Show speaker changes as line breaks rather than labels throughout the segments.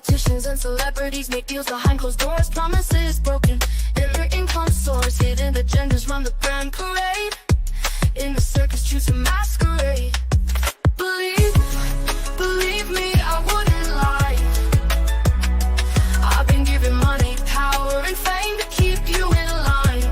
Politicians and celebrities make deals behind closed doors, promises broken, and their income soars. Hidden agendas run the grand parade. In the circus, choose a masquerade. Believe me, I wouldn't lie. I've been given money, power, and fame to keep you in line.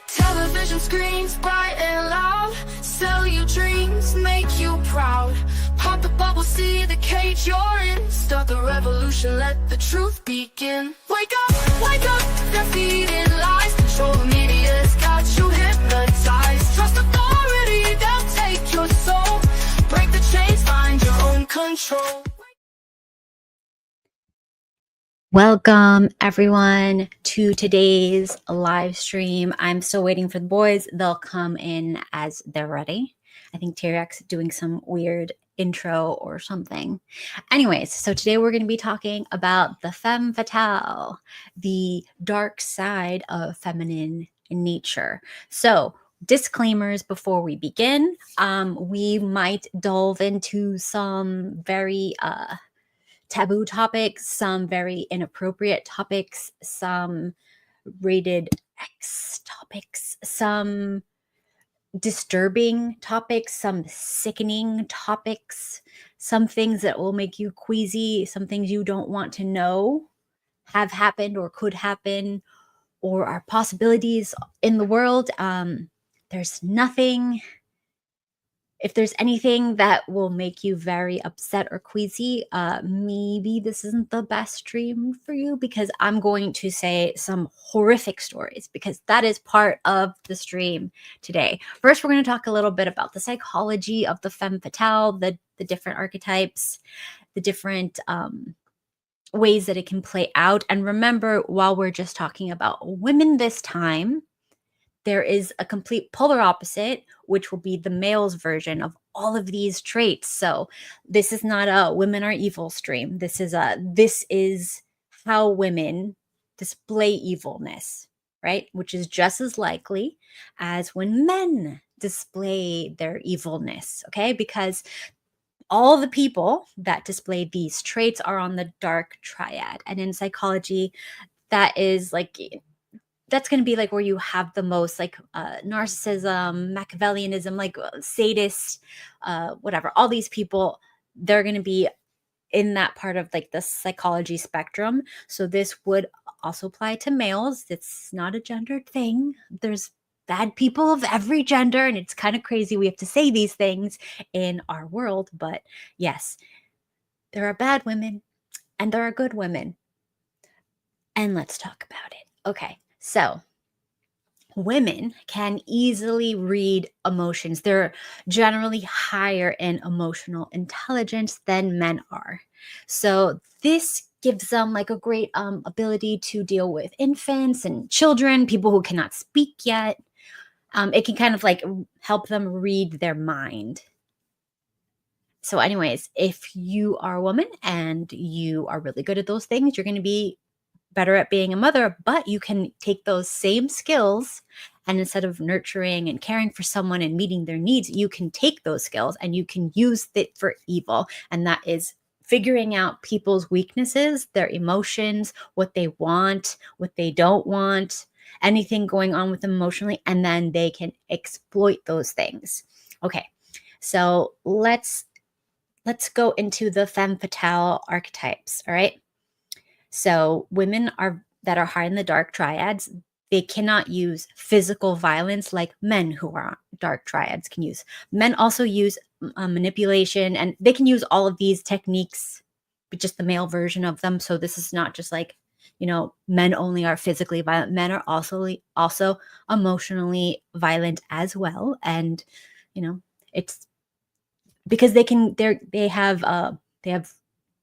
Television screens bright and loud, sell you dreams, make you proud. Pop the bubble, see the cage you're in. Start the revolution, let the truth begin. Wake up, they're feeding lies. Control the media's got you hypnotized. Trust authority, they'll take your soul. Break the chains, find your own control.
Welcome everyone to today's live stream. I'm still waiting for the boys. They'll come in as they're ready. I think T-Rex is doing some weird intro or something. Anyways, so today we're going to be talking about the femme fatale, the dark side of feminine nature. So disclaimers before we begin. We might delve into some very taboo topics, some very inappropriate topics, some rated X topics, some disturbing topics, some sickening topics, some things that will make you queasy, some things you don't want to know have happened or could happen or are possibilities in the world. There's nothing, if there's anything that will make you very upset or queasy, maybe this isn't the best stream for you, because I'm going to say some horrific stories, because that is part of the stream today. First, we're going to talk a little bit about the psychology of the femme fatale, the different archetypes, the different ways that it can play out. And remember, while we're just talking about women this time, there is a complete polar opposite, which will be the male's version of all of these traits. So this is not a women are evil stream. This is how women display evilness, right? Which is just as likely as when men display their evilness, okay? Because all the people that display these traits are on the dark triad. And in psychology, that is like, that's going to be like where you have the most like narcissism, Machiavellianism, like sadist, whatever. All these people, they're going to be in that part of like the psychology spectrum. So this would also apply to males. It's not a gendered thing. There's bad people of every gender, and it's kind of crazy we have to say these things in our world. But yes, there are bad women and there are good women. And let's talk about it. Okay. So women can easily read emotions. They're generally higher in emotional intelligence than men are. So this gives them like a great ability to deal with infants and children, people who cannot speak yet. It can kind of like help them read their mind. So anyways, if you are a woman and you are really good at those things, you're going to be better at being a mother, but you can take those same skills, and instead of nurturing and caring for someone and meeting their needs, you can take those skills and you can use it for evil. And that is figuring out people's weaknesses, their emotions, what they want, what they don't want, anything going on with them emotionally, and then they can exploit those things. Okay, so let's go into the femme fatale archetypes, all right? So women that are high in the dark triads, they cannot use physical violence like men who are dark triads can use. Men also use manipulation, and they can use all of these techniques, but just the male version of them. So this is not just like, men only are physically violent. Men are also emotionally violent as well. And, it's because they have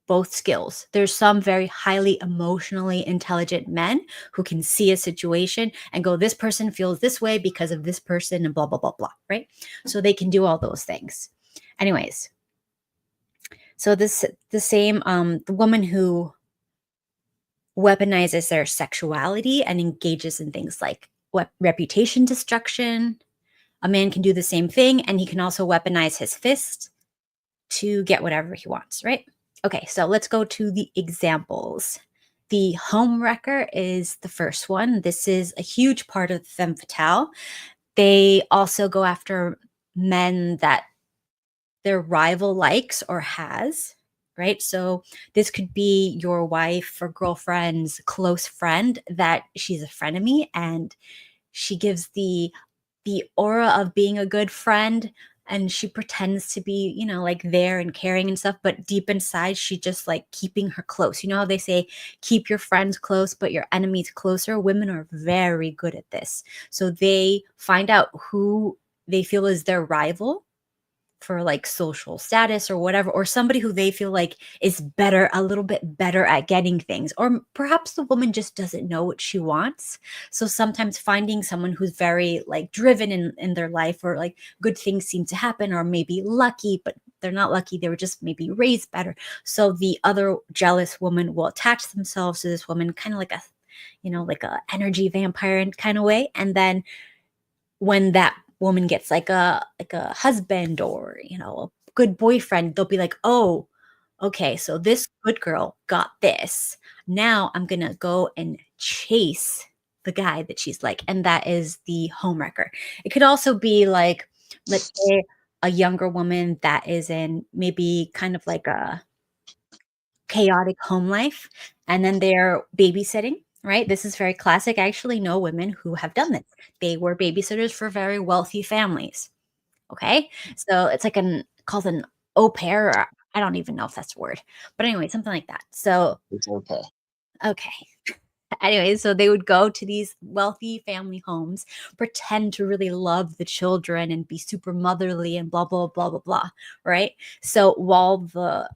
both skills. There's some very highly emotionally intelligent men who can see a situation and go, this person feels this way because of this person and blah, blah, blah, blah, right? So they can do all those things. Anyways, so the woman who weaponizes their sexuality and engages in things like reputation destruction. A man can do the same thing, and he can also weaponize his fist to get whatever he wants, right? Okay, so let's go to the examples. The home wrecker is the first one. This is a huge part of the femme fatale. They also go after men that their rival likes or has, right? So this could be your wife or girlfriend's close friend that she's a frenemy, and she gives the aura of being a good friend, and she pretends to be, like there and caring and stuff, but deep inside she just like keeping her close. You know how they say keep your friends close but your enemies closer? Women are very good at this. So they find out who they feel is their rival for like social status or whatever, or somebody who they feel like is better, a little bit better at getting things, or perhaps the woman just doesn't know what she wants. So sometimes finding someone who's very like driven in their life, or like good things seem to happen, or maybe lucky, but they're not lucky, they were just maybe raised better. So the other jealous woman will attach themselves to this woman, kind of like a, like a energy vampire in kind of way. And then when that woman gets like a husband, or a good boyfriend, they'll be like, oh, okay, so this good girl got this, now I'm gonna go and chase the guy that she's like. And that is the homewrecker. It could also be like, let's say, a younger woman that is in maybe kind of like a chaotic home life, and then they're babysitting, right? This is very classic. I actually know women who have done this. They were babysitters for very wealthy families. Okay. So it's like an called an au pair. Or I don't even know if that's a word. But anyway, something like that. So
It's okay.
okay. Anyway, so they would go to these wealthy family homes, pretend to really love the children and be super motherly and blah, blah, blah, blah, blah. Right. So while the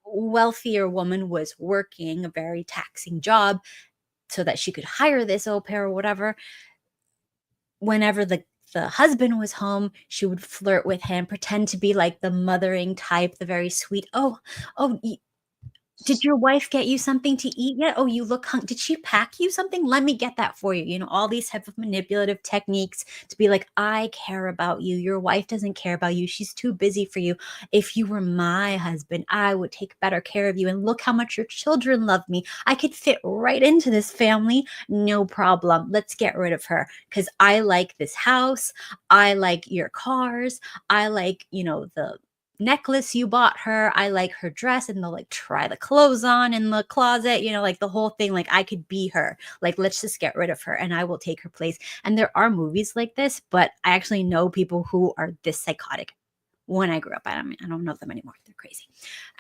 wealthier woman was working a very taxing job so that she could hire this au pair or whatever, whenever the husband was home, she would flirt with him, pretend to be like the mothering type, the very sweet. Oh, did your wife get you something to eat yet? Oh, you look did she pack you something? Let me get that for you. All these type of manipulative techniques to be like, I care about you. Your wife doesn't care about you. She's too busy for you. If you were my husband, I would take better care of you. And look how much your children love me. I could fit right into this family. No problem. Let's get rid of her because I like this house. I like your cars. I like, the necklace you bought her. I like her dress. And they'll like try the clothes on in the closet, like the whole thing. Like I could be her. Like, let's just get rid of her and I will take her place. And there are movies like this, but I actually know people who are this psychotic. When I grew up, I don't know them anymore. They're crazy.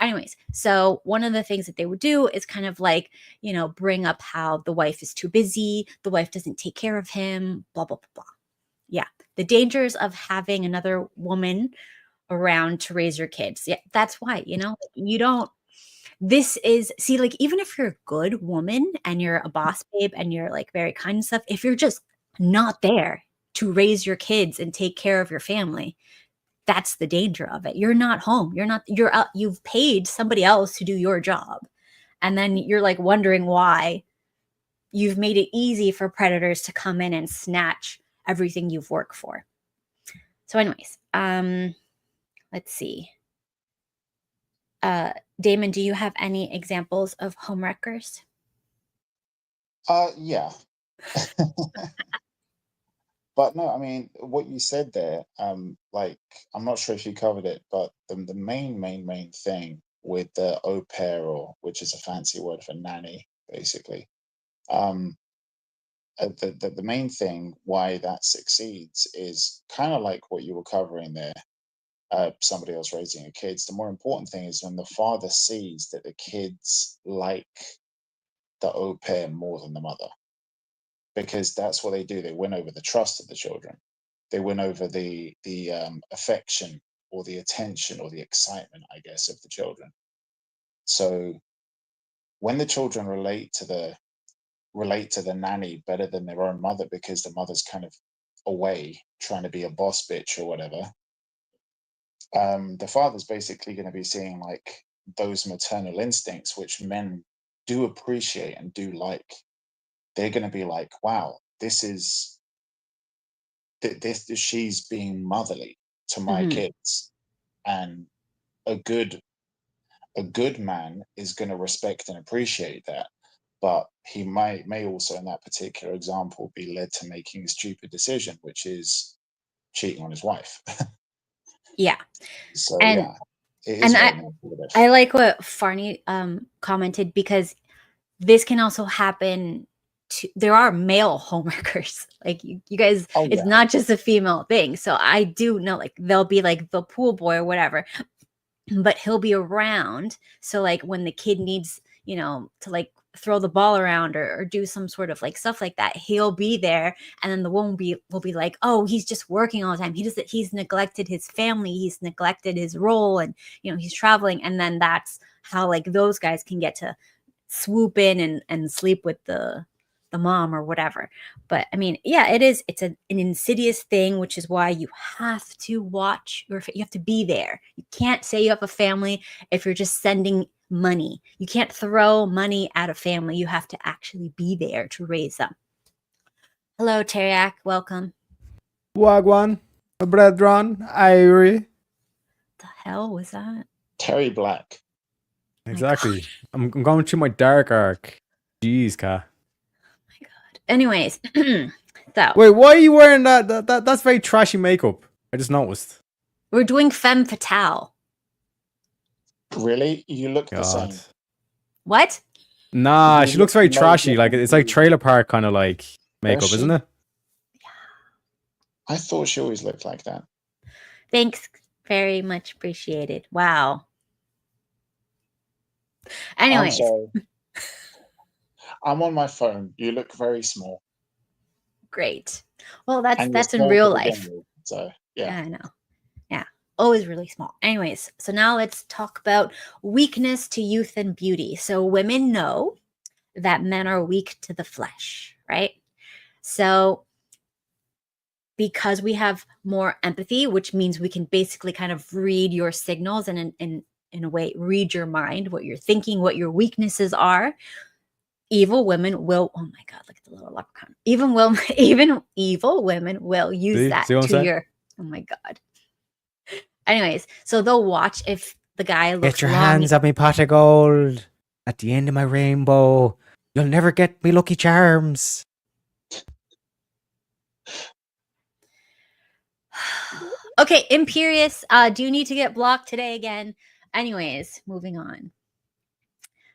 Anyways, so one of the things that they would do is kind of like, bring up how the wife is too busy, the wife doesn't take care of him, blah, blah, blah, blah. Yeah. The dangers of having another woman around to raise your kids. Yeah, that's why, you don't this is see, like, even if you're a good woman and you're a boss babe and you're like very kind and stuff, if you're just not there to raise your kids and take care of your family, that's the danger of it. You're not home. You've paid somebody else to do your job. And then you're like wondering why you've made it easy for predators to come in and snatch everything you've worked for. So anyways, let's see. Damon, do you have any examples of homewreckers?
Yeah. But no, I mean, what you said there, like, I'm not sure if you covered it, but the main thing with the au pair, or which is a fancy word for nanny, basically, um, the main thing why that succeeds is kind of like what you were covering there. Somebody else raising your kids. The more important thing is when the father sees that the kids like the au pair more than the mother, because that's what they do. They win over the trust of the children. They win over the affection or the attention or the excitement, I guess, of the children. So when the children relate to the nanny better than their own mother, because the mother's kind of away trying to be a boss bitch or whatever, the father's basically going to be seeing like those maternal instincts, which men do appreciate and do like. They're going to be like, wow, this she's being motherly to my
Mhm.
kids, and a good a good man is going to respect and appreciate that, but he may also, in that particular example, be led to making a stupid decision, which is cheating on his wife.
Yeah.
So
And
yeah, it is very manipulative.
I like what Farney commented, because this can also happen to, there are male homewreckers. Like you guys,
Oh
it's
yeah.
not just a female thing. So I do know, like, they'll be like the pool boy or whatever, but he'll be around. So like when the kid needs, you know, to like throw the ball around or do some sort of like stuff like that, he'll be there. And then the woman will be like, oh, he's just working all the time. He's neglected his family. He's neglected his role, and, you know, he's traveling. And then that's how like those guys can get to swoop in and sleep with the mom or whatever. But I mean, yeah, it's an insidious thing, which is why you have to watch, or you have to be there. You can't say you have a family if you're just sending money. You can't throw money at a family. You have to actually be there to raise them. Hello, Teriak, welcome.
Wagwan, brethren, Irie.
The hell was that?
Terry Black.
Exactly. I'm going through my dark arc. Jeez, Ka.
My God. Anyways, so
wait, why are you wearing that? That's very trashy makeup. I just noticed.
we're doing femme fatale.
Really? You look the
God.
same.
What?
Nah,
You
she looks
look
very
no
trashy. Like,
different
it's like
to-
trailer park kind of like makeup,
Does she?
isn't it?
I thought she always looked like that.
Thanks, very much appreciated. Wow. Anyways,
I'm sorry. I'm on my phone. You look very small.
great. Well,
And
that's
you're
in
small
real
to begin
life.
with, so yeah.
I know. Yeah, always really small. Anyways, so now let's talk about weakness to youth and beauty. So women know that men are weak to the flesh, right? So because we have more empathy, which means we can basically kind of read your signals and in a way read your mind, what you're thinking, what your weaknesses are. Evil women will, oh my God, look at the little leprechaun. Even evil women will use that
See what I'm
to
saying?
your, oh my God. Anyways, so they'll watch if the guy looks
Get your
long.
hands up me pot of gold. At the end of my rainbow, you'll never get me Lucky Charms.
Okay, Imperious, do you need to get blocked today again? Anyways, moving on.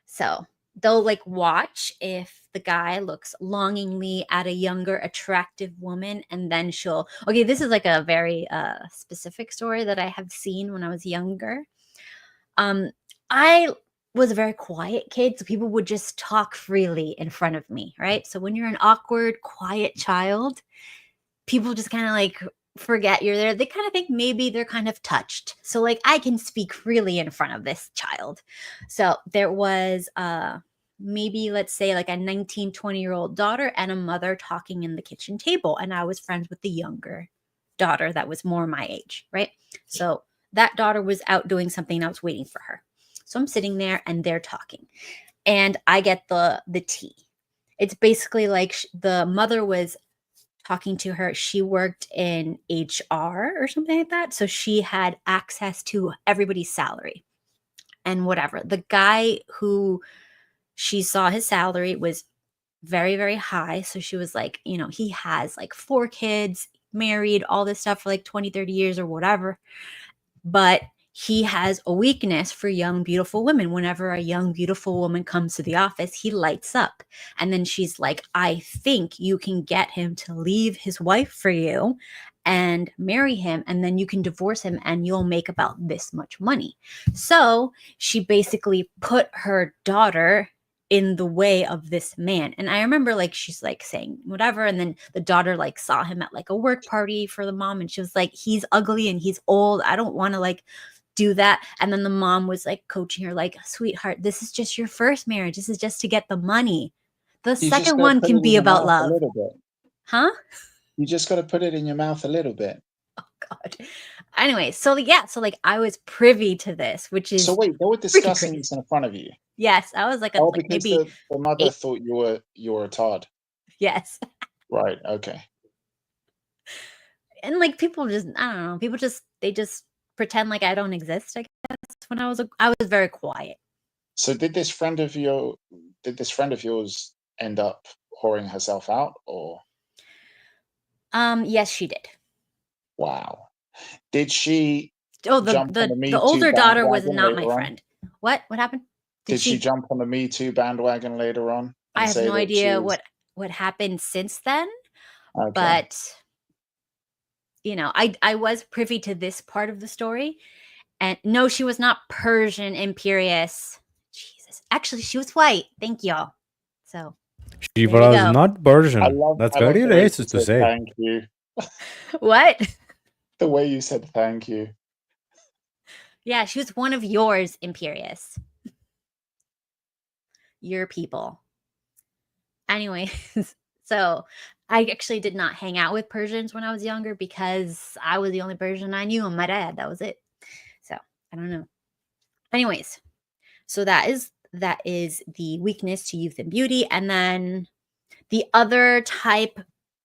So they'll like watch if the guy looks longingly at a younger, attractive woman, and then she'll. Okay, this is like a very specific story that I have seen when I was younger. I was a very quiet kid, so people would just talk freely in front of me, right? So when you're an awkward, quiet child, people just kind of like forget you're there. They kind of think maybe they're kind of touched. So like I can speak freely in front of this child. So there was maybe, let's say, like a 19, 20-year-old daughter and a mother talking in the kitchen table, and I was friends with the younger daughter that was more my age, right? So that daughter was out doing something and I was waiting for her. So I'm sitting there and they're talking, and I get the tea. It's basically like the mother was talking to her. She worked in HR or something like that. So she had access to everybody's salary and whatever. The guy who she saw his salary was very, very high. So she was like, you know, he has like 4 kids, married, all this stuff for like 20, 30 years or whatever. But he has a weakness for young, beautiful women. Whenever a young, beautiful woman comes to the office, he lights up. And then she's like, I think you can get him to leave his wife for you and marry him. And then you can divorce him and you'll make about this much money. So she basically put her daughter in the way of this man. And I remember like she's like saying whatever, and then the daughter like saw him at like a work party for the mom, and she was like, he's ugly and he's old. I don't want to like do that. And then the mom was like coaching her like, sweetheart, this is just your first marriage. This is just to get the money. The
You just
second
gotta
one
put
can
it in
be
your
about
mouth
love.
a little bit.
Huh?
You just got to put it in your mouth a little bit.
Oh God. Anyway, so yeah, so like I was privy to this, which is
So wait, they were discussing this in front of you.
yes, I was like,
Oh,
like
because
maybe
the mother
8.
thought you were a Todd.
Yes.
Right. Okay.
And like people just, I don't know, people just, they just pretend like I don't exist, I guess. When I was very quiet.
So did this friend of yours end up whoring herself out, or
Yes, she did.
wow? Did she
Oh,
jump on the Me
the
Too
older daughter was
bandwagon
not my
later on?
friend. What happened?
Did she jump on the Me Too bandwagon later on
I
and
have
say
no
that she
idea
was
what happened since then,
okay?
but you know, I was privy to this part of the story, and no, she was not Persian imperious. Jesus, actually, she was white. Thank y'all. So
She
there we
was
go.
not Persian. That's
I love
very
the way you
racist to
said
say.
thank you.
What?
The way you said thank you.
Yeah, she was one of yours, imperious. Your people. Anyways, so I actually did not hang out with Persians when I was younger because I was the only Persian I knew and my dad. That was it. So I don't know. Anyways, so that is the weakness to youth and beauty. And then the other type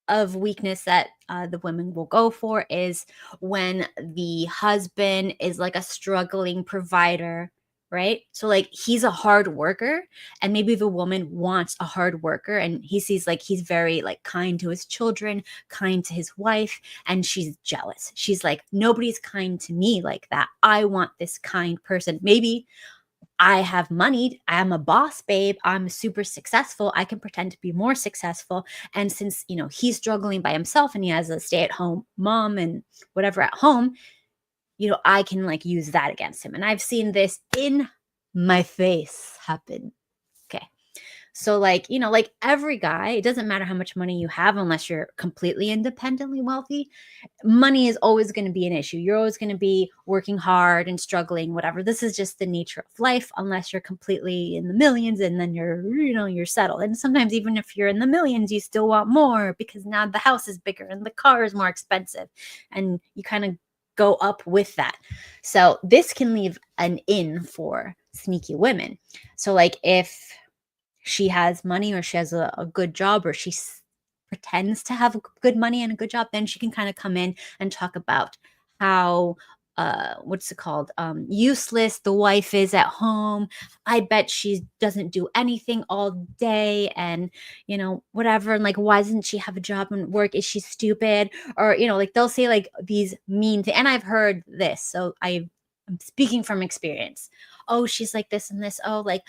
of weakness that the women will go for is when the husband is like a struggling provider, right? So like he's a hard worker, and maybe the woman wants a hard worker, and he sees like he's very like kind to his children, kind to his wife, and she's jealous. She's like, nobody's kind to me like that. I want this kind person. Maybe I have money. I'm a boss, babe. I'm super successful. I can pretend to be more successful. And since, you know, he's struggling by himself and he has a stay-at-home mom and whatever at home, you know, I can like use that against him. And I've seen this in my face happen. Okay. So like, you know, like every guy, it doesn't matter how much money you have unless you're completely independently wealthy. Money is always going to be an issue. You're always going to be working hard and struggling, whatever. This is just the nature of life, unless you're completely in the millions and then you're settled. And sometimes even if you're in the millions, you still want more because now the house is bigger and the car is more expensive, and you kind of go up with that. So this can leave an in for sneaky women. So like if she has money or she has a good job or she pretends to have good money and a good job, then she can kind of come in and talk about how what's it called, useless the wife is at home. I bet she doesn't do anything all day, and you know, whatever, and like, why doesn't she have a job and work? Is she stupid? Or you know, like they'll say like these mean things, and I've heard this, so I'm speaking from experience. Oh, she's like this and this. Oh, like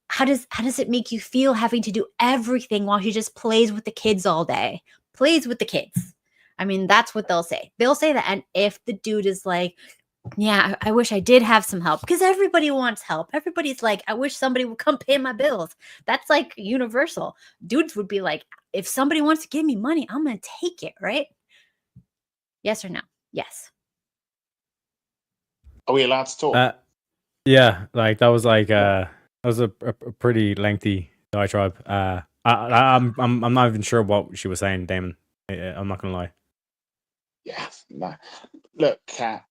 how does it make you feel having to do everything while she just plays with the kids all day? Plays with the kids. I mean, that's what they'll say. They'll say that. And if the dude is like, yeah, I wish I did have some help, because everybody wants help. Everybody's like, I wish somebody would come pay my bills. That's like universal. Dudes would be like, if somebody wants to give me money, I'm going to take it, right? Yes or no? Yes.
Are we allowed to talk?
Yeah, like that was a pretty lengthy diatribe. I'm not even sure what she was saying, Damon. I'm not gonna lie.
Yeah, no. Look, Kat,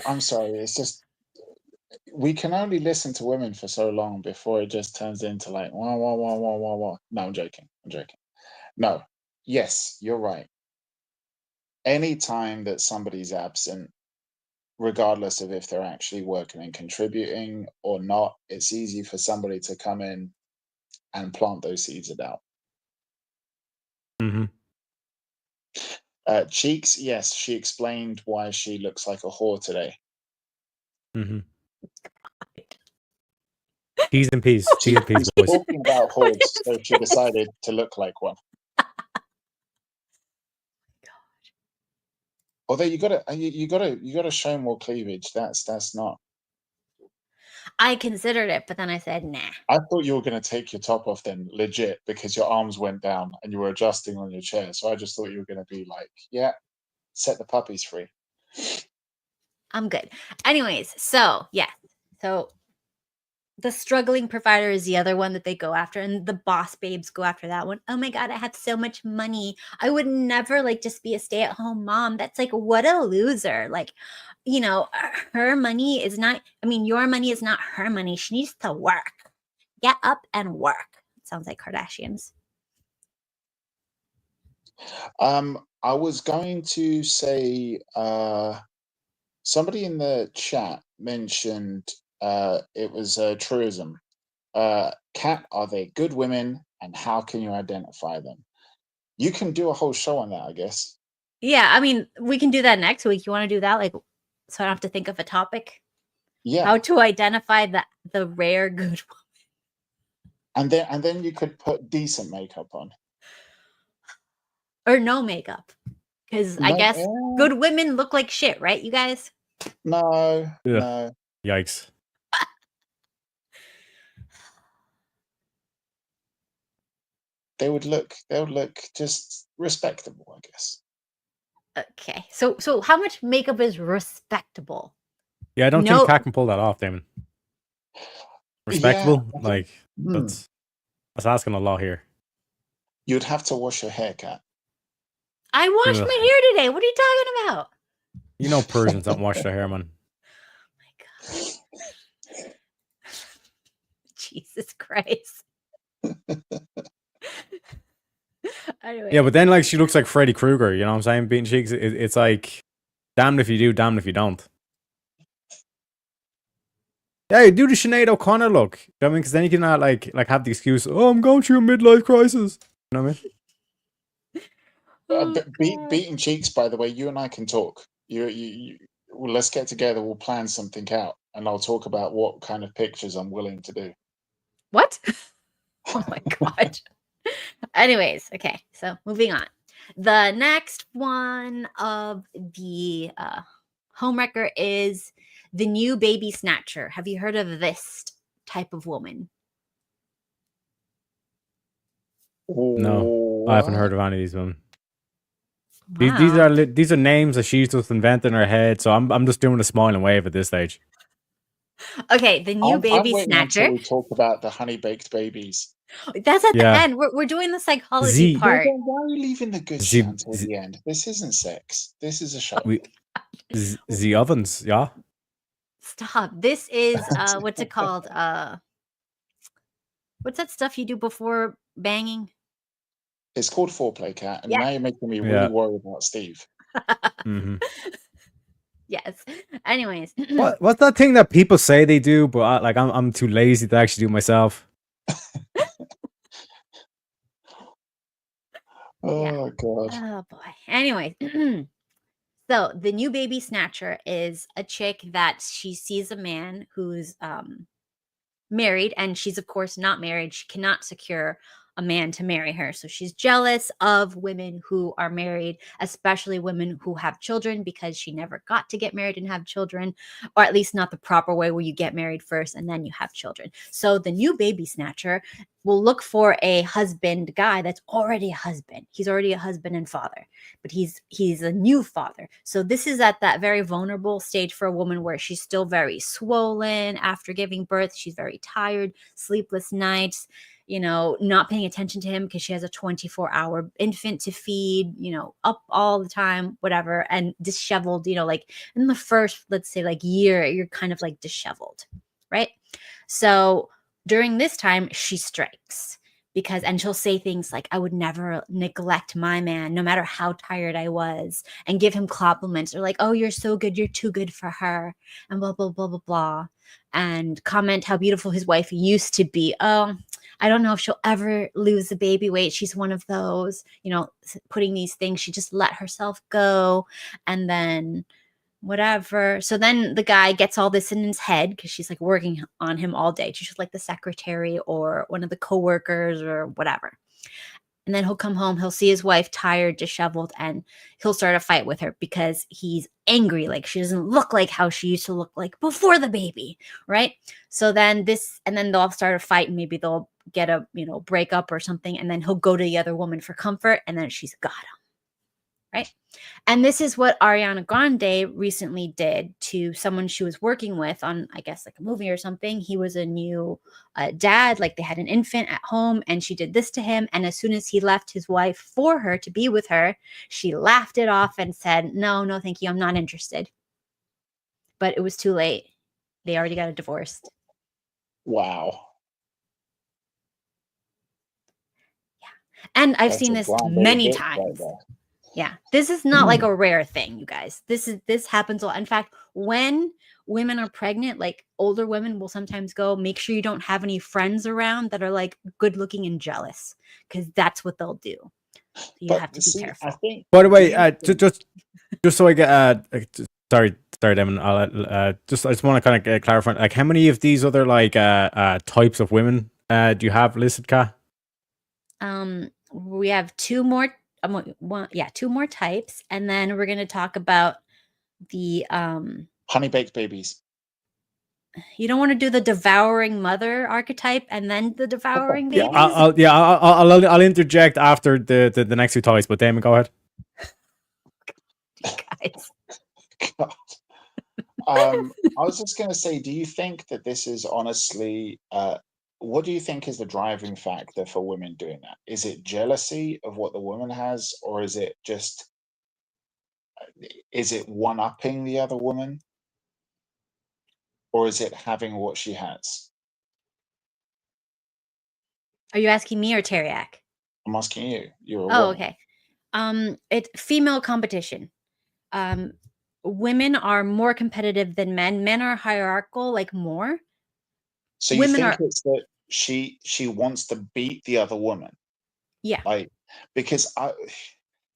I'm sorry. It's just we can only listen to women for so long before it just turns into like wah wah wah wah wah wah. No, I'm joking. I'm joking. No, yes, you're right. Any time that somebody's absent, regardless of if they're actually working and contributing or not, it's easy for somebody to come in and plant those seeds of doubt.
Mm-hmm.
Cheeks, yes, she explained why she looks like a whore today.
Mm-hmm. T's and P's,
She's
boys.
talking about whores, so she decided to look like one. Although you gotta show more cleavage. That's not.
I considered it, but then I said, nah.
I thought you were gonna take your top off then, legit, because your arms went down and you were adjusting on your chair. So I just thought you were gonna be like, yeah, set the puppies free.
I'm good. Anyways, so yeah. So the struggling provider is the other one that they go after, and the boss babes go after that one. Oh my God, I have so much money. I would never like just be a stay-at-home mom. That's like, what a loser. Like, you know, her money is not, I mean, your money is not her money. She needs to work. Get up and work. Sounds like Kardashians.
I was going to say Somebody in the chat mentioned it was a truism. Kat, are they good women, and how can you identify them? You can do a whole show on that, I guess.
Yeah, I mean, we can do that next week. You want to do that, like, so I don't have to think of a topic?
Yeah,
How to identify the rare good
and then you could put decent makeup on.
or no makeup, because I
No,
guess good women look like shit, right, you guys?
no,
Ugh.
no.
Yikes.
They would look just respectable, I guess.
Okay, so how much makeup is respectable?
Yeah, I don't
No.
think Kat can pull that off, Damon. Respectable?
Yeah,
Like, that's asking a lot here.
you'd have to wash your hair, Kat.
I washed
Ugh.
my hair today. What are you talking about?
You know Persians don't wash their hair, man.
Oh my God. Jesus Christ. Anyway.
Yeah, but then like she looks like Freddy Krueger, you know what I'm saying? Beating cheeks, it's like damned if you do, damned if you don't. Hey, do the Sinead O'Connor look. You know what I mean? Because then you can not like have the excuse, oh, I'm going through a midlife crisis. You know what I mean?
Beating cheeks, by the way, you and I can talk. Well, let's get together. We'll plan something out, and I'll talk about what kind of pictures I'm willing to do.
What? Oh my God. Anyways, okay, so moving on. The next one of the homewrecker is the new baby snatcher. Have you heard of this type of woman?
No, I haven't heard of any of these women.
Wow.
These are names that she's just invented in her head, so I'm just doing a smile and wave at this stage.
Okay, the new
I'm
baby
waiting
snatcher.
until we talk about the honey baked babies.
That's at
Yeah.
the end. We're doing the psychology
Z-
part.
Then why are you leaving the good shit until the end? This isn't sex. This is a show.
The ovens, yeah.
Stop. This is what's it called? What's that stuff you do before banging?
It's called foreplay, Cat, and
Yeah.
now you're making me
Yeah.
really worry about Steve.
Mm-hmm.
Yes. Anyways.
What's that thing that people say they do, but I'm too lazy to actually do myself?
Oh God.
Oh boy. Anyway. So the new baby snatcher is a chick that she sees a man who's married, and she's of course not married. She cannot secure a man to marry her, so she's jealous of women who are married, especially women who have children, because she never got to get married and have children, or at least not the proper way where you get married first and then you have children. So the new baby snatcher will look for a husband guy that's already a husband. He's already a husband and father, but he's a new father. So this is at that very vulnerable stage for a woman where she's still very swollen after giving birth. She's very tired, sleepless nights, not paying attention to him because she has a 24-hour infant to feed, up all the time, whatever, and disheveled, like in the first, let's say, like year, you're kind of like disheveled, right? So during this time, she strikes and she'll say things like, I would never neglect my man, no matter how tired I was, and give him compliments, or like, oh, you're so good, you're too good for her, and blah, blah, blah, blah, blah, and comment how beautiful his wife used to be. Oh, I don't know if she'll ever lose the baby weight. She's one of those, putting these things. She just let herself go, and then whatever. So then the guy gets all this in his head because she's like working on him all day. She's just like the secretary or one of the coworkers or whatever. And then he'll come home, he'll see his wife tired, disheveled, and he'll start a fight with her because he's angry. Like she doesn't look like how she used to look like before the baby, right? So then they'll start a fight, and maybe they'll get a, break up or something. And then he'll go to the other woman for comfort, and then she's got him. Right. And this is what Ariana Grande recently did to someone she was working with on, I guess, like a movie or something. He was a new dad, like they had an infant at home, and she did this to him. And as soon as he left his wife for her to be with her, she laughed it off and said, no, thank you. I'm not interested. But it was too late. They already got divorced.
Wow.
Yeah. And I've seen this many times. Yeah, this is not like a rare thing, you guys. This happens a lot. In fact, when women are pregnant, like older women will sometimes go, make sure you don't have any friends around that are like good looking and jealous, because that's what they'll do. So you
But
have to be
see, I
careful.
think.
By the
do
way,
you think-
just so I get sorry, Damon. I just want to kind of clarify. Like, how many of these other like types of women do you have listed, Ka?
We have two more two more types, and then we're going to talk about the
honey baked babies?
you don't want to do the devouring mother archetype and then the devouring
Yeah.
babies.
I'll interject after the next two toys. But Damon, go ahead.
Guys.
God. I was just going to say, do you think that this is honestly, what do you think is the driving factor for women doing that? Is it jealousy of what the woman has, or is it just, is it one-upping the other woman, or is it having what she has?
Are you asking me or Teriak?
I'm asking you. You're a
Oh,
woman.
okay. It's female competition. Women are more competitive than men. Men are hierarchical, like more.
So you
Women
think
are,
it's that she wants to beat the other woman?
yeah.
Like, because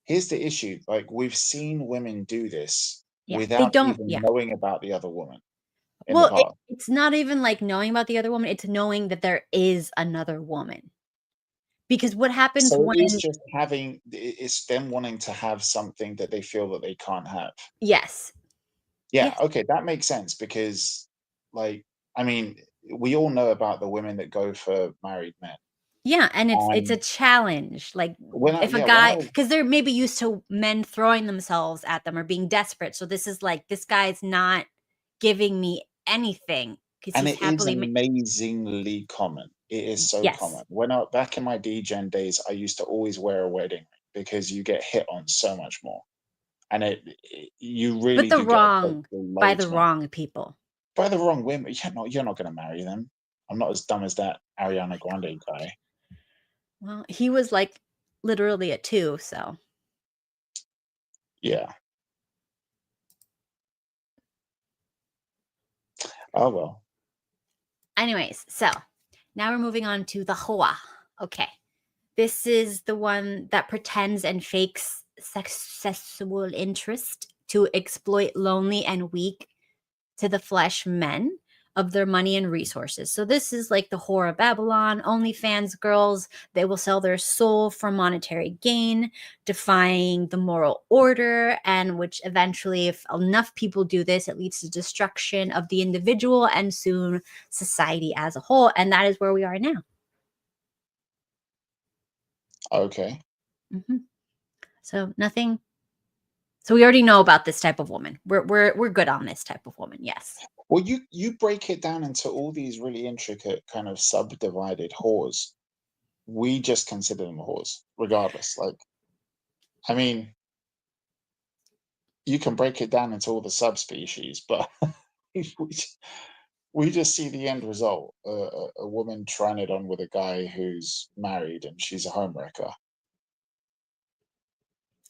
here's the issue. Like, we've seen women do this
Yeah, they
without
don't.
even
Yeah.
knowing about the other woman in the
Well,
past.
it's not even like knowing about the other woman. It's knowing that there is another woman. Because what happens
So
when?
it is just having, it's them wanting to have something that they feel that they can't have.
Yes.
Yeah,
Yes.
okay, that makes sense because, like, I mean, we all know about the women that go for married men.
Yeah, and it's a
And
challenge. Like
when I,
if a
yeah, when
guy,
I,
because they're maybe used to men throwing themselves at them or being desperate. So this is like, this guy's not giving me anything because
and
he's
it is
happily.
amazingly common. It is so
Yes.
common. When I back in my DGen days, I used to always wear a wedding ring because you get hit on so much more, and you
But
really
the
do get
wrong,
approached
by the
loads more.
wrong people.
By the wrong women. You're not going to marry them. I'm not as dumb as that Ariana Grande guy.
Well, he was like literally a 2, so.
Yeah. Oh well.
Anyways, so now we're moving on to the Hoa. Okay. This is the one that pretends and fakes sexual interest to exploit lonely and weak to the flesh men of their money and resources. So this is like the whore of Babylon, OnlyFans girls. They will sell their soul for monetary gain, defying the moral order, and which eventually, if enough people do this, it leads to destruction of the individual and soon society as a whole. And that is where we are now.
Okay.
Mm-hmm. So nothing. So we already know about this type of woman. We're good on this type of woman. Yes.
Well, you break it down into all these really intricate kind of subdivided whores. We just consider them whores, regardless. Like, I mean, you can break it down into all the subspecies, but we just see the end result: a woman trying it on with a guy who's married and she's a homewrecker.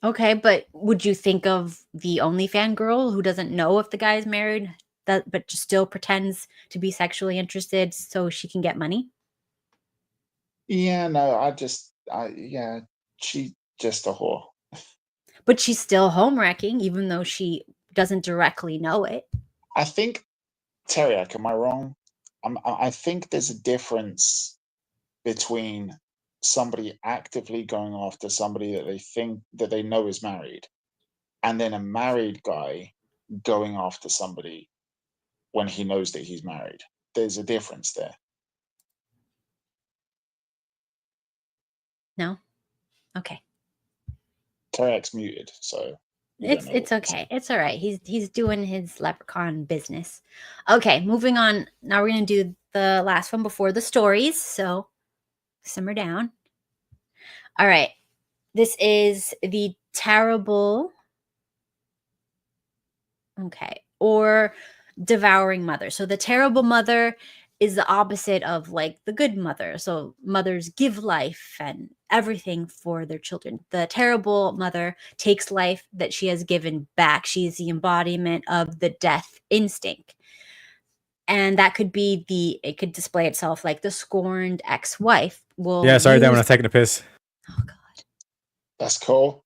Okay, but would you think of the OnlyFans girl who doesn't know if the guy is married, that but just still pretends to be sexually interested so she can get money?
Yeah, no, yeah, she just a whore.
But she's still home wrecking, even though she doesn't directly know it.
I think, Teriak, am I wrong? I think there's a difference between somebody actively going after somebody that they think that they know is married, and then a married guy going after somebody when he knows that he's married. There's a difference there.
No? Okay.
Teriak's muted, so we don't know
It's
what to
okay.
say.
It's all right. He's doing his leprechaun business. Okay, moving on. Now we're gonna do the last one before the stories. So simmer down. All right. This is the terrible. Okay. Or devouring mother. So the terrible mother is the opposite of like the good mother. So mothers give life and everything for their children. The terrible mother takes life that she has given back. She is the embodiment of the death instinct. And that could be it could display itself like the scorned ex-wife will
Yeah, sorry, Damon,
use.
I'm taking a piss.
Oh God.
That's cool.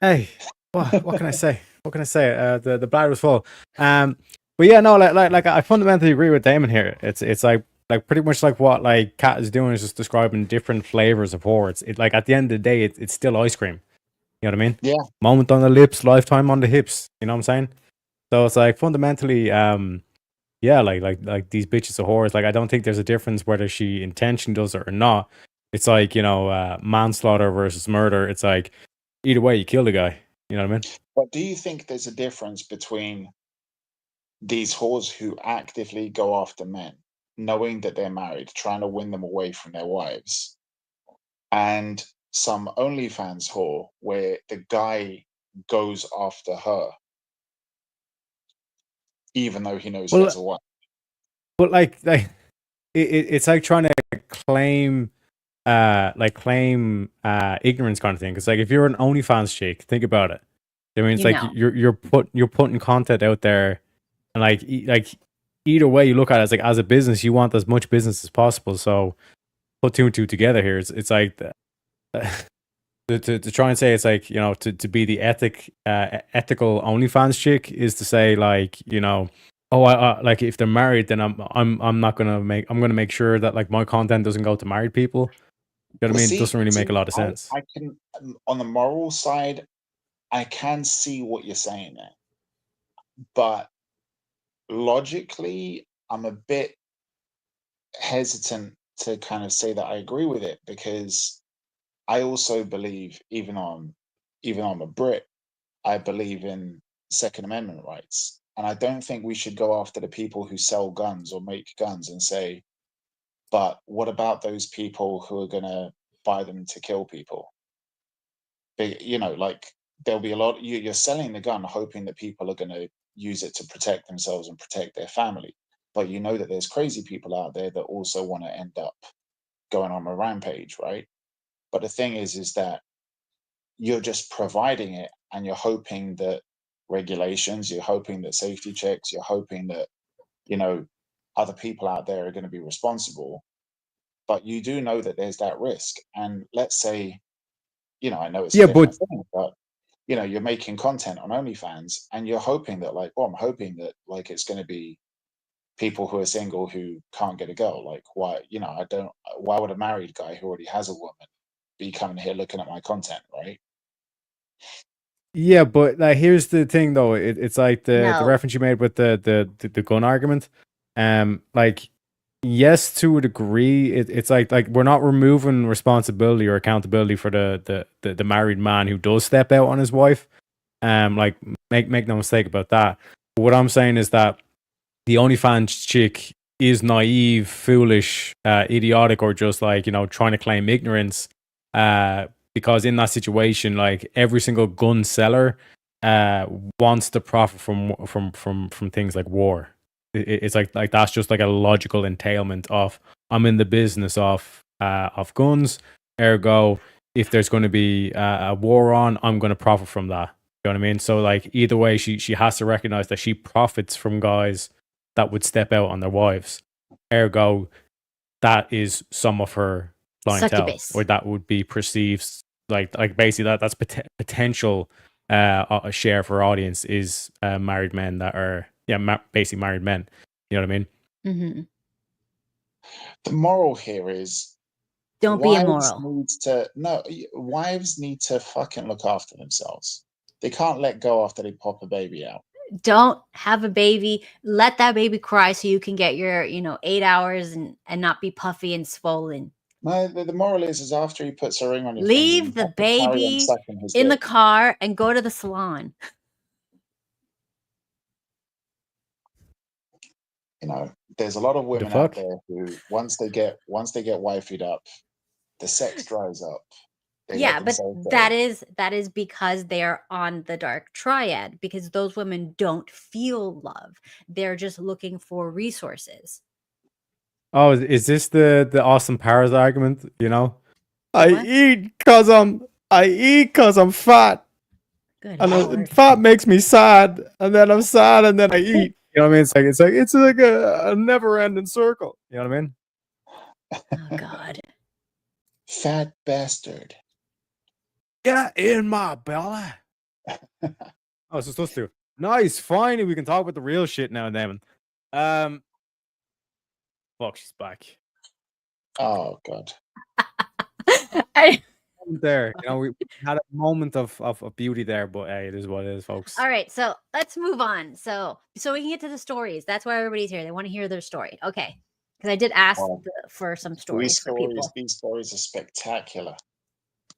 Hey, what can I say? What can I say? The bladder was full. But yeah, no, like I fundamentally agree with Damon here. It's like pretty much like what like Kat is doing is just describing different flavors of horror. It like at the end of the day, it's still ice cream. You know what I mean?
Yeah.
Moment on the lips, lifetime on the hips. You know what I'm saying? So it's like fundamentally, yeah, like these bitches of horrors. Like I don't think there's a difference whether she intention does it or not. It's like, you know, manslaughter versus murder. It's like either way, you kill the guy. You know what I mean?
But do you think there's a difference between these whores who actively go after men, knowing that they're married, trying to win them away from their wives, and some OnlyFans whore where the guy goes after her, even though he knows he
Well,
has a wife?
but it's like trying to claim ignorance kind of thing. It's like if you're an OnlyFans chick, think about it. I mean, it's
You
like
know.
you're putting content out there, and like either way you look at it, it's like as a business, you want as much business as possible. So put two and two together here. It's like to try and say it's like, you know, to be the ethical OnlyFans chick is to say like, you know, oh, I like if they're married, then I'm not gonna I'm gonna make sure that like my content doesn't go to married people. You know what I
Well,
mean? It doesn't really make a lot of sense.
I can, on the moral side, I can see what you're saying there, but logically, I'm a bit hesitant to kind of say that I agree with it, because I also believe, even though I'm a Brit, I believe in Second Amendment rights. And I don't think we should go after the people who sell guns or make guns and say, but what about those people who are going to buy them to kill people? You know, like there'll be a lot, you're selling the gun hoping that people are going to use it to protect themselves and protect their family. But you know that there's crazy people out there that also want to end up going on a rampage, right? But the thing is that you're just providing it, and you're hoping that regulations, you're hoping that safety checks, you're hoping that, you know, other people out there are going to be responsible. But you do know that there's that risk. And let's say, you know, I know it's a
Yeah, but
different thing, but you know, you're making content on OnlyFans and you're hoping that like, well, I'm hoping that like it's going to be people who are single who can't get a girl. Like, why, you know, why would a married guy who already has a woman be coming here looking at my content, right?
yeah, but like here's the thing though. It's like the
No.
reference you made with the gun argument. Like yes, to a degree, it's like we're not removing responsibility or accountability for the married man who does step out on his wife. Like make no mistake about that. But what I'm saying is that the OnlyFans chick is naive, foolish, idiotic, or just like, you know, trying to claim ignorance. Because in that situation, like every single gun seller wants to profit from things like war. It's like that's just like a logical entailment of I'm in the business of guns. Ergo, if there's going to be a war on, I'm going to profit from that. You know what I mean? So like either way, she has to recognize that she profits from guys that would step out on their wives. Ergo, that is some of her clientele,
Succubus.
or that would be perceived like basically that's potential a share for her audience is married men that are basically married men. You know what I mean?
Mm-hmm.
The moral here is
Don't be immoral.
wives need to fucking look after themselves. They can't let go after they pop a baby out.
Don't have a baby. Let that baby cry so you can get your, 8 hours and not be puffy and swollen.
No, the moral is after he puts a ring on your finger,
Leave
you
the
have to carry on
baby
sucking his
in the
dick.
car and go to the salon.
You know, there's a lot of
The
women out
fuck?
there who once they get wifeyed up, the sex dries up. They let
Yeah, but
themselves go.
that is because they're on the dark triad, because those women don't feel love. They're just looking for resources.
Oh, is this the Austin Powers argument? You know, I
What?
eat cause I'm fat.
Good
And
lord.
fat makes me sad, and then I'm sad, and then I eat. You know what I mean? It's like a never-ending circle. You know what I mean?
Oh god.
Fat bastard.
Get in my belly. Oh, so supposed to. Nice. Finally, we can talk about the real shit now and then. Fuck, she's back.
Oh god.
I-
There, you know, we had a moment of beauty there, but hey, it is what it is, folks.
All right, so let's move on. So we can get to the stories. That's why everybody's here. They want to hear their story. Okay. Because I did ask
Wow.
for some stories for people.
These stories are spectacular.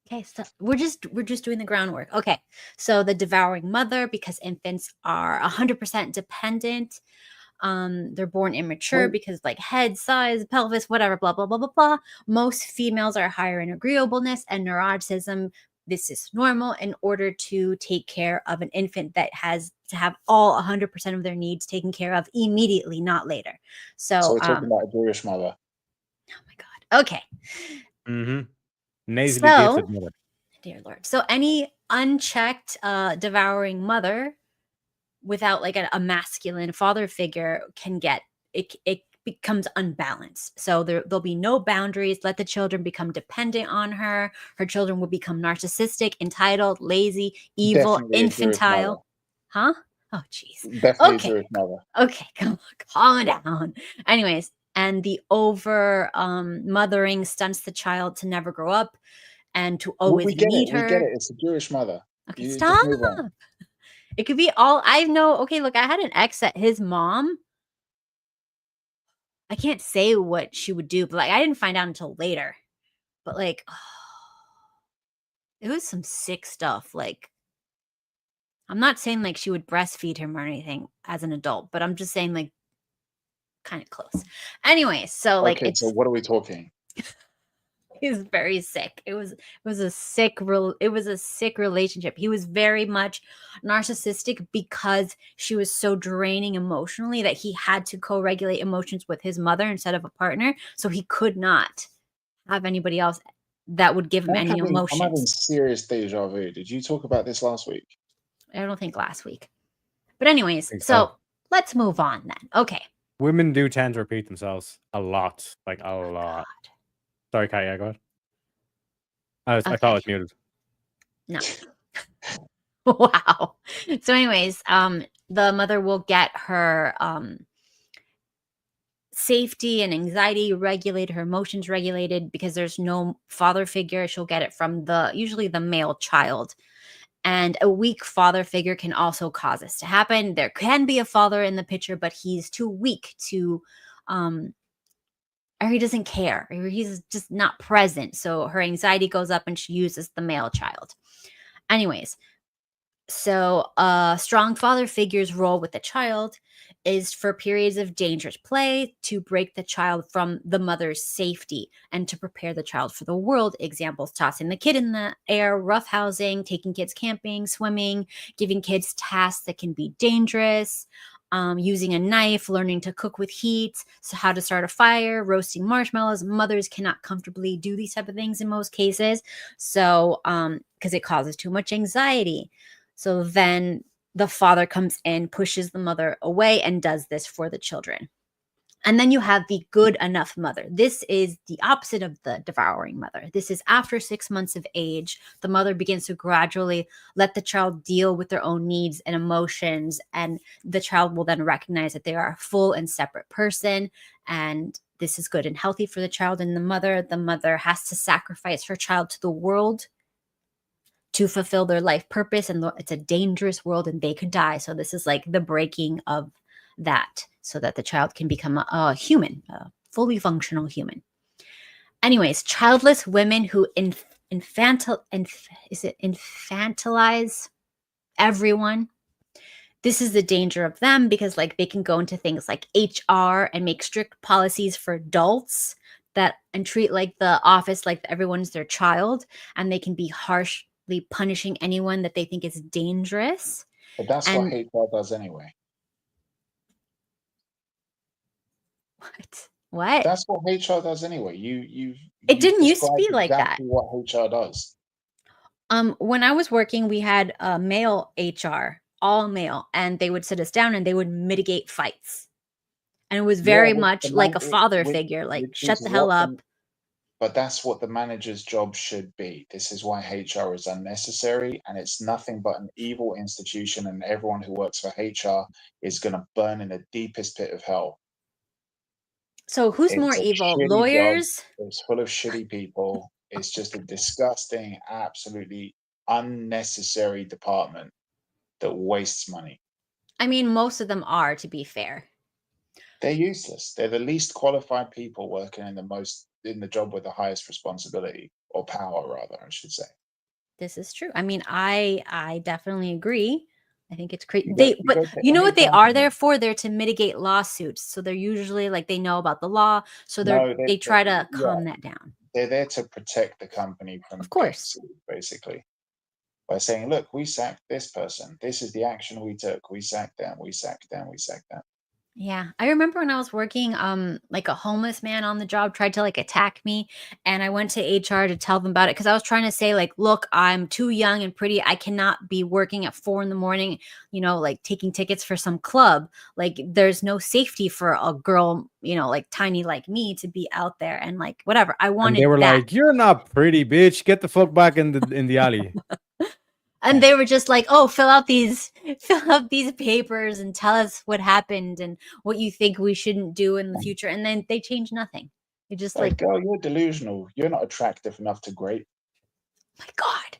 Okay, so we're just doing the groundwork. Okay, so the devouring mother, because infants are 100% dependent. They're born immature
Wait.
because like head size, pelvis, whatever, blah blah blah blah blah. Most females are higher in agreeableness and neuroticism. This is normal in order to take care of an infant that has to have all 100% of their needs taken care of immediately, not later.
So
So,
we're talking about a Jewish mother.
oh my god. Okay.
Mm-hmm. Nasally
So,
gifted mother.
dear Lord. So any unchecked devouring mother without like a masculine father figure can get it becomes unbalanced. So there'll be no boundaries. Let the children become dependent on her. Her children will become narcissistic, entitled, lazy, evil,
Definitely a Jewish mother.
infantile. Huh? Oh, jeez.
Definitely
Okay.
a Jewish mother.
Okay, calm down. Anyways, and the over mothering stunts the child to never grow up and to always
we get
need
it.
her.
We get it. It's a Jewish mother.
Okay,
You
stop.
just move on.
It could be all I know. Okay, look, I had an ex that his mom. I can't say what she would do, but like I didn't find out until later. But like, it was some sick stuff. Like, I'm not saying like she would breastfeed him or anything as an adult, but I'm just saying like kind of close. Anyway, so like
Okay, so what are we talking?
he was very sick. It was a sick relationship. He was very much narcissistic because she was so draining emotionally that he had to co-regulate emotions with his mother instead of a partner. So he could not have anybody else that would give him any
I'm having
emotions.
serious deja vu. Did you talk about this last week?
I don't think last week. But anyways,
Think
so
so.
let's move on then. Okay.
Women do tend to repeat themselves a lot, like a lot. Sorry, Kat, yeah, go ahead. I thought I was muted.
No. Wow. So anyways, the mother will get her safety and anxiety regulated, her emotions regulated because there's no father figure. She'll get it from usually the male child. And a weak father figure can also cause this to happen. There can be a father in the picture, but he's too weak to or he doesn't care, or he's just not present. So her anxiety goes up and she uses the male child. Anyways, so a strong father figure's role with the child is for periods of dangerous play to break the child from the mother's safety and to prepare the child for the world. Examples: tossing the kid in the air, roughhousing, taking kids camping, swimming, giving kids tasks that can be dangerous, using a knife, learning to cook with heat, so how to start a fire, roasting marshmallows. Mothers cannot comfortably do these type of things in most cases. So, because it causes too much anxiety. So then the father comes in, pushes the mother away, and does this for the children. And then you have the good enough mother. This is the opposite of the devouring mother. This is after 6 months of age. The mother begins to gradually let the child deal with their own needs and emotions. And the child will then recognize that they are a full and separate person. And this is good and healthy for the child and the mother. The mother has to sacrifice her child to the world to fulfill their life purpose. And it's a dangerous world and they could die. So this is like the breaking of that so that the child can become a human, a fully functional human. Anyways, childless women who infantilize everyone. This is the danger of them because like they can go into things like HR and make strict policies for adults and treat like the office like everyone's their child, and they can be harshly punishing anyone that they think is dangerous.
But that's what HR does anyway.
What? What?
That's what HR does anyway.
It
You've
didn't used to
described
be like that.
exactly what HR does.
When I was working, we had a male HR, all male, and they would sit us down and they would mitigate fights. And it was
Yeah,
very
which
much
the
like
man,
a father
which,
figure, like,
which
shut
is
the hell
what
up.
but that's what the manager's job should be. This is why HR is unnecessary, and it's nothing but an evil institution, and everyone who works for HR is going to burn in the deepest pit of hell.
So who's more
It's a
evil?
shitty job.
Lawyers?
It's full of shitty people. It's just a disgusting, absolutely unnecessary department that wastes money.
I mean, most of them are, to be fair.
They're useless. They're the least qualified people working in the job with the highest responsibility, or power, rather, I should say.
This is true. I mean, I definitely agree. I think it's crazy.
You
But
go to
you know
any
what they are
company.
there for? They're to mitigate lawsuits. So they're usually like, they know about the law, so
No,
they try to
yeah,
calm that down.
they're there to protect the company from
Of
getting
course.
sued, basically, by saying, "Look, we sacked this person. This is the action we took. We sacked them. We sacked them. We sacked them."
Yeah, I remember when I was working, like a homeless man on the job tried to like attack me, and I went to HR to tell them about it because I was trying to say like, look, I'm too young and pretty. I cannot be working at 4 a.m, like taking tickets for some club. Like, there's no safety for a girl, like tiny like me to be out there and like whatever. I
And they
wanted
were
that.
like, "You're not pretty, bitch. Get the fuck back in the alley."
And they were just like, "Oh, fill out these papers and tell us what happened and what you think we shouldn't do in the future." And then they changed nothing. They just
Like,
like,
girl, you're delusional. You're not attractive enough to grape.
my God.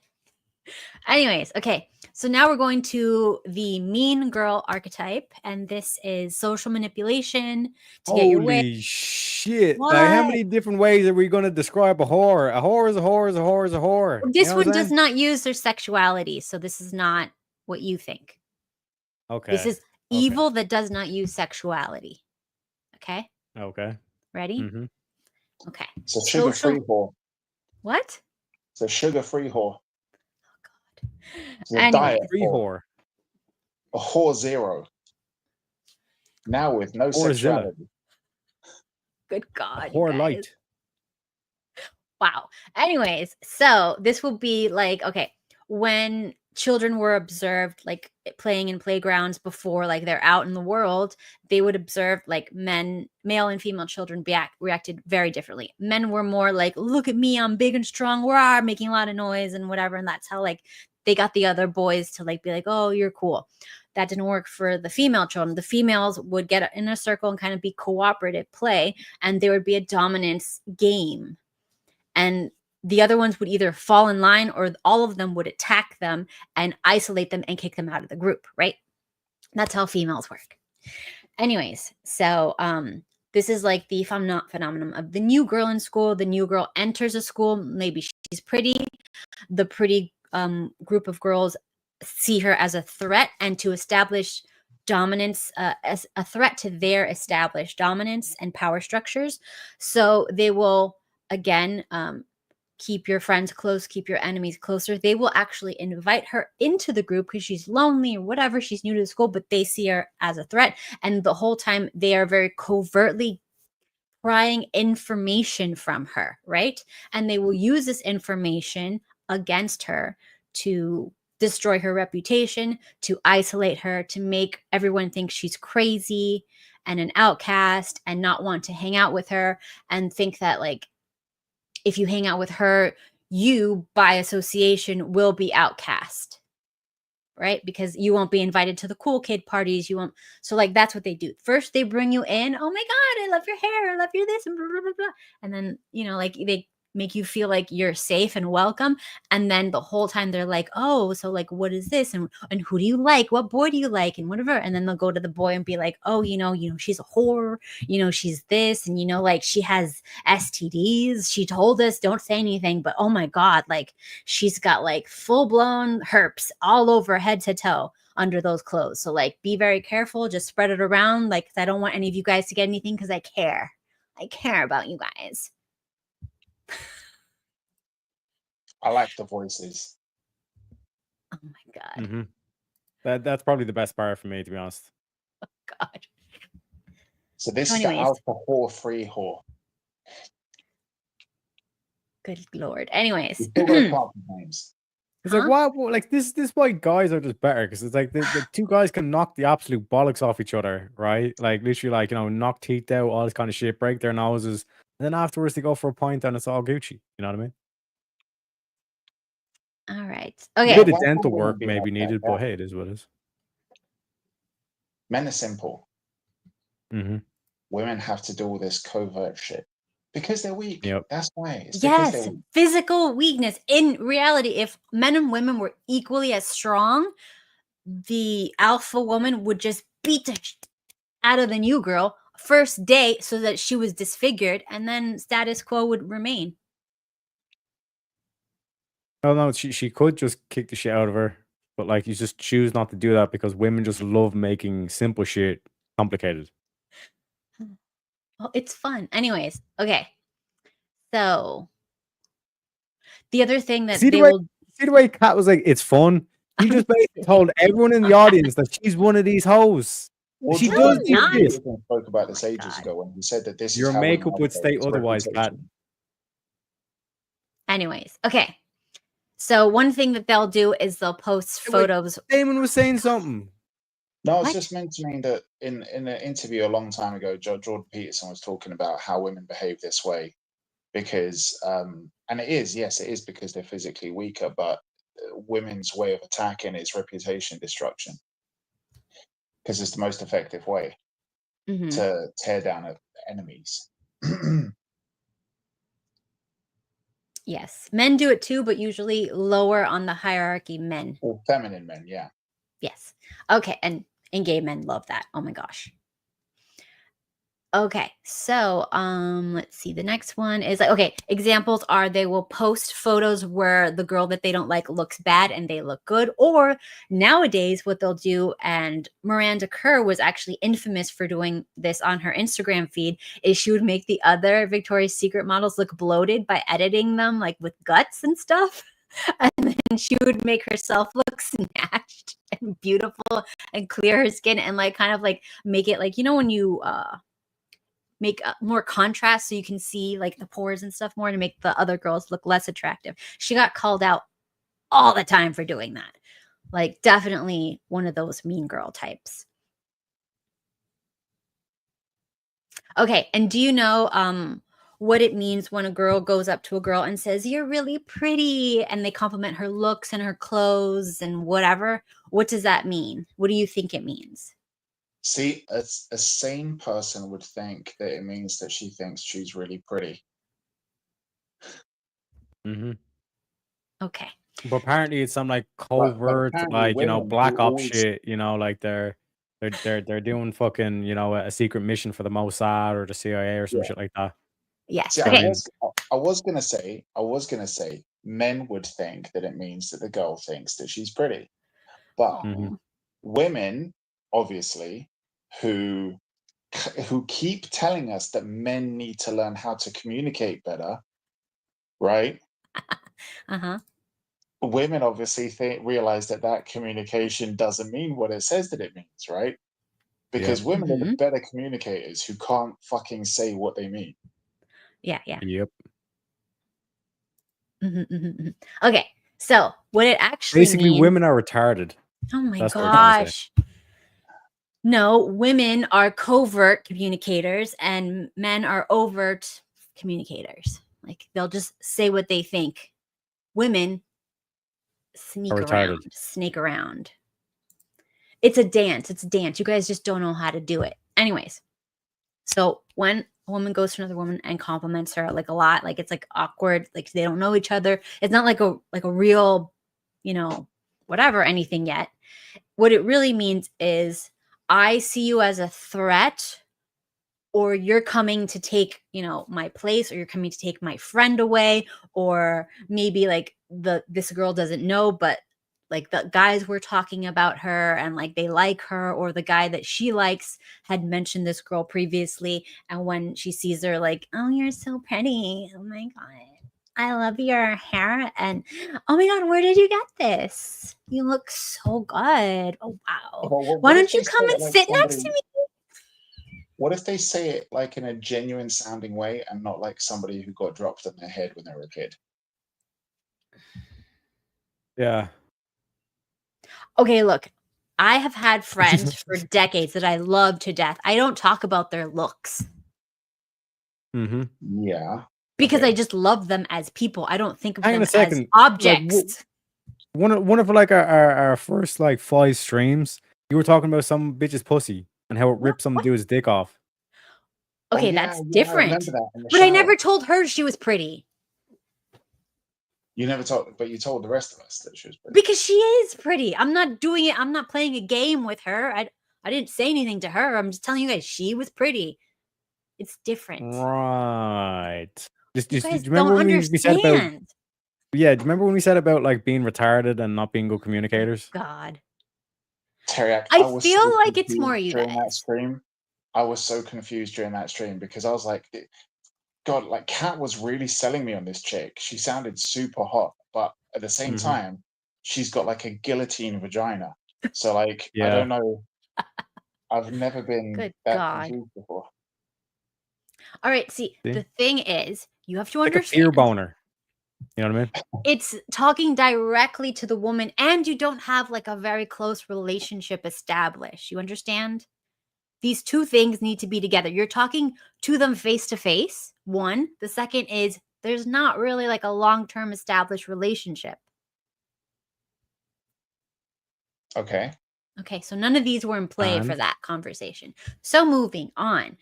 Anyways, okay. So now we're going to the mean girl archetype, and this is social manipulation to get your way.
Holy shit! Like, how
What?
many different ways are we going to describe a whore? A whore is a whore is a whore is a whore. You
This
know what
one
I'm
does
saying?
not use their sexuality, so this is not what you think. This
Okay.
is
Okay.
evil that does not use sexuality. Okay?
Okay.
Ready?
Mm-hmm.
Okay.
It's a sugar-free whore.
What?
It's a sugar-free whore. It's a
Anyways,
diet
Free
whore.
whore.
A whore zero. Now with no
Whorezilla.
sexuality.
good
A
God, you
whore
guys.
light.
Wow. Anyways, so this will be like, okay, when children were observed like playing in playgrounds before, like they're out in the world, they would observe like male and female children reacted very differently. Men were more like, look at me, I'm big and strong, rah, making a lot of noise and whatever. And that's how like they got the other boys to like be like, oh, you're cool. That didn't work for the female children. The females would get in a circle and kind of be cooperative play, and there would be a dominance game. And the other ones would either fall in line or all of them would attack them and isolate them and kick them out of the group, right? That's how females work. Anyways, so this is like the phenomenon of the new girl in school. The new girl enters a school, maybe she's pretty. The pretty group of girls see her as a threat and to establish dominance, as a threat to their established dominance and power structures. So they will, again, keep your friends close, keep your enemies closer. They will actually invite her into the group because she's lonely or whatever. She's new to the school, but they see her as a threat. And the whole time they are very covertly prying information from her, right? And they will use this information against her to destroy her reputation, to isolate her, to make everyone think she's crazy and an outcast and not want to hang out with her, and think that like if you hang out with her, you by association will be outcast, right? Because you won't be invited to the cool kid parties. You won't. So like that's what they do. First they bring you in. Oh my God, I love your hair. I love your this and blah, blah, blah, blah. And then, like they make you feel like you're safe and welcome. And then the whole time they're like, oh, so like, what is this? And who do you like? What boy do you like? And whatever. And then they'll go to the boy and be like, oh, she's a whore, she's this. And, like she has STDs. She told us don't say anything, but oh my God, like she's got like full blown herpes all over head to toe under those clothes. So like, be very careful. Just spread it around. Like, I don't want any of you guys to get anything because I care. I care about you guys.
I like the voices.
Oh my God.
Mm-hmm. That's probably the best part for me, to be honest.
God.
So this
So
is the
anyways.
alpha whore-free whore.
Good Lord. Anyways.
We still got to come up with names.
It's like, what? Like, this is why guys are just better, because it's like the two guys can knock the absolute bollocks off each other, right? Like, literally, like, you know, knock teeth out, all this kind of shit, break their noses, and then afterwards they go for a pint and it's all Gucci. You know what I mean?
All right.
A
Okay.
bit of
Why can't
dental
women
work
be
may be
like that?
needed, but hey, it is what it is.
Men are simple.
Mm-hmm.
Women have to do all this covert shit because they're weak.
Yep.
That's why. It's because they're
Yes,
weak.
physical weakness. In reality, if men and women were equally as strong, the alpha woman would just beat the shit out of the new girl first day so that she was disfigured, and then status quo would remain.
Oh no, she could just kick the shit out of her, but like you just choose not to do that because women just love making simple shit complicated.
Well, it's fun. Anyways, okay. So the other thing that
See
they will
the way Kat was like, it's fun. He just basically told everyone in the audience that she's one of these hoes.
Well,
She
Jordan
does do this.
Peterson spoke about this
my
ages
God.
ago when he said that this
Your
is how
makeup
women
would
operate,
state
it's
otherwise, Kat.
reputation.
Anyways, okay. So one thing that they'll do is they'll post
Hey, wait.
photos.
Damon was saying something.
No, I was
What?
just mentioning that in an interview a long time ago, Jordan Peterson was talking about how women behave this way because, and it is, yes, it is because they're physically weaker, but women's way of attacking is reputation destruction because it's the most effective way
Mhm.
to tear down enemies.
Yes, men do it too, but usually lower on the hierarchy. Men.
Or feminine men, yeah.
Yes. Okay, and gay men love that. Oh my gosh. Okay, so let's see. The next one is like, okay, examples are they will post photos where the girl that they don't like looks bad and they look good. Or nowadays, what they'll do, and Miranda Kerr was actually infamous for doing this on her Instagram feed, is she would make the other Victoria's Secret models look bloated by editing them like with guts and stuff. And then she would make herself look snatched and beautiful and clear her skin and like kind of like make it like, you know, when you make more contrast so you can see like the pores and stuff more to make the other girls look less attractive. She got called out all the time for doing that. Like definitely one of those mean girl types. Okay, and do you know what it means when a girl goes up to a girl and says, "You're really pretty," and they compliment her looks and her clothes and whatever? What does that mean? What do you think it means?
See, a sane person would think that it means that she thinks she's really pretty.
Mm-hmm.
Okay.
But apparently it's some like
But
covert,
apparently
like, you know,
women
black
who
ops
always
shit, you know, like they're doing fucking, you know, a secret mission for the Mossad or the CIA or some
Yeah.
shit like that.
Yes.
See,
Okay.
I was gonna say men would think that it means that the girl thinks that she's pretty. But
Mhm.
women, obviously, who keep telling us that men need to learn how to communicate better, right?
Uh-huh.
Women obviously realize that communication doesn't mean what it says that it means, right? Because
Yep.
women are the
Mhm.
better communicators who can't fucking say what they mean.
Yeah, yeah.
Yep.
Mhm, mhm, mhm. Okay, so what it actually
Basically,
means.
women are retarded.
Oh my
That's what we're trying to say.
gosh. No, women are covert communicators and men are overt communicators. Like they'll just say what they think. Women sneak
Are retarded.
around, snake around. It's a dance. It's a dance. You guys just don't know how to do it. Anyways, so when a woman goes to another woman and compliments her like a lot, like it's like awkward, like they don't know each other. It's not like a real, you know, whatever, anything yet. What it really means is I see you as a threat, or you're coming to take, you know, my place, or you're coming to take my friend away, or maybe like this girl doesn't know, but like the guys were talking about her and like they like her, or the guy that she likes had mentioned this girl previously, and when she sees her, like, oh, you're so pretty, oh my god, I love your hair, and oh my god, where did you get this? You look so good. Oh wow.
But
Why
what if
don't you
they say
come
it
and
like
sit next
somebody?
to me?
What if they say it like in a genuine sounding way and not like somebody who got dropped on their head when they were a kid?
Yeah.
Okay, look, I have had friends for decades that I love to death. I don't talk about their looks
Mm-hmm.
Yeah.
because
Okay.
I just love them as people. I don't think of
Hang on
them
a
as
second. Like,
objects.
one of like our first like 5 streams, you were talking about some bitch's pussy and how it ripped some
What?
dude's dick off.
Okay,
yeah,
that's
I
different.
remember that in the
But I
shower.
never told her she was pretty
You never told, but you told the rest of us that she was pretty.
because she is pretty. I'm not doing it. I'm not playing a game with her. I didn't say anything to her. I'm just telling you guys she was pretty. It's different.
Right.
You
Do you
guys
remember
don't
when we said about
understand.
yeah, do you remember when we said about like being retarded and not being good communicators?
God.
Teriak,
I
I was so
feel like it's more
confused
you
during that
guys.
stream. I was so confused during that stream because I was like, God, like Kat was really selling me on this chick. She sounded super hot, but at the same
Mhm.
time, she's got like a guillotine vagina. So like, I
Yeah.
don't know. I've never been
Good
that
God.
confused before.
All right, see,
See?
the thing is, you have to
Like a fear
understand
boner. You know what I mean?
it's talking directly to the woman, and you don't have like a very close relationship established. You understand? These two things need to be together. You're talking to them face to face. One. The second is there's not really like a long-term established relationship.
Okay.
Okay, so none of these were in play for
And
that conversation. So moving on.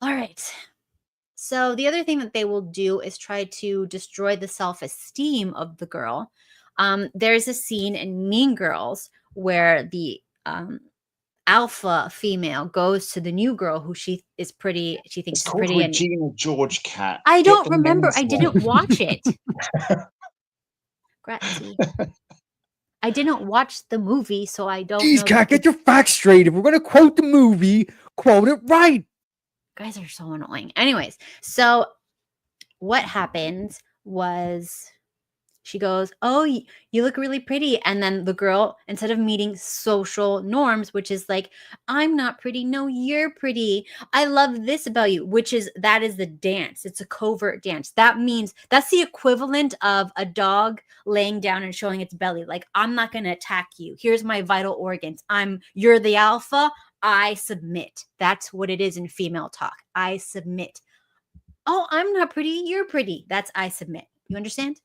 All right. So the other thing that they will do is try to destroy the self-esteem of the girl. There's a scene in Mean Girls where the alpha female goes to the new girl who she is pretty. She thinks
It's
is
called
pretty, and
Regina George, Cat.
I
Get
don't
the
remember.
names
I didn't
right.
watch it. Grazie. I didn't watch the movie, so I don't
jeez,
know.
Cat, get your facts straight. If we're gonna quote the movie, quote it right.
Guys are so annoying. Anyways, so what happened was she goes, "Oh, you look really pretty." And then the girl, instead of meeting social norms, which is like, "I'm not pretty. No, you're pretty. I love this about you," that is the dance. It's a covert dance. That means that's the equivalent of a dog laying down and showing its belly. Like, I'm not going to attack you. Here's my vital organs. You're the alpha. I submit. That's what it is in female talk. I submit. Oh, I'm not pretty. You're pretty. That's I submit. You understand?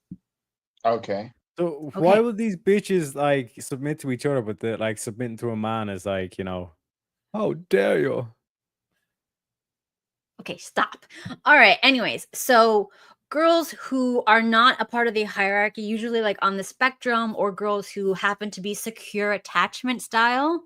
Okay.
So
Okay.
why would these bitches like submit to each other, but the like submitting to a man is like, you know, how dare you?
Okay, stop. All right. Anyways, so girls who are not a part of the hierarchy, usually like on the spectrum, or girls who happen to be secure attachment style,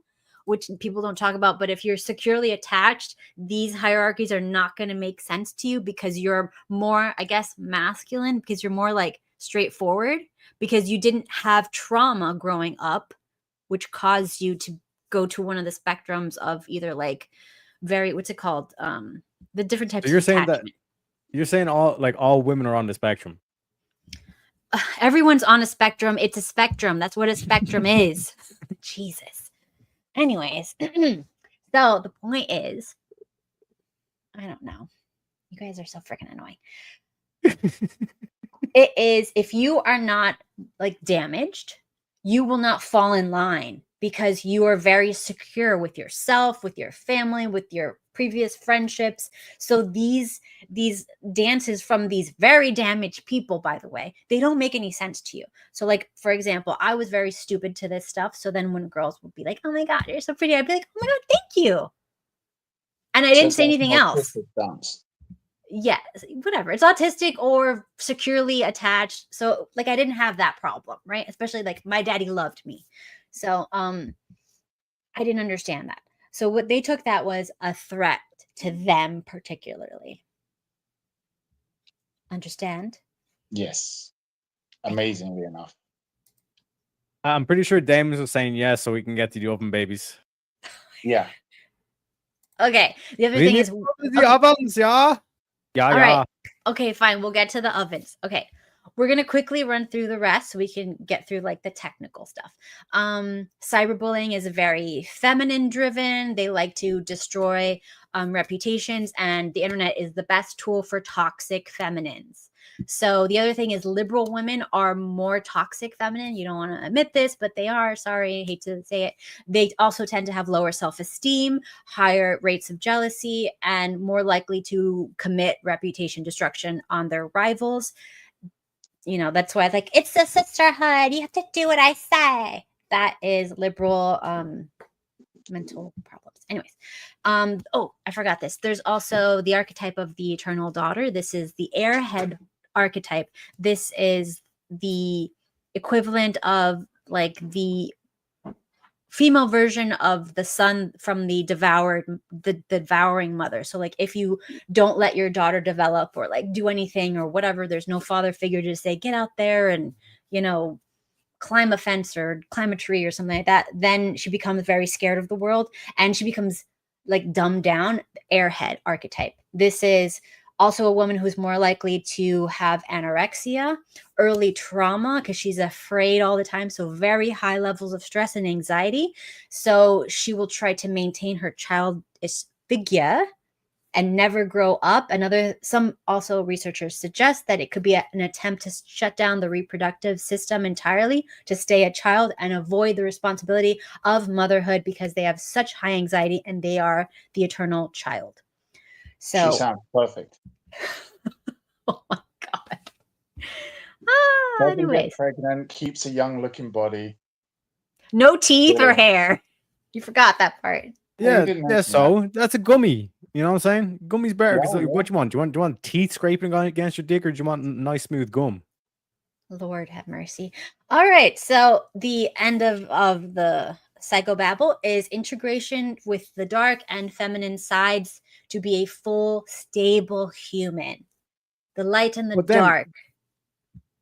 which people don't talk about. But if you're securely attached, these hierarchies are not going to make sense to you because you're more, I guess, masculine, because you're more like straightforward, because you didn't have trauma growing up, which caused you to go to one of the spectrums of either like what's it called? The different types
So you're
of
saying that
attachment.
you're saying all women are on the spectrum.
Everyone's on a spectrum. It's a spectrum. That's what a spectrum is. Jesus. Anyways, so the point is, I don't know. You guys are so freaking annoying. It is, if you are not like damaged, you will not fall in line because you are very secure with yourself, with your family, with your previous friendships. So these dances from these very damaged people, by the way, they don't make any sense to you. So like, for example, I was very stupid to this stuff. So then when girls would be like, "Oh my God, you're so pretty," I'd be like, "Oh my God, thank you." And I
So
didn't
it's
say
like
anything
an
else.
autistic dance.
Yeah, whatever. It's autistic or securely attached. So like I didn't have that problem, right? Especially like my daddy loved me. So I didn't understand that. So what they took that was a threat to them particularly. Understand?
Yes. Amazingly enough.
I'm pretty sure Damon's was saying yes, so we can get to the oven babies.
Yeah.
Okay. The other
We
thing
need
is
the ovens, yeah. Yeah,
all
yeah.
right. Okay, fine. We'll get to the ovens. Okay. we're going to quickly run through the rest so we can get through like the technical stuff. Cyberbullying is very feminine driven. They like to destroy reputations, and the internet is the best tool for toxic feminines. So the other thing is liberal women are more toxic feminine. You don't want to admit this, but they are. Sorry, I hate to say it. They also tend to have lower self-esteem, higher rates of jealousy, and more likely to commit reputation destruction on their rivals. You know, that's why it's like, it's a sisterhood. You have to do what I say. That is liberal mental problems. Anyways, oh, I forgot this. There's also the archetype of the eternal daughter. This is the airhead archetype. This is the equivalent of like the female version of the son from the devouring mother. So like if you don't let your daughter develop or like do anything or whatever, there's no father figure to say get out there and, you know, climb a fence or climb a tree or something like that, then she becomes very scared of the world and she becomes like dumbed down. Airhead archetype. This is also a woman who's more likely to have anorexia, early trauma, because she's afraid all the time. So very high levels of stress and anxiety. So she will try to maintain her childish figure and never grow up. Some also researchers suggest that it could be an attempt to shut down the reproductive system entirely to stay a child and avoid the responsibility of motherhood because they have such high anxiety and they are the eternal child. So
She sounds perfect.
oh my god.
Doesn't
Anyways,
get pregnant, keeps a young looking body.
no teeth or
Yeah.
hair. You forgot that part.
Well, you
Yeah,
didn't
yeah.
mention
So that's a gummy. You know what I'm saying? Gummy's better. 'Cause,
Yeah,
like, what do you want? Do you want teeth scraping against your dick, or do you want nice smooth gum?
Lord have mercy. All right. So the end of the psychobabble is integration with the dark and feminine sides to be a full, stable human. The light and the
But then,
dark.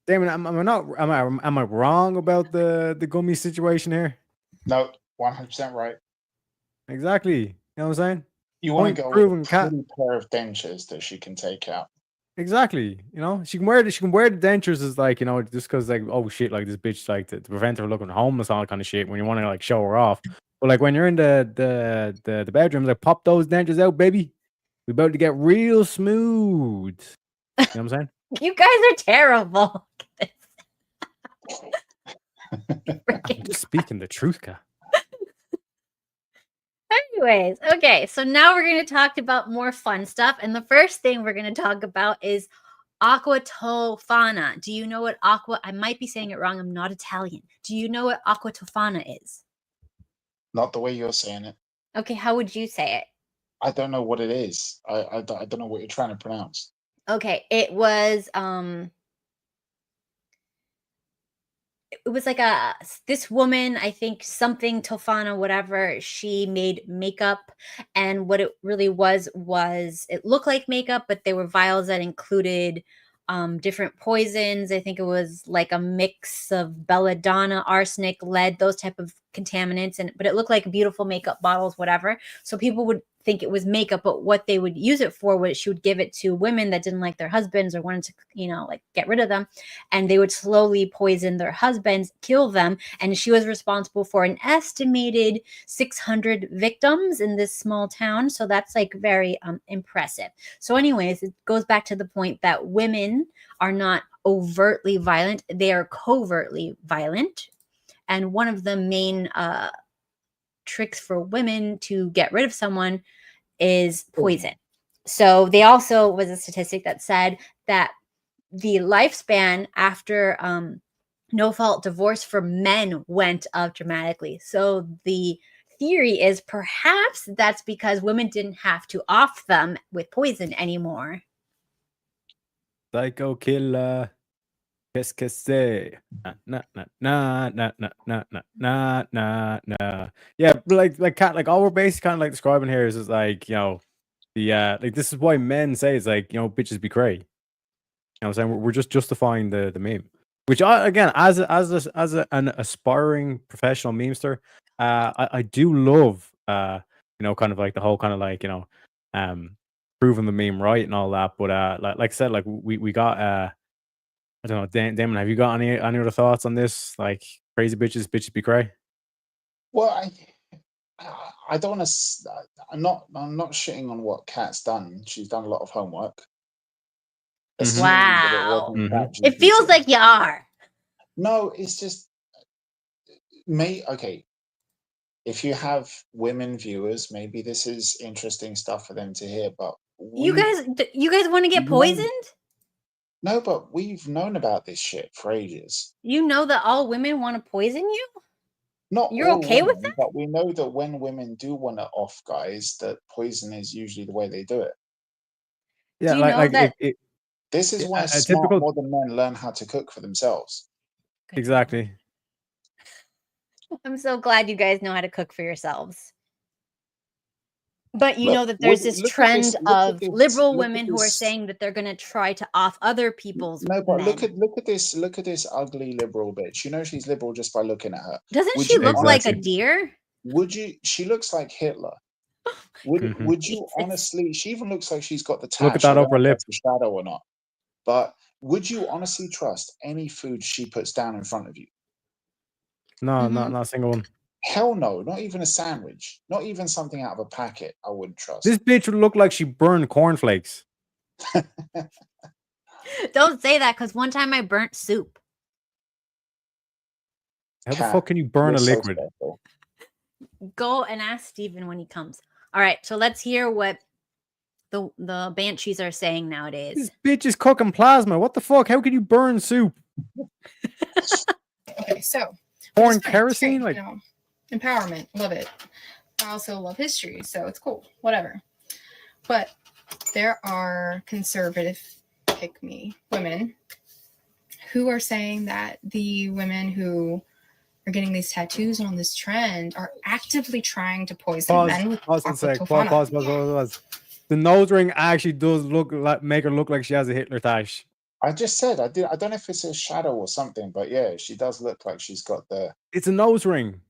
Damon, am I wrong about the gummy situation here?
No, 100% right.
Exactly. You know what I'm saying?
You want
Point
to go with
proven,
a
cat.
pretty pair of dentures that she can take out.
Exactly. You know, she can wear the dentures as like, you know, just because like, oh shit, like this bitch like to prevent her looking homeless, all that kind of shit. When you want to like show her off, but like when you're in the bedrooms, like pop those dentures out, baby. We about to get real smooth. You know what I'm saying?
You guys are terrible.
I'm just speaking the truth, Kat.
Anyways, okay, so now we're going to talk about more fun stuff. And the first thing we're going to talk about is aqua tofana. Do you know what I might be saying it wrong. I'm not Italian. Do you know what aqua tofana is?
Not the way you're saying it.
Okay, how would you say it?
I don't know what it is. I don't know what you're trying to pronounce.
Okay, it was like this woman, I think something Tofana, whatever, she made makeup, and what it really was it looked like makeup, but there were vials that included different poisons. I think it was like a mix of belladonna, arsenic, lead, those type of contaminants, but it looked like beautiful makeup bottles, whatever. So people would think it was makeup, but what they would use it for was she would give it to women that didn't like their husbands or wanted to, you know, like get rid of them, and they would slowly poison their husbands, kill them, and she was responsible for an estimated 600 victims in this small town. So that's like very impressive. So anyways, it goes back to the point that women are not overtly violent, they are covertly violent. And one of the main tricks for women to get rid of someone is poison. So they also was a statistic that said that the lifespan after no fault divorce for men went up dramatically. So the theory is perhaps that's because women didn't have to off them with poison anymore.
Psycho killer. Qu'est-ce que c'est? Nah, nah, nah, nah, nah, nah, nah, nah, nah, nah. Yeah, but like Kat, like all we're basically kind of like describing here is like, you know, the like this is why men say it's like, you know, bitches be cray. You know what I'm saying? We're just justifying the meme. Which again, as an aspiring professional memester, I do love you know, kind of like the whole kind of like, you know, proving the meme right and all that. But like I said, like we got I don't know, Damon, have you got any other thoughts on this? Like, crazy bitches be cray?
Well, I don't want to. I'm not shitting on what Kat's done. She's done a lot of homework. Assuming that it
Wow.
wasn't ChatGPT.
It feels like you are.
No, it's just me. Okay, if you have women viewers, maybe this is interesting stuff for them to hear. But
You guys want to get poisoned?
No, but we've known about this shit for ages.
You know that all women want to poison you?
Not
You're
all
okay with
women,
that?
but we know that when women do want to off guys, that poison is usually the way they do it.
Yeah,
Do you know that?
This is why
a
smart
typical-
modern men learn how to cook for themselves.
Exactly.
I'm so glad you guys know how to cook for yourselves. But you
Look,
know that there's this
look at
trend
this- look
of
at this-
liberal
look at
women who are
this.
saying that they're going to try to off other people's
No, but
men.
look at this ugly liberal bitch. You know she's liberal just by looking at her.
Doesn't
Would
she
you
look like a
Exactly.
deer?
Would you? She looks like Hitler. Would you
Jesus.
honestly? She even looks like she's got the touch.
Look at that
I don't
upper
know if
lip.
that's a shadow or not. But would you honestly trust any food she puts down in front of you?
No, not a single one.
Hell no, not even a sandwich. Not even something out of a packet. I wouldn't trust.
This bitch would look like she burned cornflakes.
Don't say that, because one time I burnt soup.
How the
Cat,
fuck can you burn a
you're so
liquid?
special.
Go and ask Steven when he comes. All right, so let's hear what the banshees are saying nowadays.
This bitch is cooking plasma. What the fuck? How can you burn soup?
Okay, so
Pouring
it's fine, it's
kerosene?
great,
Like,
you know, empowerment, love it. I also love history, so it's cool, whatever. But there are conservative pick me women who are saying that the women who are getting these tattoos on this trend are actively trying to poison men with
pause a sec.
aquatofana.
Pause. The nose ring actually does make her look like she has a Hitler tash.
I just said I don't know if it's a shadow or something, but yeah, she does look like she's got the.
It's a nose ring.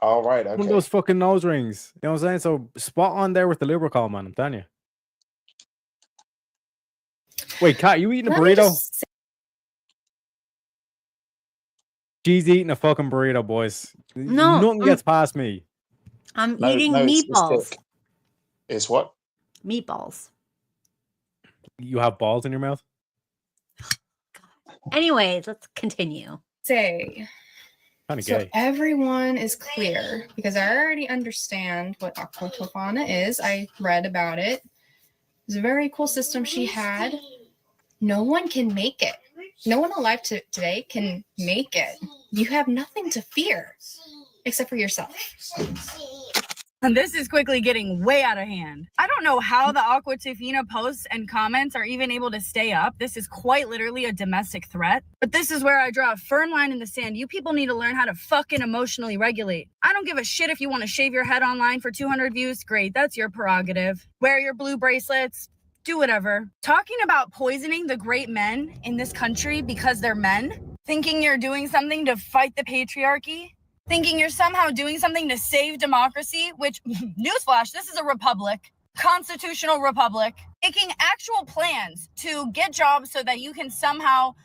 Oh right, okay.
One of those fucking nose rings. You know what I'm saying? So spot on there with the liberal call, man. I'm telling you. Wait, Kat, you eating a
Let me
burrito?
just say-
She's eating a fucking burrito, boys.
No,
Nothing gets past me.
I'm
No,
eating
it's the
meatballs.
stick. It's what?
Meatballs.
You have balls in your mouth?
Anyways, let's continue.
say
Kind of
so
gay.
everyone is clear because I already understand what aquatofana is. I read about it. It's a very cool system she had. No one can make it. No one alive today can make it. You have nothing to fear except for yourself.
And this is quickly getting way out of hand. I don't know how the Aquatofana posts and comments are even able to stay up. This is quite literally a domestic threat. But this is where I draw a firm line in the sand. You people need to learn how to fucking emotionally regulate. I don't give a shit if you want to shave your head online for 200 views. Great, that's your prerogative. Wear your blue bracelets. Do whatever. Talking about poisoning the great men in this country because they're men, thinking you're doing something to fight the patriarchy, thinking you're somehow doing something to save democracy, which, newsflash, this is a republic, constitutional republic, making actual plans to get jobs so that you can somehow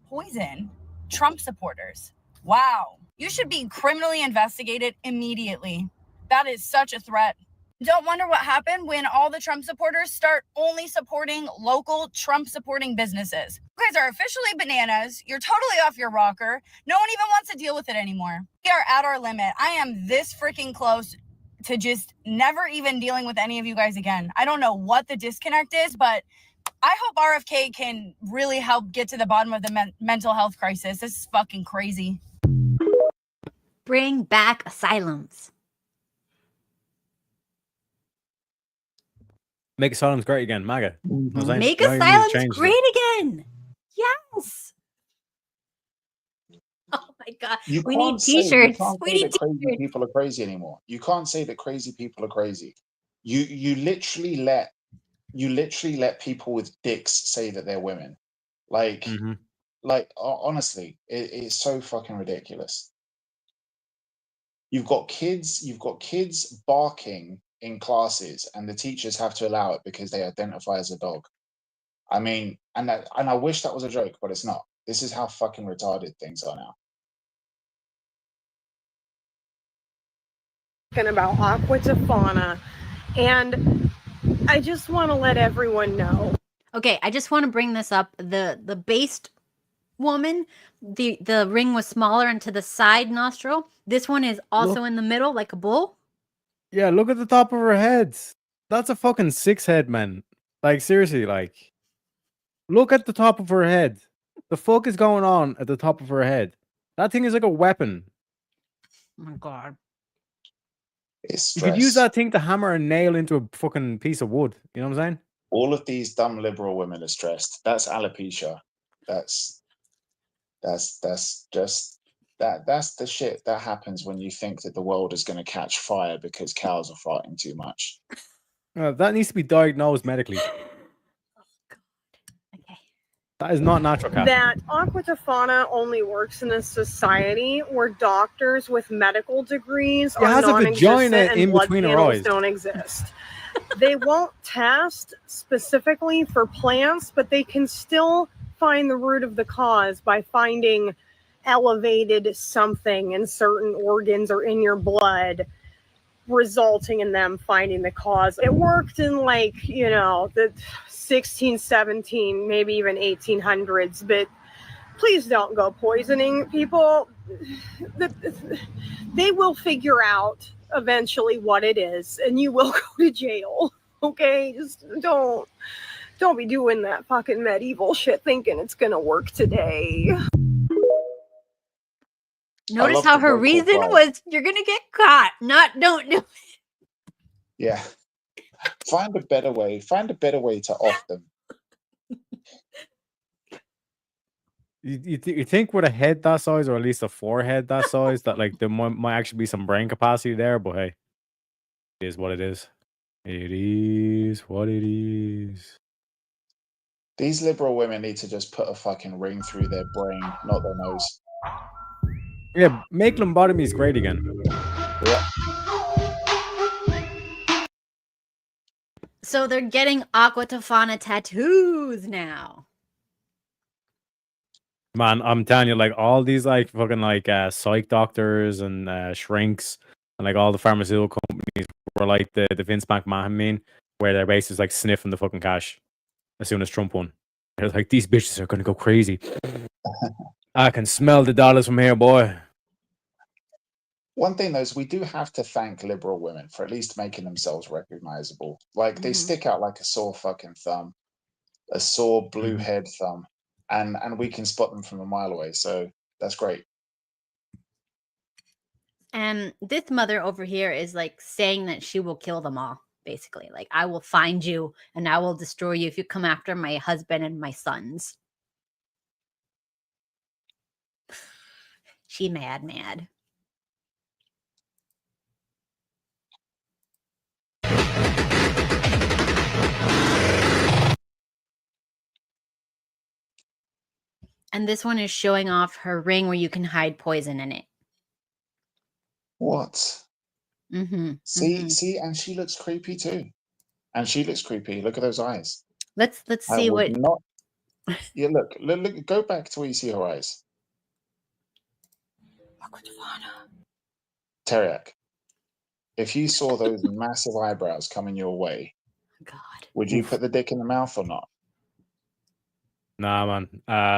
poison Trump supporters. Wow. You should be criminally investigated immediately. That is such a threat. Don't wonder what happened when all the Trump supporters start only supporting local Trump supporting businesses. You guys are officially bananas. You're totally off your rocker. No one even wants to deal with it anymore. We are at our limit. I am this freaking close to just never even dealing with any of you guys again. I don't know what the disconnect is, but I hope RFK can really help get to the bottom of the mental health crisis. This is fucking crazy.
Bring back asylums.
Make asylums great again, MAGA.
Make asylums great again. Yes. Oh my god. We need t-shirts. We need
crazy people are crazy anymore. You can't say that crazy people are crazy. You literally let people with dicks say that they're women. Like honestly, it's so fucking ridiculous. You've got kids barking in classes, and the teachers have to allow it because they identify as a dog. I mean, and I wish that was a joke, but it's not. This is how fucking retarded things are now.
About Aqua Tofana, and I just want to let everyone know.
Okay, I just want to bring this up. The based woman, the ring was smaller and to the side nostril. This one is also in the middle, like a bull.
Yeah, look at the top of her head. That's a fucking 6 head, man. Like, seriously, like, look at the top of her head. The fuck is going on at the top of her head? That thing is like a weapon.
Oh my god.
It's
You
stress.
could use that thing to hammer a nail into a fucking piece of wood. You know what I'm saying?
All of these dumb liberal women are stressed. That's alopecia. That's just that's the shit that happens when you think that the world is going to catch fire because cows are farting too much.
That needs to be diagnosed medically.
Okay.
That is not natural, Cat.
That Aqua Tofana only works in a society where doctors with medical degrees
She
are
has a
non-existent
vagina
and
in
blood
between her
panels
eyes.
don't exist. They won't test specifically for plants, but they can still find the root of the cause by finding elevated something in certain organs or in your blood, resulting in them finding the cause. It worked in, like, you know, the 16, 17, maybe even 1800s, but please don't go poisoning people. They will figure out eventually what it is, and you will go to jail. Okay, just don't be doing that fucking medieval shit thinking it's gonna work today.
Notice
love
how
the
her
vocal
reason
fry.
was, you're gonna get caught. Not don't do.
Yeah. Find a better way. Find a better way to off them.
You think with a head that size, or at least a forehead that size, that like there might actually be some brain capacity there, but hey, it is what it is. It is what it is.
These liberal women need to just put a fucking ring through their brain, not their nose.
Yeah, make lobotomies great again.
Yeah.
So they're getting Aqua Tofana tattoos now.
Man, I'm telling you, like all these like fucking like psych doctors and shrinks and like all the pharmaceutical companies were like the Vince McMahon meme, where they're basically like sniffing the fucking cash as soon as Trump won. They're like, these bitches are gonna go crazy. I can smell the dollars from here, boy.
One thing though is we do have to thank liberal women for at least making themselves recognizable. Like they stick out like a sore fucking thumb, a sore blue head thumb, and we can spot them from a mile away. So that's great.
And this mother over here is like saying that she will kill them all, basically. Like, I will find you and I will destroy you if you come after my husband and my sons. She mad. And this one is showing off her ring where you can hide poison in it.
What?
Mm-hmm.
See, and she looks creepy too. And she looks creepy. Look at those eyes.
Let's
I
see
would
what.
not. Yeah, look. Go back to where you see her eyes. Teriak, if you saw those massive eyebrows coming your way,
God.
would you put the dick in the mouth or not?
Nah, man.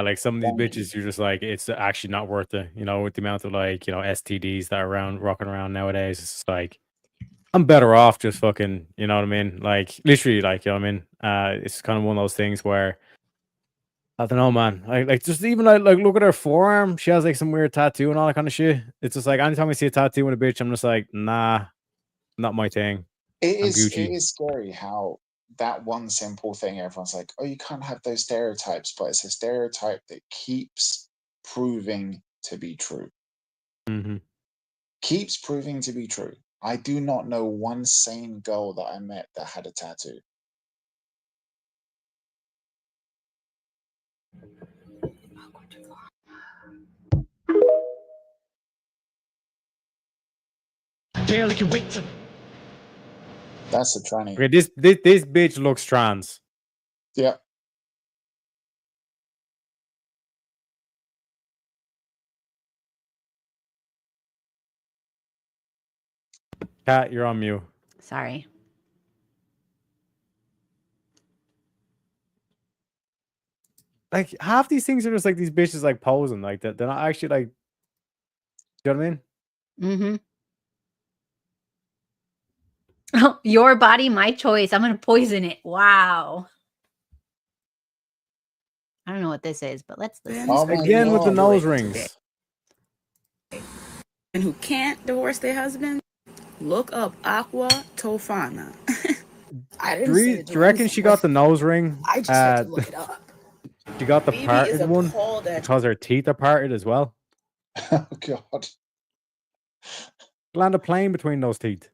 Like some of these bitches, you're just like, it's actually not worth it. You know, with the amount of like, you know, STDs that are rocking around nowadays, it's just like, I'm better off just fucking, you know what I mean? Like literally, like, you know what I mean? It's kind of one of those things where I don't know, man. Like just even like look at her forearm. She has like some weird tattoo and all that kind of shit. It's just like anytime I see a tattoo in a bitch, I'm just like, nah, not my thing.
It
I'm
is
Gucci.
scary how that one simple thing, everyone's like, oh, you can't have those stereotypes, but it's a stereotype that keeps proving to be true.
Mm-hmm.
Keeps proving to be true. I do not know one sane girl that I met that had a tattoo.
Barely can wait to.
That's a tranny.
Okay, this bitch looks trans.
Yeah.
Kat, you're on mute.
Sorry.
Like half these things are just like these bitches like posing like that. They're not actually like. You know what I mean?
Mm-hmm. Oh, your body, my choice. I'm gonna poison it. Wow. I don't know what this is, but let's listen.
Oh my
Again with the
God.
nose rings.
And who can't divorce their husband, look up Aqua Tofana. I didn't say to
Do
do
you reckon she got the
anything.
nose ring?
I just said to look it up.
She got the
Phoebe
parted
is
one
appalled at
because her teeth are parted as well.
Oh God.
Land a plane between those teeth.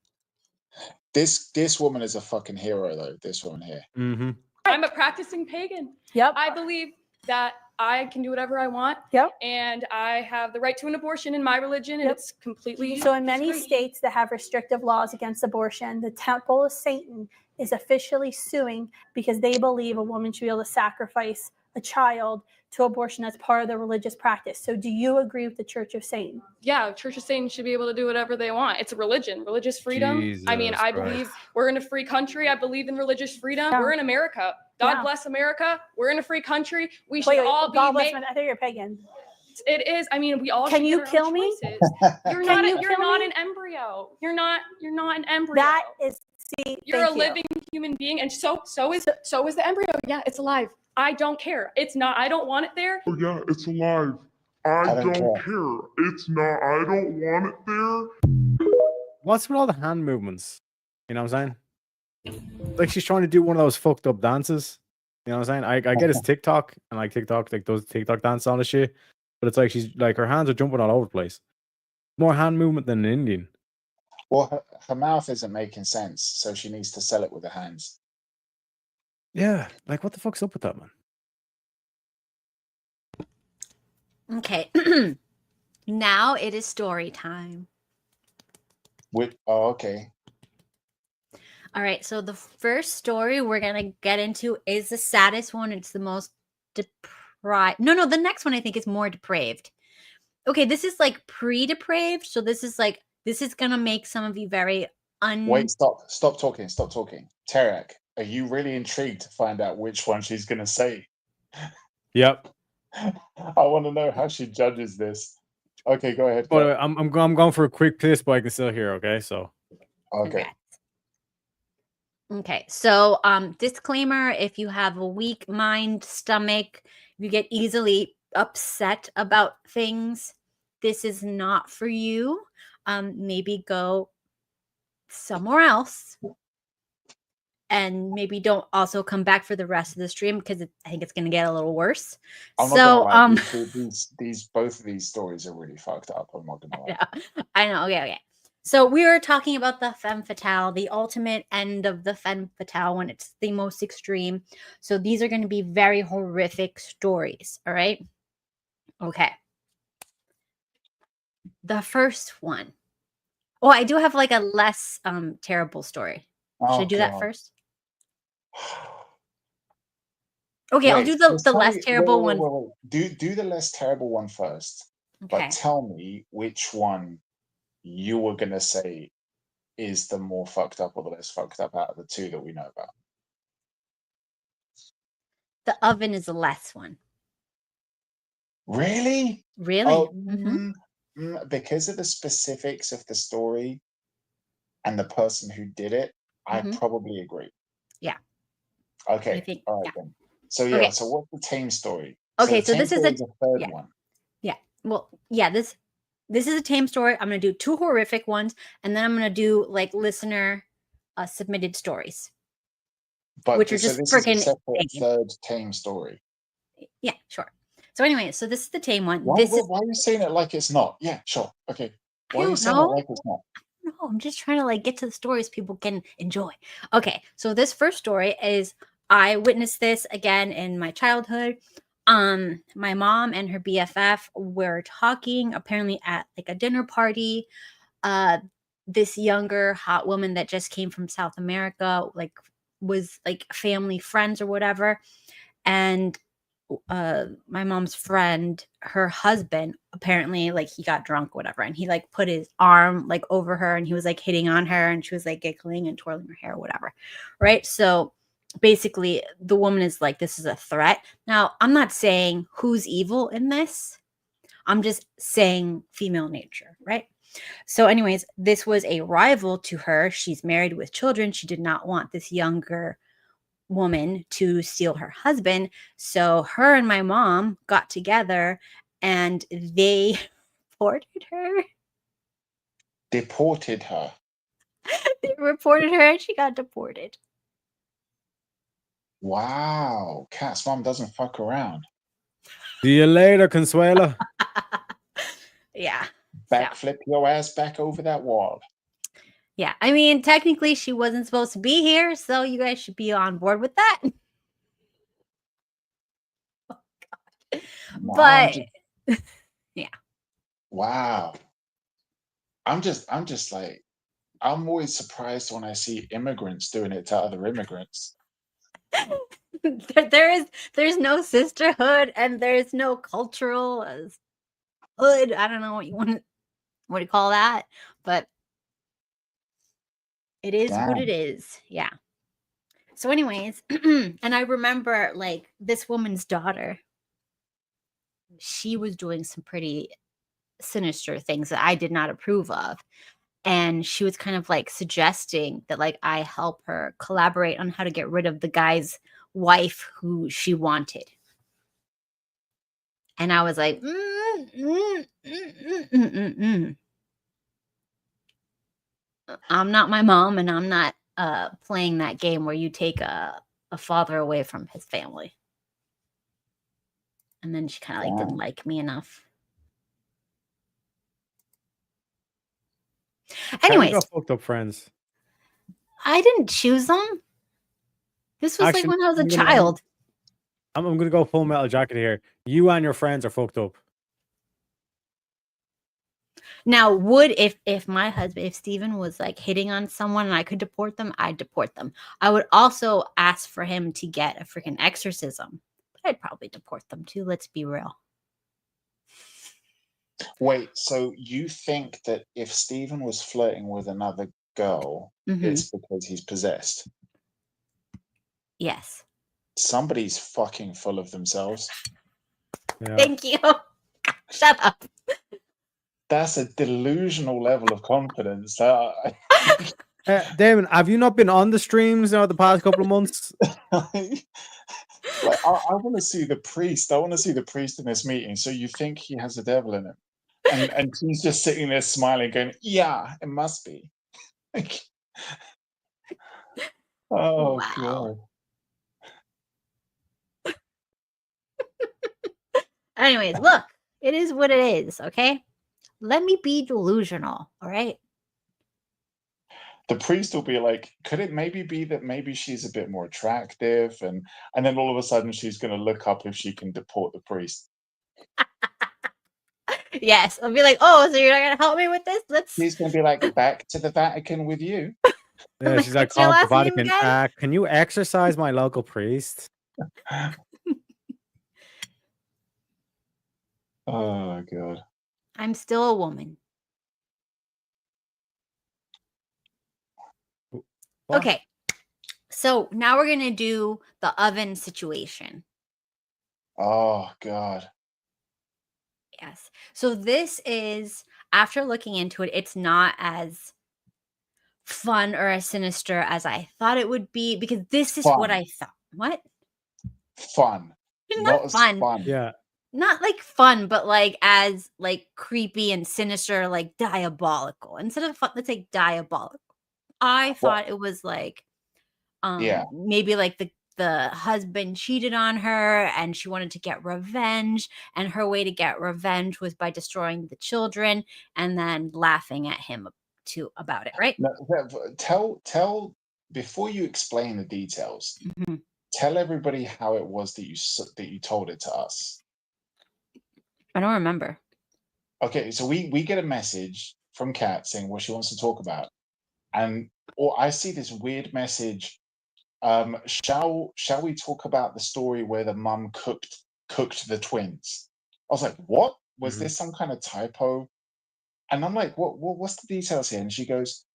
This woman is a fucking hero, though. This woman here.
Mm-hmm.
I'm a practicing pagan.
Yep.
I believe that I can do whatever I want.
Yep.
And I have the right to an abortion in my religion, and
Yep.
it's completely.
So in many
free.
states that have restrictive laws against abortion, the Temple of Satan is officially suing because they believe a woman should be able to sacrifice a child to abortion as part of the religious practice. So do you agree with the Church of Satan?
Yeah, Church of Satan should be able to do whatever they want. It's a religion, religious freedom. I mean,
Jesus
I
Christ.
believe we're in a free country. I believe in religious freedom.
Yeah.
We're in America. God
Yeah.
bless America. We're in a free country. We should
Wait,
all
God
be.
bless me. I think you're pagan.
It is. I mean, we all.
Can
should
you
get our
kill
own
me?
choices. You're
Can
not.
you
You're
kill
not
me?
an embryo. You're not an embryo.
That is, see,
You're a
thank you.
living human being, and so is the embryo. Yeah, it's alive. I don't care. It's not. I don't want it there.
Oh yeah, it's alive. I
don't
don't
care.
care. It's not. I don't want it there.
What's with all the hand movements? You know what I'm saying? Like she's trying to do one of those fucked up dances. You know what I'm saying? I get his TikTok and like TikTok, like those TikTok dance on the shit. But it's like she's like her hands are jumping all over the place. More hand movement than an Indian.
Well, her mouth isn't making sense, so she needs to sell it with her hands.
Yeah, like what the fuck's up with that, man?
Okay. Now it is story time.
Okay.
All right. So the first story we're gonna get into is the saddest one. It's the most deprived. No, the next one I think is more depraved. Okay, this is like pre-depraved. So this is gonna make some of you very
Wait, stop talking. Tarek, are you really intrigued to find out which one she's gonna say?
Yep.
I want to know how she judges this. Okay, go ahead.
But I'm going for a quick piss, but I can still hear. Okay, so.
Okay.
Okay, so disclaimer: if you have a weak mind, stomach, you get easily upset about things, this is not for you. Maybe go somewhere else, and maybe don't also come back for the rest of the stream because I think it's going to get a little worse.
I'm
So
not gonna lie, these both of these stories are really fucked up. I'm not gonna lie.
I know. Okay. So we were talking about the femme fatale, the ultimate end of the femme fatale when it's the most extreme. So these are going to be very horrific stories. All right. Okay. The first one. Oh, I do have like a less terrible story. Should I do that first? Okay, I'll do the less terrible one.
Wait. Do the less terrible one first.
Okay.
But tell me which one you were gonna say is the more fucked up or the less fucked up out of the two that we know about.
The oven is the less one.
Really?
Really?
Oh,
Mm-hmm.
Because of the specifics of the story and the person who did it, I probably agree.
Yeah.
Okay. All right then. So yeah.
Okay.
So what's the tame story?
Okay. So this is
the third
yeah.
one.
Yeah. Well, yeah. This is a tame story. I'm gonna do two horrific ones, and then I'm gonna do like listener submitted stories, which are just freaking
third tame story.
Yeah, sure. So anyway, so this is the tame one.
Why are you saying it like it's not? Yeah, sure. Okay. Why are you saying it like it's not?
No, I'm just trying to like get to the stories people can enjoy. Okay, so this first story is I witnessed this again in my childhood. My mom and her BFF were talking apparently at like a dinner party. This younger hot woman that just came from South America, like was like family friends or whatever, and my mom's friend, her husband, apparently like he got drunk, whatever, and he like put his arm like over her and he was like hitting on her and she was like giggling and twirling her hair, whatever. Right. So basically the woman is like, this is a threat. Now, I'm not saying who's evil in this. I'm just saying female nature, right? So, anyways, this was a rival to her. She's married with children. She did not want this younger woman to steal her husband. So, her and my mom got together and they reported her.
Deported her.
They reported her and she got deported.
Wow. Cat's mom doesn't fuck around.
See you later, Consuela.
Yeah.
Backflip your ass back over that wall.
Yeah. I mean, technically, she wasn't supposed to be here. So, you guys should be on board with that. Oh, God.
No,
But, yeah.
Wow. I'm just like, I'm always surprised when I see immigrants doing it to other immigrants.
There's no sisterhood and there's no cultural hood. I don't know what you call that, but it is what it is. Yeah. So anyways, and I remember like this woman's daughter, she was doing some pretty sinister things that I did not approve of. And she was kind of like suggesting that like I help her collaborate on how to get rid of the guy's wife who she wanted. And I was like, I'm not my mom, and I'm not playing that game where you take a father away from his family. And then she kind of like didn't like me enough. Anyways,
got fucked up friends.
I didn't choose them. This was like when I was a child.
I'm gonna go Full Metal Jacket here. You and your friends are fucked up.
Now, would if my husband, if Steven was like hitting on someone and I could deport them, I'd deport them. I would also ask for him to get a freaking exorcism, but I'd probably deport them too. Let's be real.
Wait, so you think that if Steven was flirting with another girl, it's because he's possessed?
Yes.
Somebody's fucking full of themselves.
Yeah.
Thank you. Shut up.
That's a delusional level of confidence.
Damon, have you not been on the streams the past couple of months?
Like, I want to see the priest. I want to see the priest in this meeting. So you think he has a devil in him? And he's just sitting there smiling, going, "Yeah, it must be." Oh, wow. God.
Anyways, look, it is what it is, okay? Let me be delusional, all right?
The priest will be like, could it maybe be that maybe she's a bit more attractive? And then all of a sudden she's going to look up if she can deport the priest.
Yes, I'll be like, oh, so you're not going to help me with this?
He's going to be like, back to the Vatican with you.
Yeah, she's like,
your last name
Vatican,
again?
can you exercise my local priest?
Oh, God.
I'm still a woman.
What?
Okay, so now we're going to do the oven situation.
Oh, God.
Yes. So this is, after looking into it, it's not as fun or as sinister as I thought it would be, because this is what I thought. What?
Fun.
Not fun.
Yeah.
Not like fun, but like as like creepy and sinister, like diabolical. Instead of fun, let's say diabolical. I thought it was like maybe like the husband cheated on her and she wanted to get revenge, and her way to get revenge was by destroying the children and then laughing at him about it, right?
No, tell before you explain the details. Tell everybody how it was that you told it to us.
I don't remember.
Okay, so we get a message from Kat saying what she wants to talk about, or I see this weird message. Shall we talk about the story where the mum cooked cooked the twins. I was like, what? Was
Mhm.
this some kind of typo? And I'm like, what's the details here? And she goes,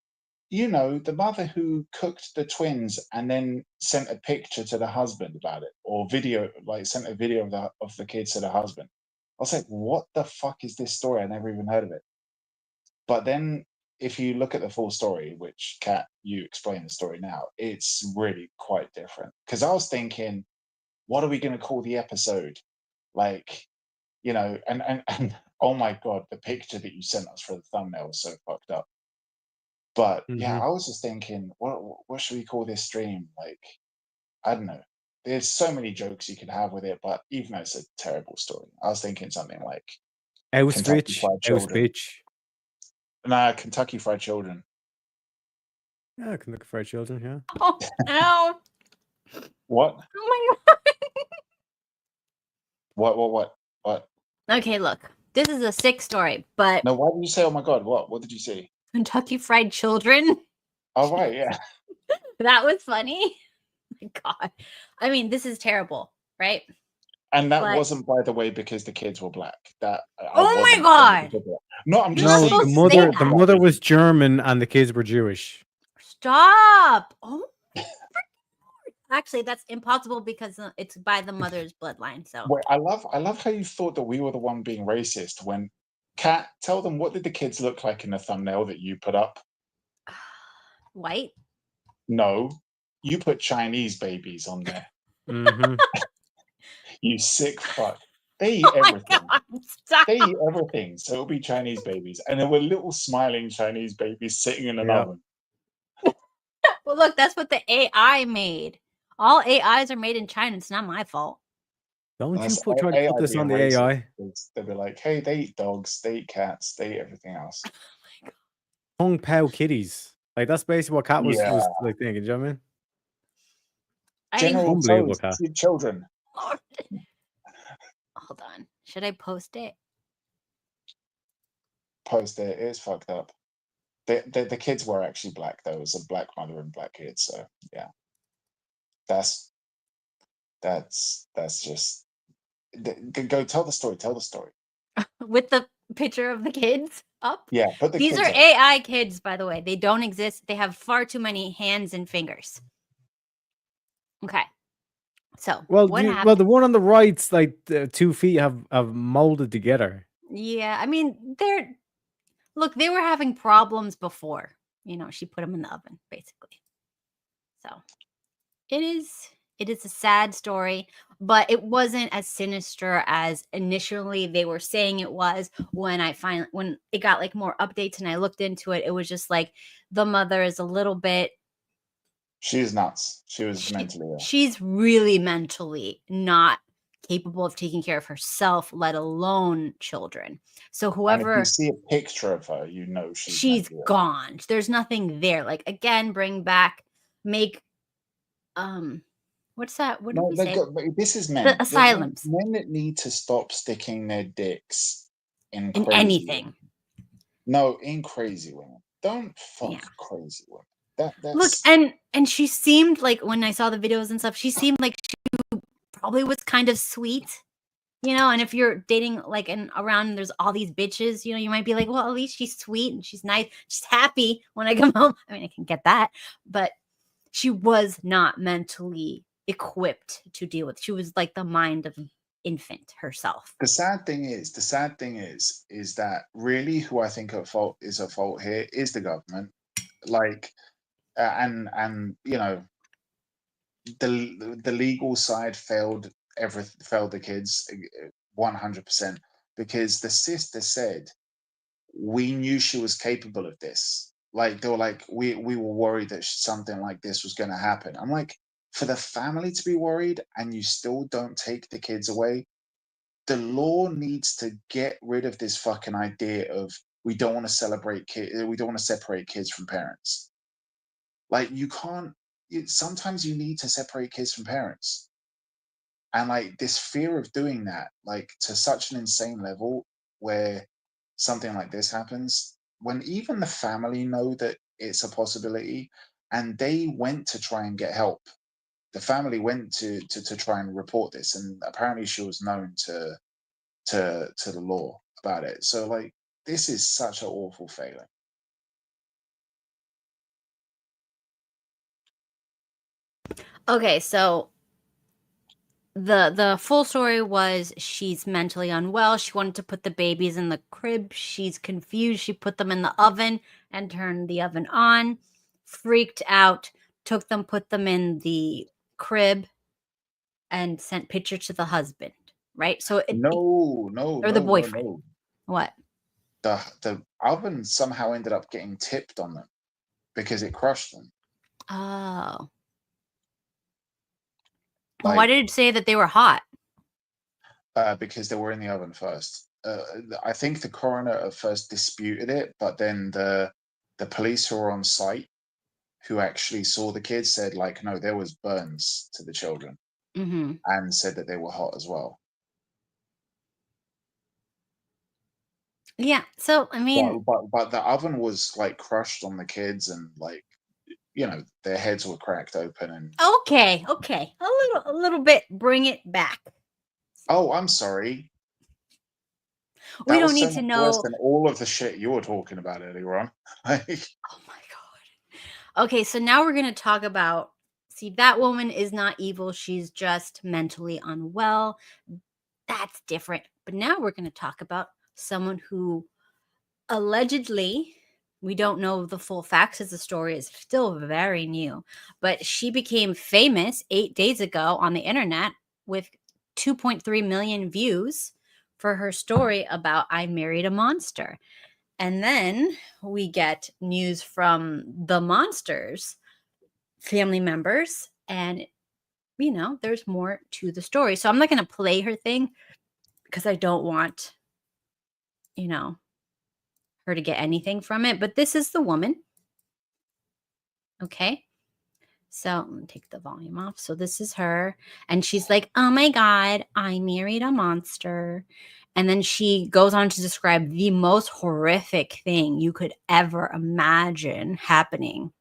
you know, the mother who cooked the twins and then sent a picture to the husband about it, or video, like sent a video of the kids to the husband. I was like, what the fuck is this story? I never even heard of it. But then if you look at the full story, which Kat, you explain the story now, it's really quite different. Because I was thinking, what are we going to call the episode? Like, you know, and oh my god, the picture that you sent us for the thumbnail was so fucked up. But yeah,
Mhm.
I was just thinking, what should we call this stream? Like, I don't know. There's so many jokes you could have with it, but even though it's a terrible story, I was thinking something like Kentucky
Auschwitz.
Fried Children.
Auschwitz.
Nah, Kentucky Fried Children.
Yeah, I can look for our children. Yeah.
Oh, ow.
What?
Oh my
What?
god. Okay, look. This is a sick story, but
No, why did you say, oh my god, what? What did you see?
Kentucky Fried Children.
Oh, right, yeah.
That was funny. My god. I mean, this is terrible, right?
And that
But
wasn't, by the way, because the kids were black. That I
oh my
wasn't saying
god.
because of that. No, I'm
You're not
just
No,
saying
the
supposed to say
mother.
because
The
that.
mother was German, and the kids were Jewish.
Stop. Oh. Actually, that's impossible because it's by the mother's bloodline. So
Wait, I love how you thought that we were the one being racist when Kat, tell them, what did the kids look like in the thumbnail that you put up?
white.
No, you put Chinese babies on there.
Mm-hmm.
You sick fuck. They eat
Oh my
everything.
god. Stop.
They eat everything. So it'll be Chinese babies. And there were little smiling Chinese babies sitting in an
Yeah.
oven.
Well, look, that's what the AI made. All AIs are made in China. It's not my fault.
Don't
And
you
that's
try to
AI
put this
being
on the
racist,
AI.
because they'll be like, hey, they eat dogs, they eat cats, they eat everything else.
Kung Pao kitties. Like that's basically what Kat was
Yeah.
like thinking. Do you know what I mean?
I mean,
General
Unbelievable,
toast,
Kat.
children.
hold on. Should I post it?
Post it. It's fucked up. The kids were actually black, though. It was a black mother and black kids. So yeah, that's just go tell the story. Tell the story.
With the picture of the kids up?
Yeah, put the
These
kids
are
up.
AI kids, by the way. They don't exist. They have far too many hands and fingers. Okay. So
Well,
what happened?
well, the one on the right's like the 2 feet have molded together.
Yeah, I mean, they were having problems before. You know, she put them in the oven, basically. So it is a sad story, but it wasn't as sinister as initially they were saying it was. When it got like more updates and I looked into it, it was just like the mother is a little bit.
She's nuts. She was mentally ill.
She's really mentally not capable of taking care of herself, let alone children. So
And if
whoever
you see a picture of her, you know she's mentally ill.
gone. There's nothing there. Like again, make what's that? What did
No,
we say?
but this is men.
The
There's
asylums.
men that need to stop sticking their dicks in
In
crazy
anything.
women. No, in crazy women. Don't fuck
Yeah.
crazy women.
Look,
That's
and she seemed like, when I saw the videos and stuff, she seemed like she probably was kind of sweet, you know. And if you're dating like around and there's all these bitches, you know, you might be like, well, at least she's sweet and she's nice, she's happy when I come home. I mean, I can get that, but she was not mentally equipped to deal with. She was like the mind of an infant herself.
the sad thing is that really who I think is at fault here is the government. Like, and you know, the legal side failed the kids 100%, because the sister said, we knew she was capable of this. Like, they were like, we were worried that something like this was going to happen. I'm like, for the family to be worried and you still don't take the kids away, the law needs to get rid of this fucking idea of, we don't want to separate kids from parents. Like, you can't. Sometimes you need to separate kids from parents, and like this fear of doing that, like to such an insane level, where something like this happens, when even the family know that it's a possibility, and they went to try and get help. the family went to try and report this, and apparently she was known to the law about it. So like, this is such an awful failing.
Okay, so the full story was she's mentally unwell. She wanted to put the babies in the crib. She's confused. She put them in the oven and turned the oven on. Freaked out, took them, put them in the crib, and sent pictures to the husband. Right? So
No,
or the boyfriend.
no.
What?
The oven somehow ended up getting tipped on them because it crushed them.
Oh.
Like,
why did it say that they were hot?
because they were in the oven first. I think the coroner at first disputed it, but then the police who were on site, who actually saw the kids, said like, no, there was burns to the children, and said that they were hot as well.
Yeah. So I mean,
but the oven was like crushed on the kids, and like, you know, their heads were cracked open. And
okay, a little bit. Bring it back.
oh, I'm sorry.
We
That
don't
was so
need to
much worse
know.
than all of the shit you were talking about earlier on.
Oh my god. Okay, so now we're gonna talk about. See, that woman is not evil. She's just mentally unwell. That's different. But now we're gonna talk about someone who allegedly, we don't know the full facts as the story is still very new, but she became famous 8 days ago on the internet with 2.3 million views for her story about I married a monster. And then we get news from the monster's family members, and you know, there's more to the story. So I'm not going to play her thing because I don't want, you know, her to get anything from it, but this is the woman. Okay. So I'm going to take the volume off. So this is her. And she's like, oh my God, I married a monster. And then she goes on to describe the most horrific thing you could ever imagine happening.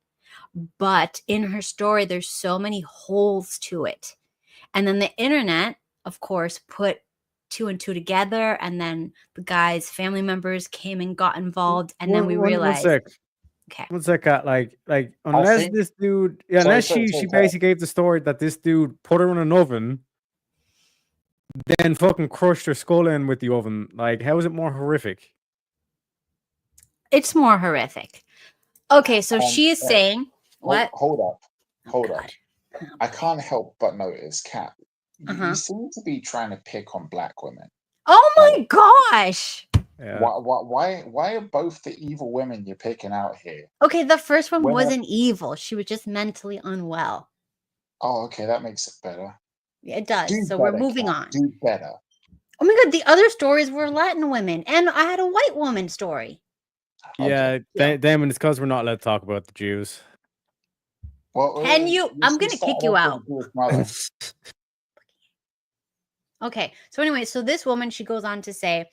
But in her story, there's so many holes to it. And then the internet, of course, put 2 and 2 together. And then the guy's family members came and got involved. And then we realized. Okay.
One sec, like unless this dude, unless she basically gave the story that this dude put her in an oven, then fucking crushed her skull in with the oven. Like, how is it more horrific?
It's more horrific. Okay, so she is saying what?
Hold up. I can't help but notice, Kat, you seem to be trying to pick on black women.
Oh my gosh!
Yeah.
Why are both the evil women you're picking out here?
Okay, the first one wasn't evil. She was just mentally unwell.
Oh, okay, that makes it better.
Yeah, it does.
Do
so
better,
we're moving
Kat.
on.
Do better.
Oh my God, the other stories were Latin women, and I had a white woman story.
Yeah, Damon, it's because we're not allowed to talk about the Jews.
Well,
can you? I'm gonna kick you out. Okay, so anyway, so this woman, she goes on to say,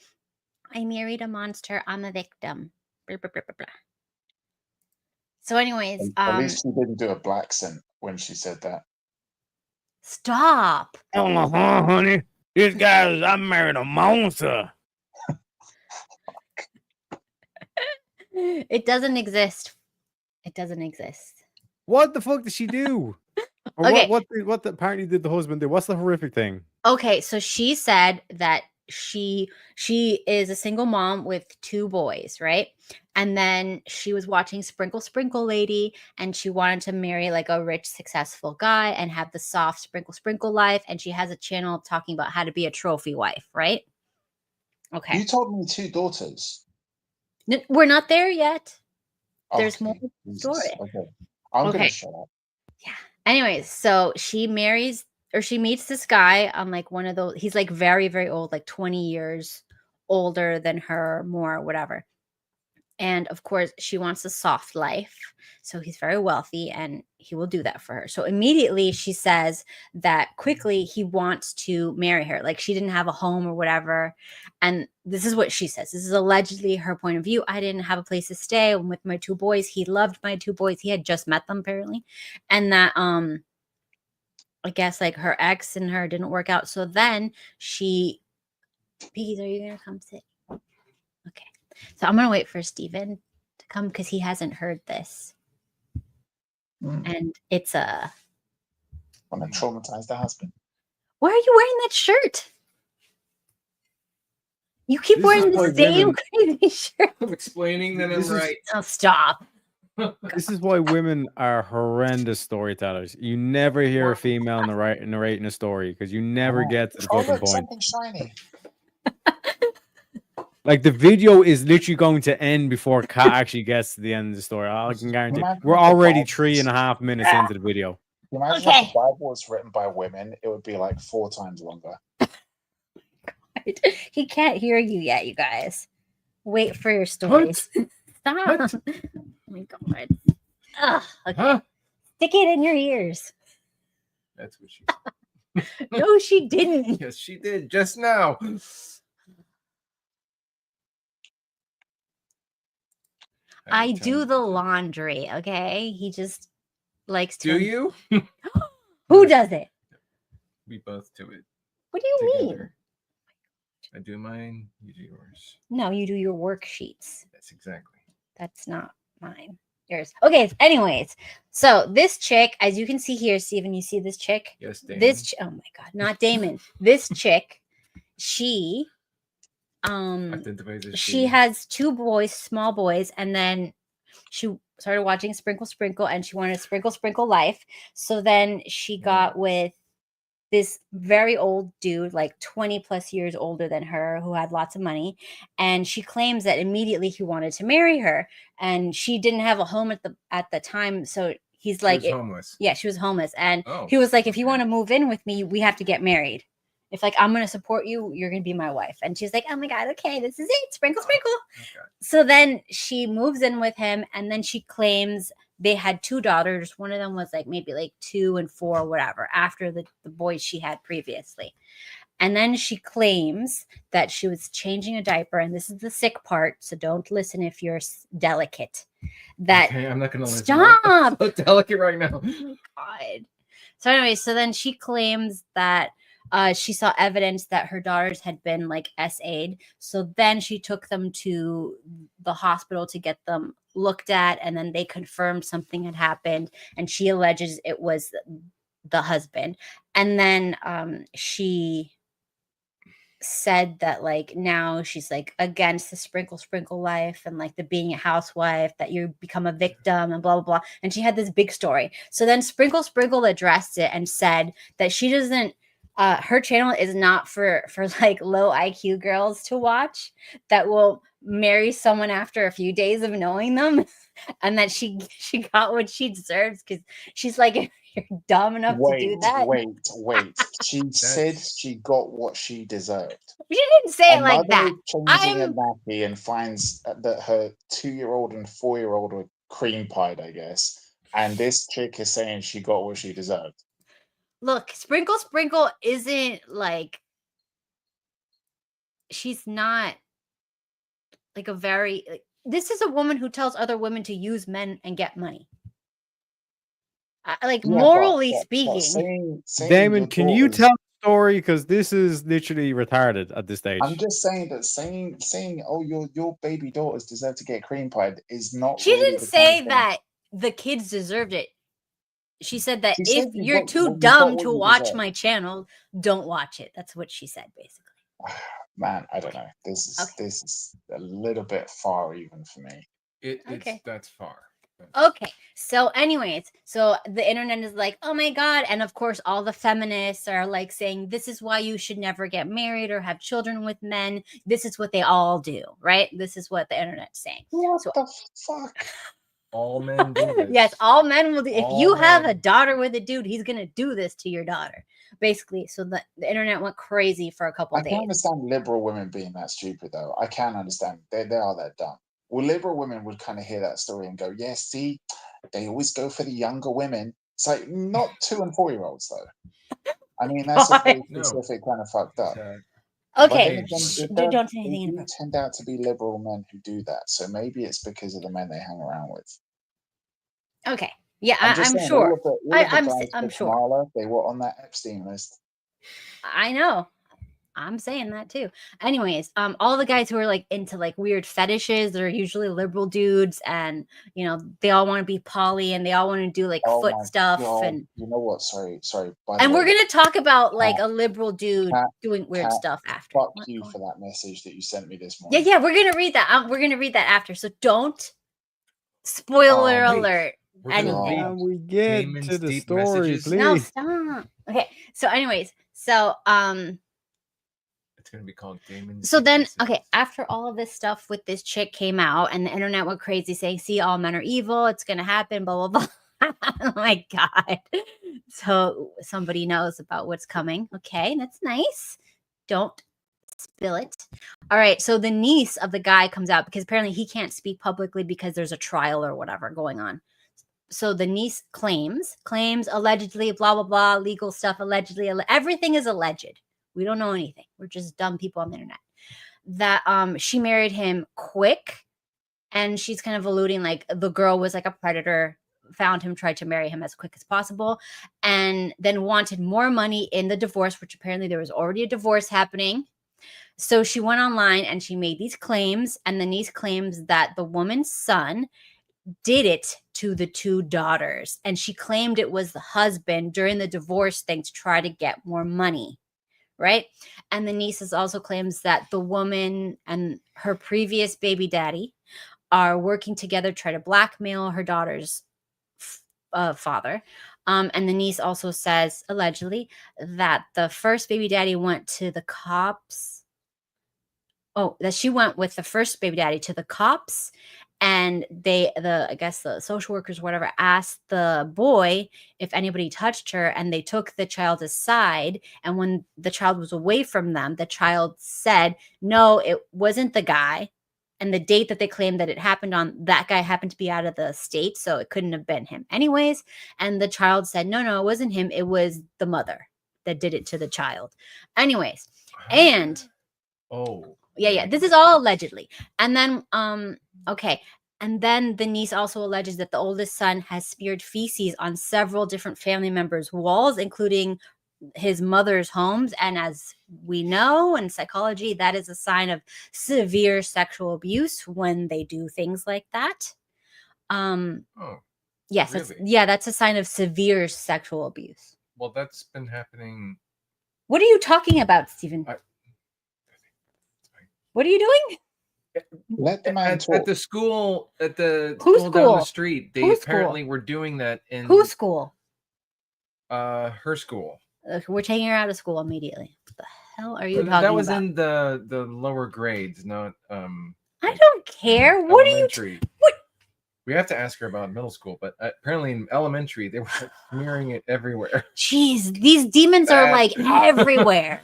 I married a monster. I'm a victim. Blah, blah, blah, blah, blah. So anyways.
At least she didn't do a black accent when she said that.
Stop.
Oh, honey. This guy, I married a monster.
It doesn't exist. It doesn't exist.
What the fuck did she do? Or
Okay.
What apparently did the husband do? What's the horrific thing?
Okay, so she said that she is a single mom with 2 boys, right? And then she was watching Sprinkle Sprinkle Lady, and she wanted to marry like a rich, successful guy and have the soft Sprinkle Sprinkle life. And she has a channel talking about how to be a trophy wife, right? Okay.
You told me 2 daughters.
We're not there yet. There's
Okay,
more story.
Okay. I'm gonna shut up.
Yeah. Anyways, so she marries or she meets this guy on like one of those. He's like very, very old, like 20 years older than her, more, whatever. And of course, she wants a soft life. So he's very wealthy and he will do that for her. So immediately she says that quickly he wants to marry her. Like she didn't have a home or whatever. And this is what she says. This is allegedly her point of view. I didn't have a place to stay with my 2 boys. He loved my 2 boys. He had just met them apparently. And that I guess like her ex and her didn't work out. So then she, Piggies, are you gonna come sit? Okay. So I'm gonna wait for Steven to come because he hasn't heard this. And it's a.
Want to traumatize the husband?
Why are you wearing that shirt? You keep wearing the same crazy shirt.
I'm explaining that I'm right.
Oh, stop.
This is why women are horrendous storytellers. You never hear a female narrating a story because you never get to the
Oh,
fucking
look,
point.
something shiny.
Like the video is literally going to end before Kat actually gets to the end of the story. I can guarantee. We're already 3.5 minutes into the video.
Can you imagine if the Bible was written by women? It would be like 4 times longer.
He can't hear you yet, you guys. Wait for your stories. Stop. Oh my god. Ugh, okay. Stick it in your ears.
That's what she
said. No, she didn't.
Yes, she did just now.
I do the laundry, okay? He just likes to.
Do you?
Who does it?
We both do it.
What do you mean?
together. I do mine, you do yours.
No, you do your worksheets.
That's exactly.
That's not mine. Yours. Okay, anyways. So this chick, as you can see here, Steven, you see this chick?
Yes, Damon.
Oh my god, not Damon. This chick, she
identifies as
she has 2 boys, small boys, and then she started watching Sprinkle Sprinkle and she wanted a Sprinkle life. So then she got with this very old dude, like 20 plus years older than her, who had lots of money. And she claims that immediately he wanted to marry her. And she didn't have a home at the time. So he's like,
she was homeless.
Yeah, she was homeless. And he was like, if you want to move in with me, we have to get married. If like, I'm going to support you, you're going to be my wife. And she's like, oh my God, okay, this is it. Sprinkle. Okay. So then she moves in with him. And then she claims they had 2 daughters. One of them was like maybe like 2 and 4, whatever, after the boys she had previously. And then she claims that she was changing a diaper. And this is the sick part. So don't listen if you're delicate. That
okay, I'm not going to listen.
Stop.
I'm so delicate right now.
Oh, God. So anyway, so then she claims that she saw evidence that her daughters had been like SA'd. So then she took them to the hospital to get them looked at. And then they confirmed something had happened. And she alleges it was the husband. And then she said that like now she's like against the sprinkle life and like the being a housewife, that you become a victim and blah blah blah. And she had this big story. So then Sprinkle addressed it and said that she doesn't her channel is not for like low IQ girls to watch that will marry someone after a few days of knowing them, and that she got what she deserves because she's like, if you're dumb enough to do that.
Wait. She said she got what she deserved.
She didn't say it like that.
Changing a nappy and finds that her 2-year-old and 4-year-old were cream pied, I guess. And this chick is saying she got what she deserved.
Look, Sprinkle isn't like, she's not like a very, like, this is a woman who tells other women to use men and get money. Like, yeah, morally speaking.
Damon, can you tell the story? Because this is literally retarded at this stage.
I'm just saying that saying, oh, your baby daughters deserve to get cream pied is not.
She didn't say that the kids deserved it. She said that if you're too dumb to watch my channel, don't watch it. That's what she said, basically.
Man, I don't know. This is a little bit far even for me.
That's far.
Okay. So anyways, so the internet is like, oh my God. And of course, all the feminists are like saying, this is why you should never get married or have children with men. This is what they all do, right? This is what the internet's saying.
What the fuck?
All men do this.
Yes, all men will do. If you have a daughter with a dude, he's gonna do this to your daughter, basically. So the internet went crazy for a couple of days.
I can't understand liberal women being that stupid, though. I can't understand. They are that dumb. Well, liberal women would kind of hear that story and go, "Yeah, see, they always go for the younger women." It's like not 2 and 4-year-olds, though. I mean, that's a very specific kind of fucked up.
Okay,
don't say anything. They tend out to be liberal men who do that, so maybe it's because of the men they hang around with.
Okay, Yeah,
I'm just
I'm
saying,
sure.
all of the
I'm
guys with
sure.
Kamala, they were on that Epstein list.
I know. I'm saying that too. Anyways, all the guys who are like into like weird fetishes, they're usually liberal dudes, and you know they all want to be poly, and they all want to do like
Oh
foot
my
stuff,
God.
and
You know what? Sorry. By the
we're
way,
gonna talk about like
Kat,
a liberal dude
Kat,
doing weird
Kat,
stuff after.
fuck
What?
you for that message that you sent me this
Yeah,
morning.
yeah, we're gonna read that. We're gonna read that after. So don't spoiler
Oh,
alert
We're gonna
anything.
read
Can we get
Damon's
to the
deep
story,
messages.
No,
please?
stop. Okay. So, anyways, so
It's gonna be called Damon's
so
Deep
then
Messages.
okay, after all of this stuff with this chick came out and the internet went crazy saying, see, all men are evil, it's gonna happen, blah blah blah. Oh my god. So somebody knows about what's coming. Okay, that's nice. Don't spill it. All right, so the niece of the guy comes out because apparently he can't speak publicly because there's a trial or whatever going on. So the niece claims allegedly, blah blah blah, legal stuff, allegedly, everything is alleged. We don't know anything. We're just dumb people on the internet. That she married him quick, and she's kind of alluding like the girl was like a predator, found him, tried to marry him as quick as possible, and then wanted more money in the divorce, which apparently there was already a divorce happening. So she went online and she made these claims, and the niece claims that the woman's son did it to the two daughters, and she claimed it was the husband during the divorce thing to try to get more money, right? And the niece also claims that the woman and her previous baby daddy are working together to try to blackmail her daughter's father. And the niece also says allegedly that the first baby daddy went to the cops. Oh, that she went with the first baby daddy to the cops, and I guess the social workers, whatever, asked the boy if anybody touched her, and they took the child aside. And when the child was away from them, the child said, no, it wasn't the guy. And the date that they claimed that it happened on, that guy happened to be out of the state, so it couldn't have been him anyways. And the child said, no, it wasn't him. It was the mother that did it to the child. Anyways, and yeah, this is all allegedly. And then okay, and then the niece also alleges that the oldest son has smeared feces on several different family members' walls, including his mother's homes. And as we know in psychology, that is a sign of severe sexual abuse when they do things like that. Yes,
really?
that's a sign of severe sexual abuse.
Well, that's been happening.
What are you talking about, Stephen? What are you doing?
Let the man talk.
At the school,
Whose
school down the
school?
street, they
Whose
apparently
school?
were doing that in
Whose school?
her school.
We're taking her out of school immediately. What the hell are you talking about?
That was in the lower grades, not
I don't care. What are you?
elementary.
What?
We have to ask her about middle school, but apparently in elementary they were smearing it everywhere.
Jeez, these demons are like everywhere.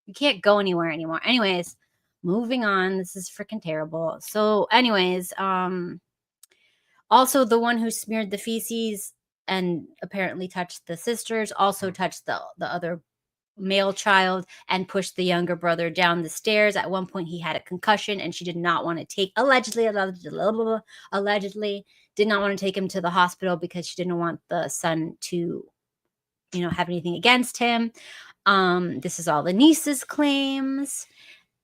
You can't go anywhere anymore. Anyways, moving on. This is freaking terrible. So, anyways, also the one who smeared the feces and apparently touched the sisters also touched the other male child and pushed the younger brother down the stairs. At one point he had a concussion and she did not want to take allegedly did not want to take him to the hospital because she didn't want the son to have anything against him. This is all the niece's claims.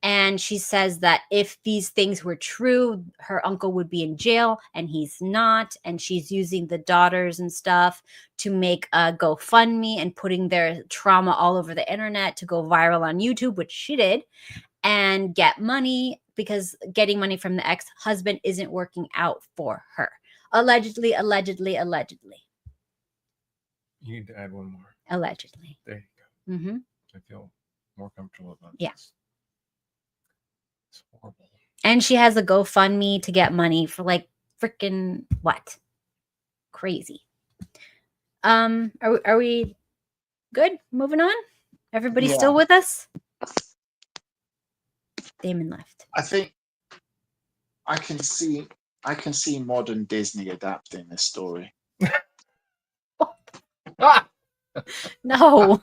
And she says that if these things were true, her uncle would be in jail, and he's not. And she's using the daughters and stuff to make a GoFundMe and putting their trauma all over the internet to go viral on YouTube, which she did, and get money because getting money from the ex-husband isn't working out for her. Allegedly.
You need to add one more.
Allegedly.
There you go.
Mm-hmm.
I feel more comfortable about
Yeah.
this. It's horrible.
And she has a GoFundMe to get money for like freaking what? Crazy. Are we good? Moving on? Everybody still with us? Damon left.
I think I can see modern Disney adapting this story.
No.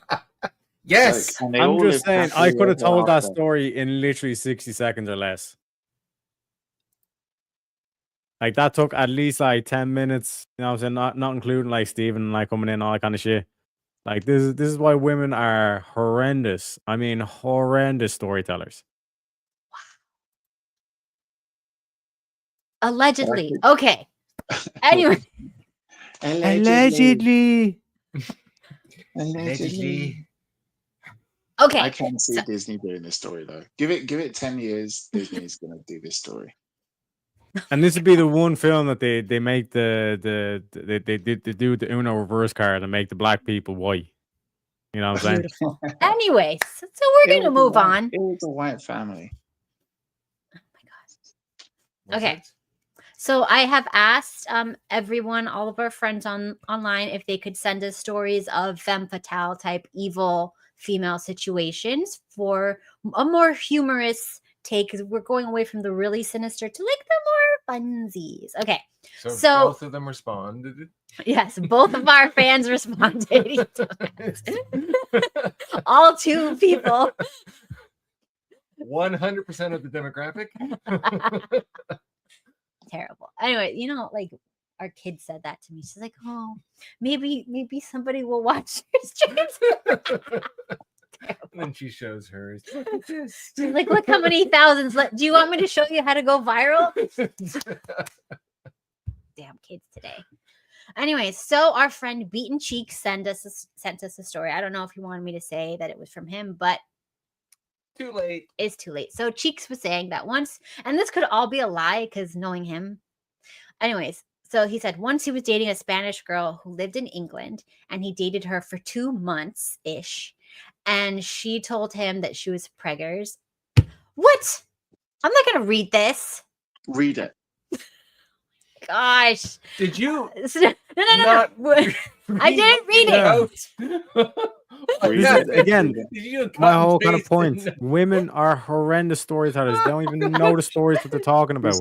Yes.
So,
I'm just saying, I could have told that story in literally 60 seconds or less. Like that took at least like 10 minutes. You know what I'm saying? Not including like Steven like coming in, all that kind of shit. Like this is why women are horrendous. I mean, horrendous storytellers.
Allegedly. Okay. Anyway.
Allegedly.
Allegedly.
Okay.
I can't see Disney doing this story though. Give it 10 years. Disney's gonna do this story.
And this would be the one film that they make they do the Uno reverse card and make the black people white. You know what I'm saying?
Beautiful. Anyways, so we're gonna move on.
It was a white family.
Okay. So I have asked everyone, all of our friends online, if they could send us stories of femme fatale type evil female situations for a more humorous take, because we're going away from the really sinister to like the more funsies. Okay.
So both of them responded.
Yes, both of our fans responded. All two people.
100% of the demographic.
Terrible. Anyway, you know, like our kid said that to me. She's like, "Oh, maybe somebody will watch your streams."
And then she shows hers. Look at this.
She's like, "Look how many thousands." Do you want me to show you how to go viral? Damn kids today. Anyway, so our friend Beaten Cheek sent us a story. I don't know if he wanted me to say that it was from him, but
too late.
It's too late. So Cheeks was saying that once, and this could all be a lie because knowing him. Anyways, so he said once he was dating a Spanish girl who lived in England, and he dated her for 2 months-ish. And she told him that she was preggers. What? I'm not going to read this.
Read it.
Gosh.
Did you?
No. I didn't read it.
Again, my whole kind of point. Women are horrendous storytellers. They don't even know the stories that they're talking about.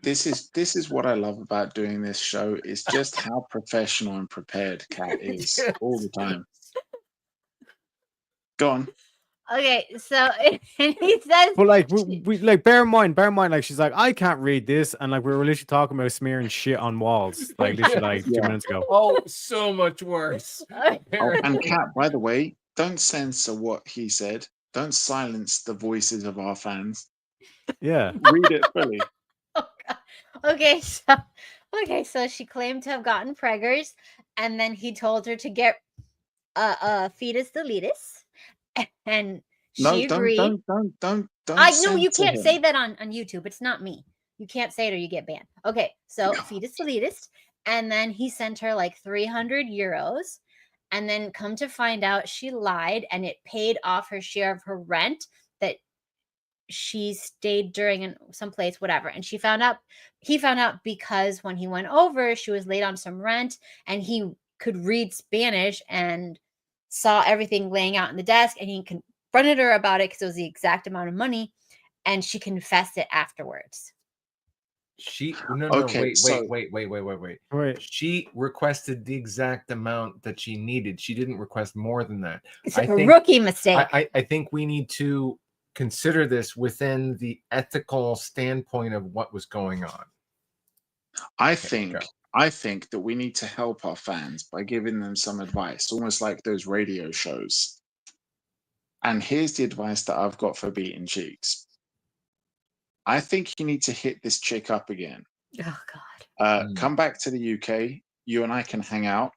This is what I love about doing this show, is just how professional and prepared Kat is all the time. Go on.
Okay, so and he says,
but like we like bear in mind, like she's like, I can't read this, and like we were literally talking about smearing shit on walls, like literally like 2 minutes ago.
Oh, so much worse.
Oh, and Kat, by the way, don't censor what he said. Don't silence the voices of our fans.
Yeah,
read it fully.
Okay, so she claimed to have gotten preggers, and then he told her to get fetus deletus. And she agreed.
Don't.
I know you can't say that on YouTube. It's not me. You can't say it or you get banned. Okay, so fetus deletus, and then he sent her like 300 euros, and then come to find out she lied, and it paid off her share of her rent that she stayed during in some place, whatever. And he found out because when he went over, she was late on some rent, and he could read Spanish and saw everything laying out on the desk, and he confronted her about it because it was the exact amount of money, and she confessed it afterwards.
Wait. She requested the exact amount that she needed. She didn't request more than that.
It's a rookie mistake.
I think we need to consider this within the ethical standpoint of what was going on.
I think that we need to help our fans by giving them some advice, almost like those radio shows. And here's the advice that I've got for Beaten Cheeks. I think you need to hit this chick up again.
Oh, God.
Come back to the UK. You and I can hang out.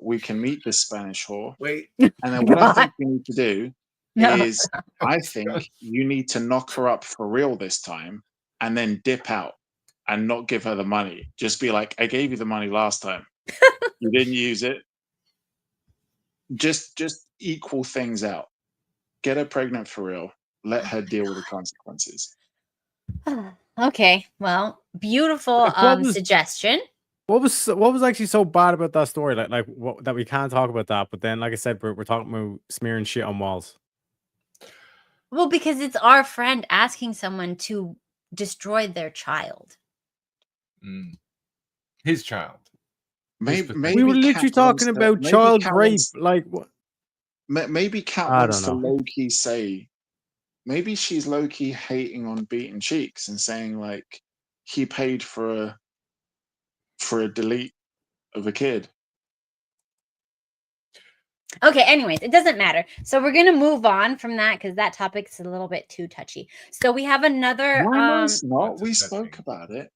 We can meet this Spanish whore.
Wait.
And then what I think you need to do is, I think you need to knock her up for real this time and then dip out. And not give her the money. Just be like, I gave you the money last time. You didn't use it. Just equal things out. Get her pregnant for real. Let her deal with the consequences.
Okay, well, beautiful suggestion.
What was actually so bad about that story? Like what, that we can't talk about that. But then, like I said, we're talking about smearing shit on walls.
Well, because it's our friend asking someone to destroy their child.
His child.
Maybe
we were literally talking about child rape. Like what?
Maybe Kat wants to low-key say, maybe she's low-key hating on Beaten Cheeks and saying like, he paid for a delete of a kid.
Okay, anyways, it doesn't matter. So we're gonna move on from that because that topic's a little bit too touchy. So we have another
No, it's not. We spoke about it.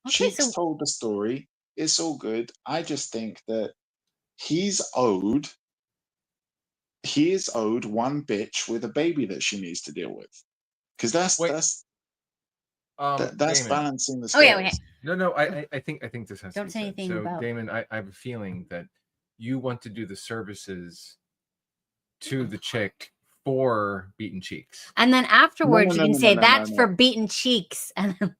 Okay,
Cheeks told the story. It's all good. I just think that he is owed one bitch with a baby that she needs to deal with. Because that's
Damon.
balancing the
Oh
scales.
yeah, okay.
No, I think this has
Don't
to be
say
said.
anything
So,
about-
Damon, I have a feeling that you want to do the services to the chick for beaten cheeks.
And then afterwards, you can say that's for
no.
beaten cheeks. And then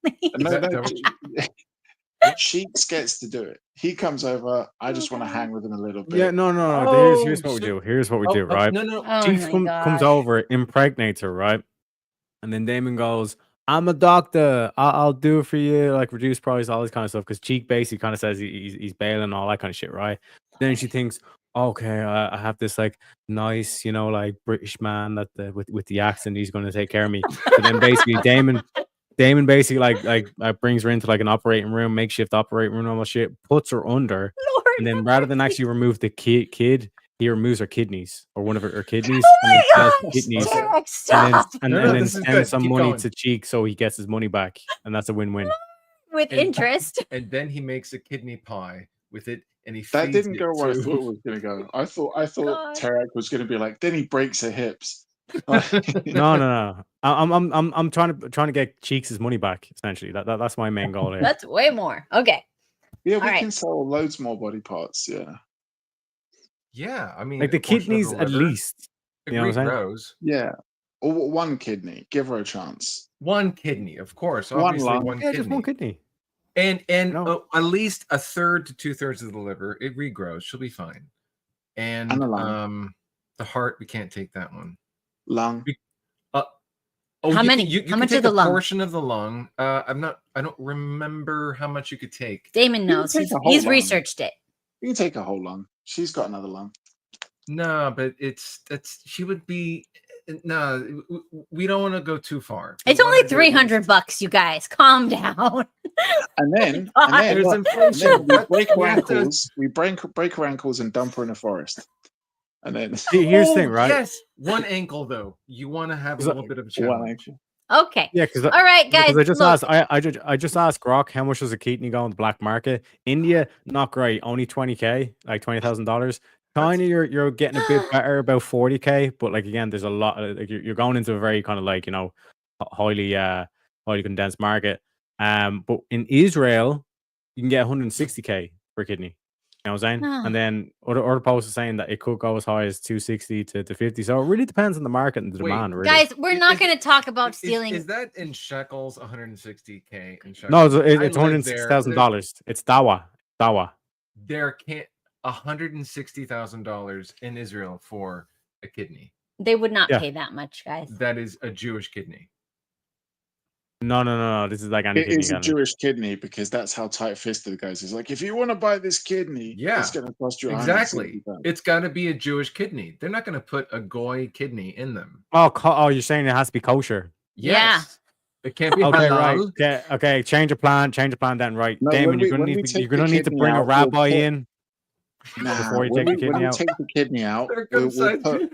Cheeks gets to do it. He comes over. I just want to hang with him a little bit.
Yeah, no. Here's what we do. Here's what we do, right?
Oh
Cheeks
my
comes
gosh.
over, impregnates her, right? And then Damon goes, "I'm a doctor. I'll do it for you, like reduce price, all this kind of stuff." Because Cheek basically kind of says he's bailing, all that kind of shit, right? Then she thinks, okay, I have this like nice, like British man that with the accent, he's going to take care of me. But then basically Damon basically like brings her into like an operating room, makeshift operating room, all that shit, puts her under, and then rather than actually remove the kid, he removes her kidneys or one of her kidneys, and then sells the kidneys,
Derek, stop.
and
No,
then
this is
sends
good.
some
Keep
money
going.
to Cheek so he gets his money back, and that's a win-win.
With interest.
And then he makes a kidney pie with it, and he
That
feeds
didn't
it
go where I
to-
thought it was going to go. I thought
God.
Tarek was going to be like, then he breaks her hips.
No. I'm trying to get Cheeks his money back. Essentially, that's my main goal here.
That's way more. Okay.
Yeah,
All
we
right.
can sell loads more body parts. Yeah.
Yeah, I mean,
Like the
a portion of
kidneys
the
at
liver.
least. You know what I'm
Agreed,
saying?
Rose.
Yeah. Or one kidney. Give her a chance.
One kidney, of course.
One
Obviously,
lung.
one
Yeah,
kidney.
just one kidney.
And
No.
at least a third to 2/3 of the liver, it regrows. She'll be fine. And
And a lung.
the heart, we can't take that one.
Lung.
How many?
You
How
can
much
take
of the
a
lung?
portion of the lung. I don't remember how much you could take.
Damon
You can
knows.
take a whole
He's
lung.
researched it.
You can take a whole lung. She's got another lung.
No, but she would be. No, we don't want to go too far.
It's only $300, you guys. Calm down.
And then
There's inflation.
we break her
We have to-
ankles. We break her ankles and dump her in a forest. And then
Here's the thing, right?
Yes, one ankle though. You want to have a little bit of a
one
challenge.
ankle.
Okay.
Yeah, because
All right, guys.
Because I just
look.
asked, I just asked Grok how much does a kidney go on the black market. India, not great, only $20K, like $20,000. China, you're getting a bit better, about $40K, but like again, there's a lot. Like you're going into a very kind of like highly condensed market. But in Israel, you can get $160K for a kidney. You know what I'm saying?
Ah.
And then other posts are saying that it could go as high as 260 to 50. So it really depends on the market and the
Wait,
demand. Really.
Guys, we're not going to talk about stealing.
Is that in shekels? 160K in shekels?
No, it's
I live there.
$160,000. It's dawa.
There can't $160,000 in Israel for a kidney.
They would not
Yeah.
pay that much, guys.
That is a Jewish kidney.
No. This is like any
It
kidney.
is a Jewish kidney because that's how tight-fisted the guys is. Like, if you want to buy this kidney,
Yeah,
it's going to cost you
exactly.
$160,000.
It's got to be a Jewish kidney. They're not going to put a goy kidney in them.
Oh, you're saying it has to be kosher.
Yes. It can't be
Okay,
halal.
right. Okay. Change your plan then. Right,
No,
Damon,
when
you're
we
gonna
take
need to
the
bring
kidney
a
out,
rabbi
we'll put-
in before you
when
take the
we
kidney out.
take the kidney out,
There
we'll
comes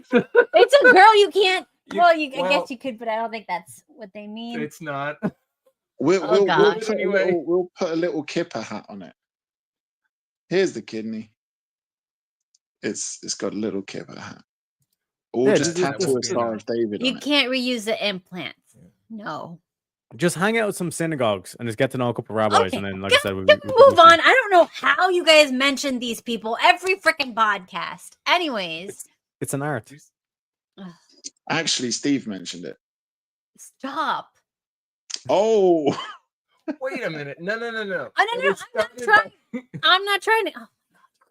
put,
It's a girl. You can't. Well, I
well,
guess you could, but I don't think that's what they mean.
It's not.
we'll
gosh.
put a little kipper hat on it. Here's the kidney. It's got a little kipper hat. Or
Yeah,
just
just-
tattoo a Star of David
You
on it.
can't reuse the implants. No.
Just hang out with some synagogues and just get to know a couple of rabbis,
Okay,
and then, like I said, we
Move on. I don't know how you guys mention these people every freaking podcast. Anyways,
It's an art.
Actually, Steve mentioned it.
stop.
Oh,
Wait a minute. No.
Oh, no,
It
I'm not
started
trying.
by-
I'm not trying to. Oh,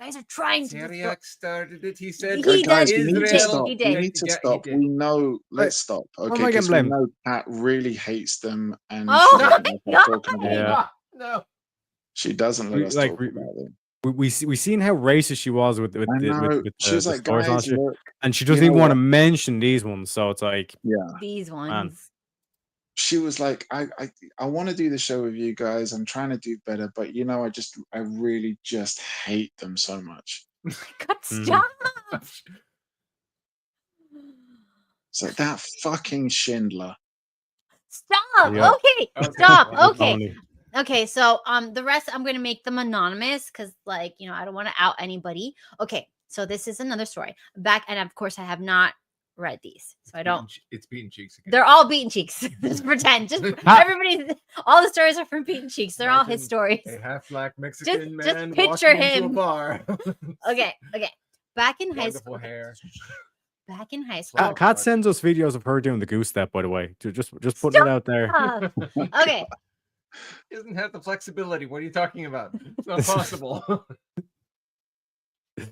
you guys are trying to.
Teriak started it. He said,
He
guys,
does.
we need to
Israel-
stop.
he
We
did.
need to
Yeah, he
stop.
did.
We know. Let's stop.
am
Okay,
I getting
because we
blamed?
know Pat really hates them, and
Oh
she doesn't
my
like us talking
God.
about
Yeah.
them.
No.
She doesn't let
We-
us
like,
talk
we-
about them.
We seen how racist she was with
I know. She was
the
like,
stores and all
guys,
shit.
look.
And she doesn't
you know
even want to
what?
mention these ones. So it's like,
Yeah.
These ones.
she was like, I want to do the show with you guys. I'm trying to do better, but I really just hate them so much.
God, stop.
So that fucking Schindler.
Stop.
Yep.
Okay. Stop.
One
Okay.
only.
Okay, so the rest I'm gonna make them anonymous because, like, I don't want to out anybody. Okay, so this is another story. And of course I have not read these, so I don't.
It's Beaten Cheeks again.
They're all Beaten Cheeks. Just pretend. Just everybody. All the stories are from Beaten Cheeks. They're all his stories.
A half black Mexican
Just
man
picture
walking into a
him.
bar.
Okay. Back in high
Wonderful
school.
hair.
Back in high school.
Kat sends us videos of her doing the goose step, by the way. Just putting it out there.
Stop. Okay.
He doesn't have the flexibility. What are you talking about? It's not possible.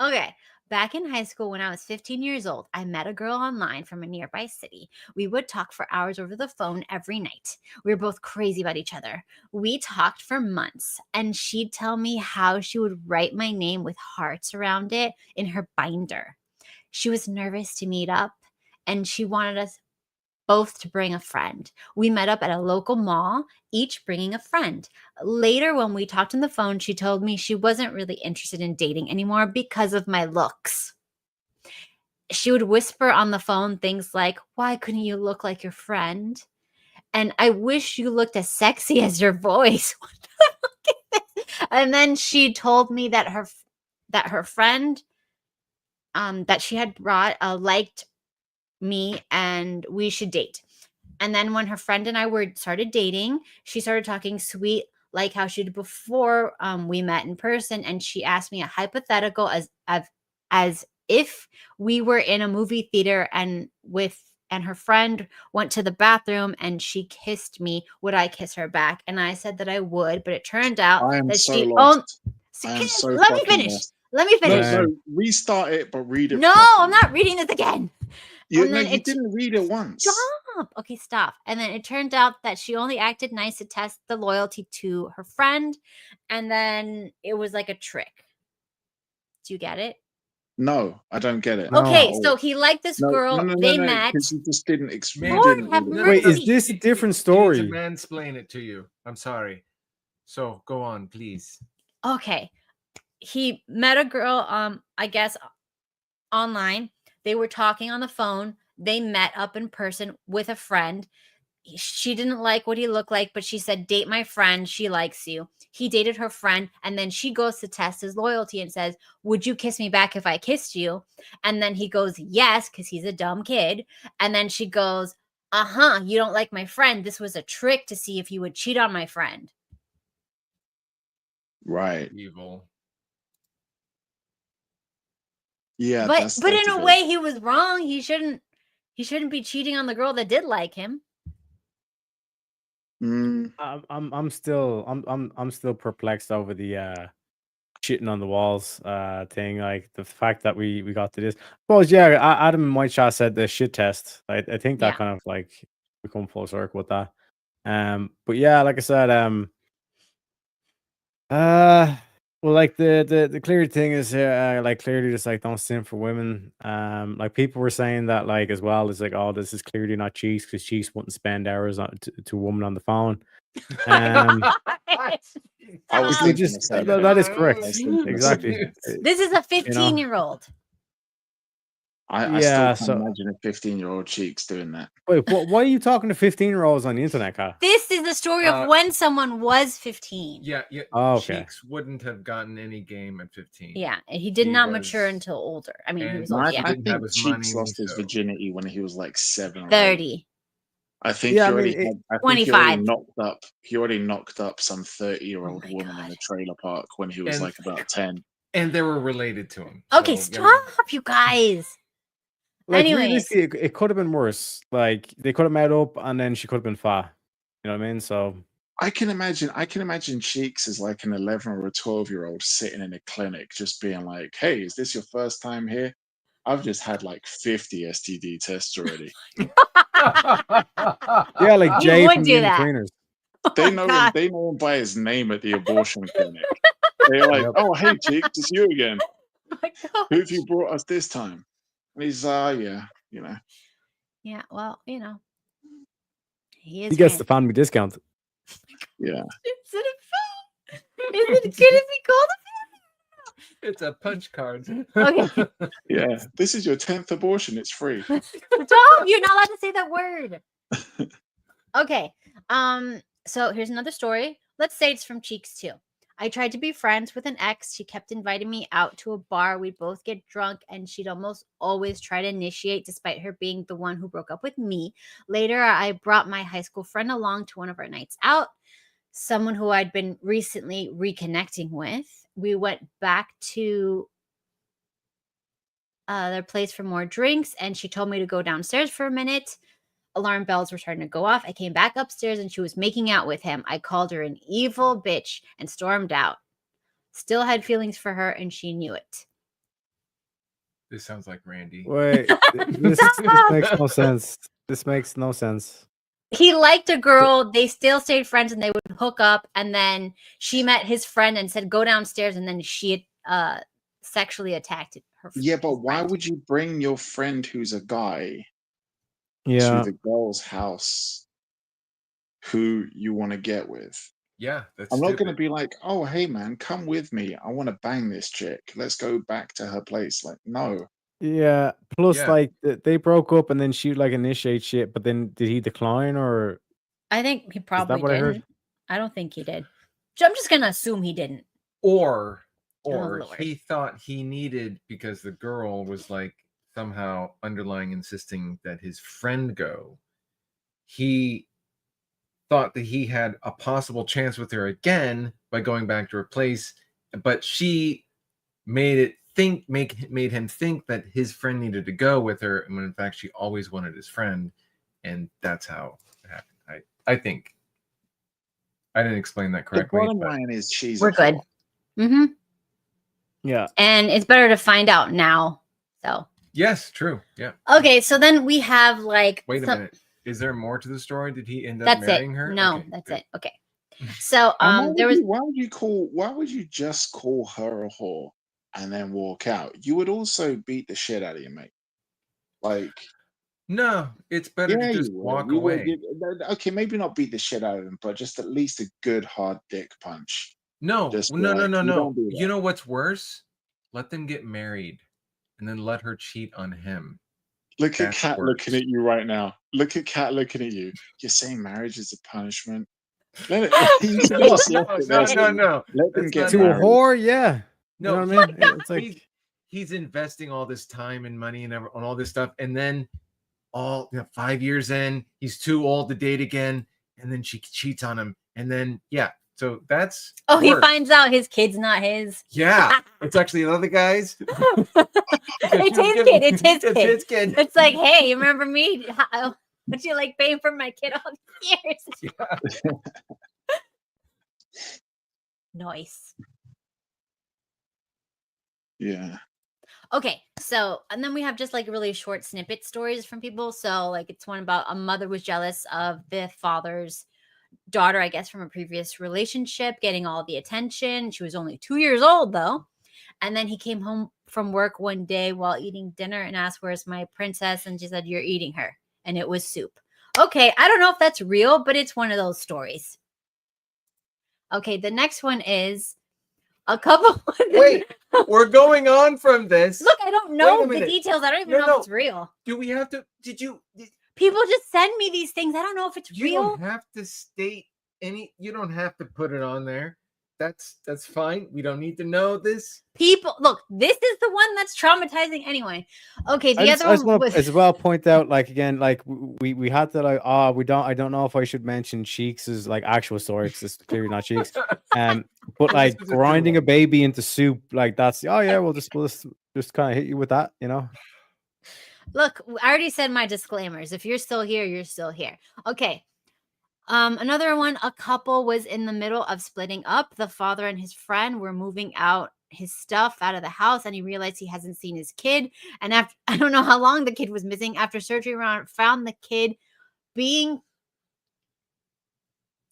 Okay. Back in high school, when I was 15 years old, I met a girl online from a nearby city. We would talk for hours over the phone every night. We were both crazy about each other. We talked for months, and she'd tell me how she would write my name with hearts around it in her binder. She was nervous to meet up, and she wanted us both to bring a friend. We met up at a local mall, each bringing a friend. Later, when we talked on the phone, she told me she wasn't really interested in dating anymore because of my looks. She would whisper on the phone things like, "Why couldn't you look like your friend?" And "I wish you looked as sexy as your voice." What the fuck is this? And then she told me that her friend that she had brought liked me and we should date. And then when her friend and I started dating, she started talking sweet like how she did before we met in person, and she asked me a hypothetical as if we were in a movie theater and her friend went to the bathroom and she kissed me, would I kiss her back? And I said that I would, but it turned out
I am
that
so
she
lost. I am so
let me
fucking
finish.
lost.
Let me finish.
No, restart it, but read it.
No,
properly.
I'm not reading this again.
You
And then
didn't read it once.
Stop. Okay, stop. And then it turned out that she only acted nice to test the loyalty to her friend. And then it was like a trick. Do you get it?
No, I don't get it.
Okay, so he liked this girl. They met.
Because you just didn't explain.
Lord have
Wait, is this a different story?
He needs to mansplain it to you. I'm sorry. So go on, please.
Okay. He met a girl, I guess, online. They were talking on the phone. They met up in person with a friend. She didn't like what he looked like, but she said, "Date my friend. She likes you." He dated her friend, and then she goes to test his loyalty and says, "Would you kiss me back if I kissed you?" And then he goes, "Yes," because he's a dumb kid. And then she goes, "You don't like my friend. This was a trick to see if you would cheat on my friend."
Right.
Evil.
Yeah,
but in a way, he was wrong. He shouldn't be cheating on the girl that did like him.
I'm still perplexed over the shitting on the walls thing. Like the fact that we got to this. Well, yeah, Adam in my chat said the shit test. I think that kind of like we come full circle with that. But yeah, like I said, well, like the clear thing is like clearly just like don't simp for women. Like people were saying that like as well as like, oh, this is clearly not Cheeks because Cheeks wouldn't spend hours to a woman on the phone.
I was
that is correct. Exactly.
This is a 15-year-old.
I still can't imagine a 15-year-old Cheeks doing that.
Wait, why are you talking to 15-year-olds on the internet, Kat?
This is the story of when someone was 15.
Yeah.
Oh, okay.
Cheeks wouldn't have gotten any game at 15.
Yeah, he did not mature until older. I mean, he was old.
I think Cheeks lost his virginity when he was like 7 or
30.
I think he already knocked up some 30-year-old woman in a trailer park when he was like about 10.
And they were related to him.
Okay, stop, you guys.
Like,
anyways,
it could have been worse. Like they could have met up and then she could have been fat. You know what I mean? So
I can imagine Cheeks as like an 11 or a 12-year-old sitting in a clinic just being like, "Hey, is this your first time here? I've just had like 50 STD tests already."
Yeah, like Jay
would
from
do
the
that.
Cleaners.
They know him. They know him by his name at the abortion clinic. They're like, "Oh, hey, Cheeks, it's you again. Who have you brought us this time?" And he's, yeah, you know.
Yeah, well, you know. He is.
He gets the
fancy.
family discount.
Yeah.
Is it a phone? Is it good if we call
It's a punch card.
Okay.
Yeah. This is your 10th abortion. It's free.
Stop! You're not allowed to say that word. Okay. So here's another story. Let's say it's from Cheeks too. I tried to be friends with an ex. She kept inviting me out to a bar. We'd both get drunk, and she'd almost always try to initiate, despite her being the one who broke up with me. Later, I brought my high school friend along to one of our nights out, someone who I'd been recently reconnecting with. We went back to their place for more drinks, and she told me to go downstairs for a minute. Alarm bells were starting to go off. I came back upstairs and she was making out with him. I called her an evil bitch and stormed out. Still had feelings for her and she knew it.
This sounds like Randy.
Wait, this makes no sense. This makes no sense.
He liked a girl. They still stayed friends and they would hook up. And then she met his friend and said, go downstairs. And then she sexually attacked her.
Yeah, but why would you bring your friend who's a guy
Yeah.
to the girl's house who you want to get with?
Yeah, that's
I'm not
stupid.
going to be like, oh, hey, man, come with me. I want to bang this chick. Let's go back to her place. Like, no.
Yeah. Plus,
Yeah.
like, they broke up and then she like initiate shit, but then did he decline or?
I think he probably
what I heard?
didn't. I don't think he did. I'm just going to assume he didn't.
Or
Lord.
he thought he needed, because the girl was like somehow underlying insisting that his friend go. He thought that he had a possible chance with her again by going back to her place, but she made him think that his friend needed to go with her, when in fact she always wanted his friend, and that's how it happened. I think I didn't explain that correctly.
The bottom line is she's
We're good. Mm-hmm.
Yeah.
And it's better to find out now. So
Yes, true. Yeah.
okay, so then we have like
Wait a minute. Is there more to the story? Did he end up
That's
marrying
it.
her?
No,
Okay,
that's
good.
it. Okay. So
And
there was
why would you just call her a whore and then walk out? You would also beat the shit out of your mate. Like,
No, it's better
yeah,
to just
you would.
walk
You would.
away.
Okay, maybe not beat the shit out of him, but just at least a good hard dick punch.
No,
Just
no,
like, you
no.
don't do
You
that.
know what's worse? Let them get married and then let her cheat on him.
Look at
That's
Kat
worse.
looking at you right now. Look at Kat looking at you. You're saying marriage is a punishment. Let it, you should have just left it there.
No.
Let them
That's
get
not
To a
married.
whore, yeah.
No,
You know what I mean? It's like
he's investing all this time and money and on all this stuff, and then 5 years in, he's too old to date again, and then she cheats on him, and then so that's
he
worse.
finds out his kid's not his.
Yeah, it's actually another guy's.
It's his kid. It's his
It's
kid.
his kid.
It's like, hey, you remember me? Would you like paying for my kid all these years?
Yeah.
Nice.
Yeah.
Okay, so and then we have just like really short snippet stories from people. So like it's one about a mother was jealous of the father's daughter, I guess, from a previous relationship, getting all the attention. She was only 2 years old though. And then he came home from work one day while eating dinner and asked, where's my princess? And she said, you're eating her. And it was soup. Okay, I don't know if that's real, but it's one of those stories. Okay, the next one is a couple.
Wait, we're going on from this.
Look, I don't know
Wait a
the
minute.
details. I don't even know if it's real.
Do we have to?
People just send me these things. I don't know if it's
You
real.
don't have to state any. You don't have to put it on there. That's fine. We don't need to know this.
People, look, this is the one that's traumatizing anyway. Okay, the other one was
as well point out, like again, like we had to like, I don't know if I should mention Cheeks' like actual story, because it's clearly not Cheeks. But like grinding a baby into soup, like that's we'll just kind of hit you with that, you know.
Look, I already said my disclaimers. If you're still here, you're still here. Okay. Another one, a couple was in the middle of splitting up. The father and his friend were moving out his stuff out of the house, and he realized he hasn't seen his kid. And after, I don't know how long the kid was missing. After surgery, found the kid being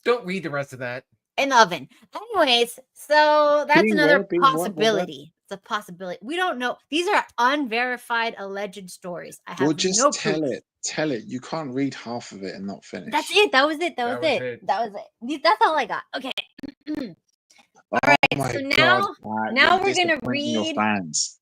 Don't read the rest of that.
in the oven. Anyways, so that's
Being
another
what? Being what?
possibility. It's a possibility. We don't know. These are unverified, alleged stories. I
Well,
have
just
no
tell
proof.
it. Tell it. You can't read half of it and not finish.
That's it. That was it. That was it. That was it. That's all I got. Okay. All right.
My
So
God,
now
you're
we're gonna
disappointing your
read.
fans.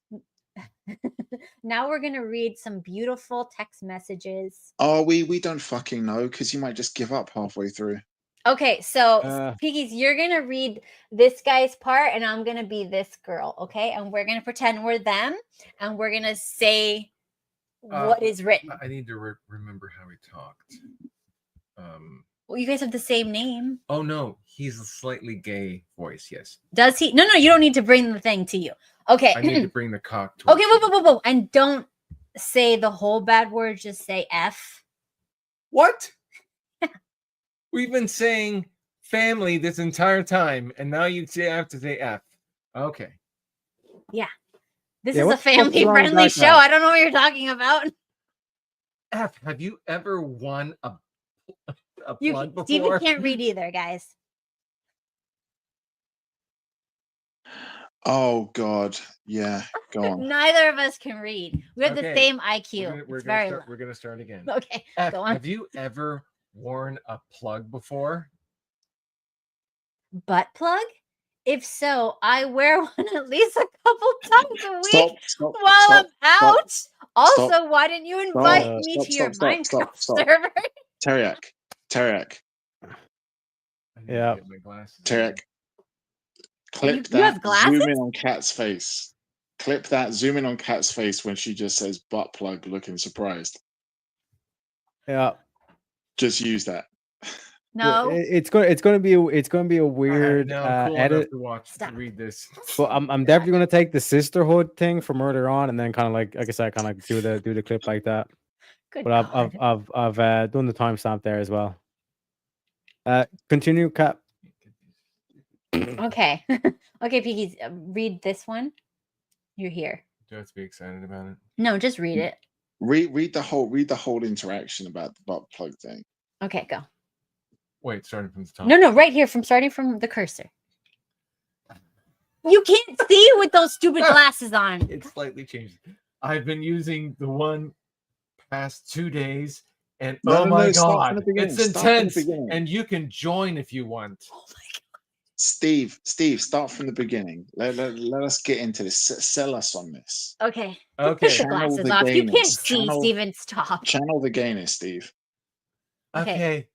Now we're gonna read some beautiful text messages.
Oh, we don't fucking know because you might just give up halfway through.
Okay, so Piggies, you're gonna read this guy's part, and I'm gonna be this girl. Okay, and we're gonna pretend we're them, and we're gonna say what is written.
I need to remember how he talked.
Well, you guys have the same name.
Oh no, he's a slightly gay voice. Yes.
Does he? No, you don't need to bring the thing to you. Okay.
I need to bring the cock.
Okay, whoa, and don't say the whole bad word. Just say F.
What? We've been saying family this entire time, and now you have to say F. Okay.
Yeah. This is a family-friendly show. I don't know what you're talking about.
F, have you ever won a plug before?
Steven can't read either, guys.
Oh God, yeah, go on.
Neither of us can read. We have the same IQ.
We're gonna start again.
Okay,
F,
go on.
have you ever worn a plug before?
Butt plug? If so, I wear one at least a couple times a week while I'm out. Also, why didn't you invite me to your Minecraft server?
Teriak.
Yeah.
Teriak. Clip
You have
that.
glasses?
Zoom in on Kat's face. Clip that. Zoom in on Kat's face when she just says butt plug, looking surprised.
Yeah.
Just use that.
No,
it's gonna be a weird edit.
To read this,
but I'm definitely gonna take the sisterhood thing from earlier on, and then kind of like I said, kind of do the clip like that.
Good
but
God.
I've done the timestamp there as well. Continue, Kat.
Okay. Okay, Piggies, read this one. You're here.
Do I have to be excited about it?
No, just read it.
Read the whole interaction about the butt plug thing.
Okay, go.
Wait, starting from the top.
No, right here, starting from the cursor. You can't see with those stupid glasses on.
It's slightly changed. I've been using the one past 2 days, and oh my God, it's intense. And you can join if you want.
Oh my God.
Steve, start from the beginning. Let us get into this. Sell us on this.
Okay.
Okay.
Put the glasses off. You can't see, Steven. Stop.
Channel the gayness, Steve.
Okay.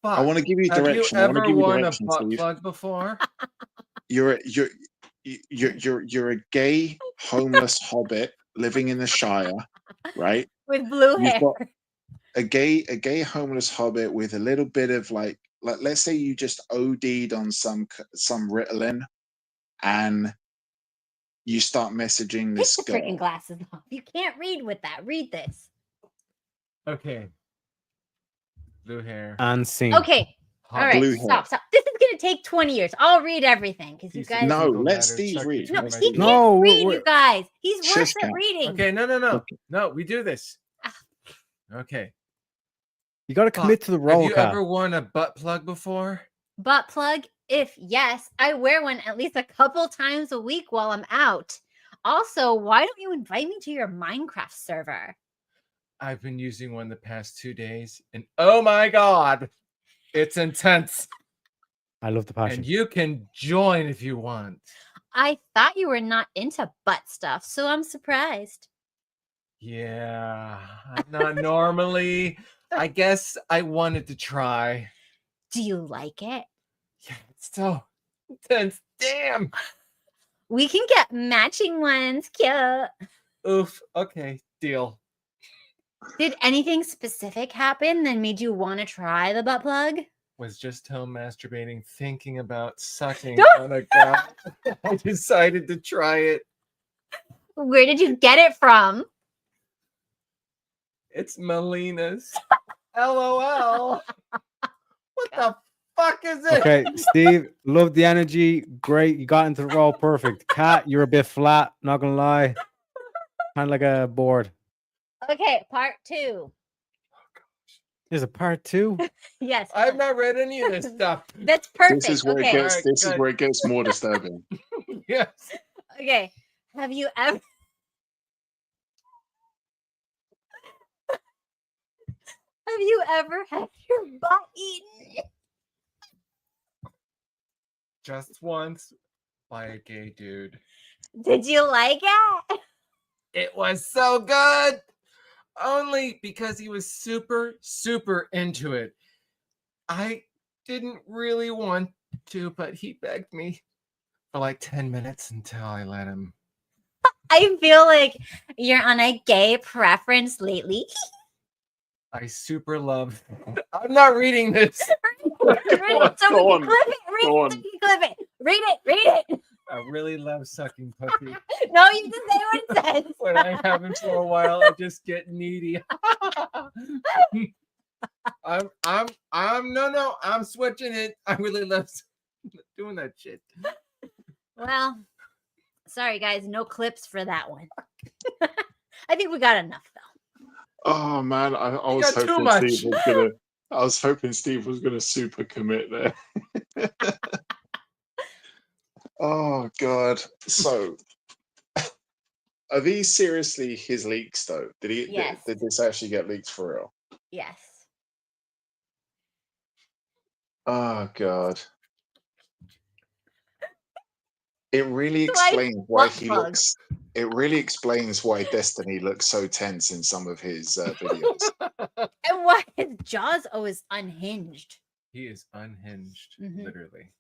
Fuck.
I want to give you direction.
Have you ever worn a butt plug before?
You're a gay homeless hobbit living in the Shire, right?
With blue hair.
You've got a gay homeless hobbit with a little bit of like let's say you just OD'd on some Ritalin, and you start messaging this
Take the
girl.
freaking glasses off. You can't read with that. Read this.
Okay. Blue hair.
And scene.
Okay. All right.
Blue
Stop. This is gonna take 20 years. I'll read everything because you guys.
No, let Steve read.
No, Steve can't read, you guys. He's worse at reading.
Okay, no. No, we do this. Okay.
You got to commit to the role.
Have you ever worn a butt plug before?
Butt plug? If yes, I wear one at least a couple times a week while I'm out. Also, why don't you invite me to your Minecraft server?
I've been using one the past 2 days, and oh my God, it's intense.
I love the passion.
And you can join if you want.
I thought you were not into butt stuff, so I'm surprised.
Yeah, not normally. I guess I wanted to try.
Do you like it?
Yeah, it's so intense. Damn.
We can get matching ones. Cute.
Oof. Okay, deal.
Did anything specific happen that made you want to try the butt plug?
Was just home masturbating, thinking about sucking on a guy. I decided to try it.
Where did you get it from?
It's Melina's. LOL. What the fuck is it?
Okay, Steve, love the energy. Great. You got into the role perfect. Kat, you're a bit flat, not gonna lie. Kind of like a board.
Okay, part 2.
There's a part 2?
Yes.
I've not read any of this stuff.
That's perfect.
This is where it gets more disturbing.
Yes.
Okay. Have you ever had your butt eaten?
Just once by a gay dude.
Did you like it?
It was so good. Only because he was super, super into it. I didn't really want to, but he begged me for like 10 minutes until I let him.
I feel like you're on a gay preference lately.
I super love. I'm not reading this.
Read it so we can clip it. Read it so we can clip it. Read it.
I really love sucking pussy.
No, you just say what it says.
When I haven't for a while, I just get needy. I'm switching it. I really love doing that shit.
Well, sorry guys, no clips for that one. I think we got enough though.
Oh man, I was hoping Steve was gonna super commit there.
Oh god. So are these seriously his leaks though?
Yes.
Did this actually get leaked for real?
Yes.
Oh god. It really explains why he looks. It really explains why Destiny looks so tense in some of his videos.
And why his jaw's always unhinged.
He is unhinged, literally.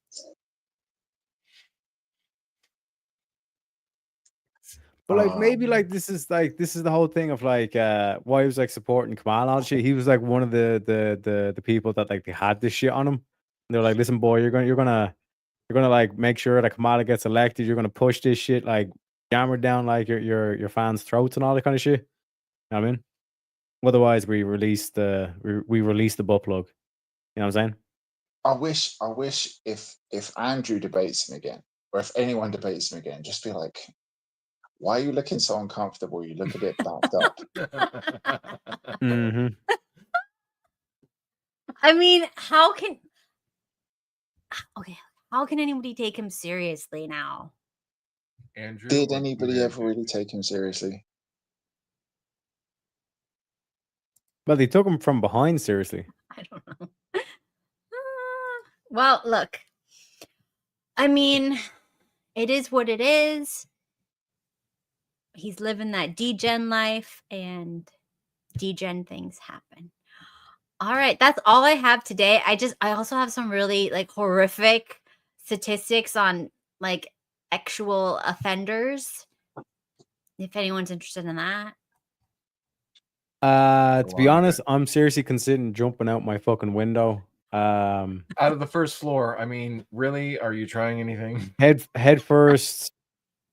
But like maybe like this is the whole thing of like why he was like supporting Kamal and all that shit. He was like one of the people that like they had this shit on him. They're like, listen, boy, you're gonna like make sure that Kamala gets elected. You're gonna push this shit like jammer down like your fans' throats and all that kind of shit. You know what I mean? Otherwise, we release the butt plug. You know what I'm saying?
I wish if Andrew debates him again, or if anyone debates him again, just be like, why are you looking so uncomfortable? You look a bit backed up.
Mm-hmm.
I mean, how can anybody take him seriously now?
Andrew,
did anybody ever really take him seriously?
Well, they took him from behind seriously.
I don't know. Well, look. I mean, it is what it is. He's living that degen life, and degen things happen. All right, that's all I have today. I also have some really like horrific statistics on like actual offenders. If anyone's interested in that.
To be honest, I'm seriously considering jumping out my fucking window.
Out of the first floor. I mean, really? Are you trying anything?
Head first.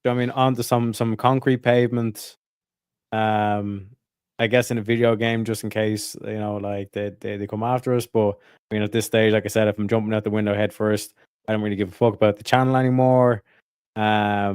I mean, onto some concrete pavement. I guess in a video game, just in case like they come after us. But I mean, at this stage, like I said, if I'm jumping out the window head first, I don't really give a fuck about the channel anymore. Yeah,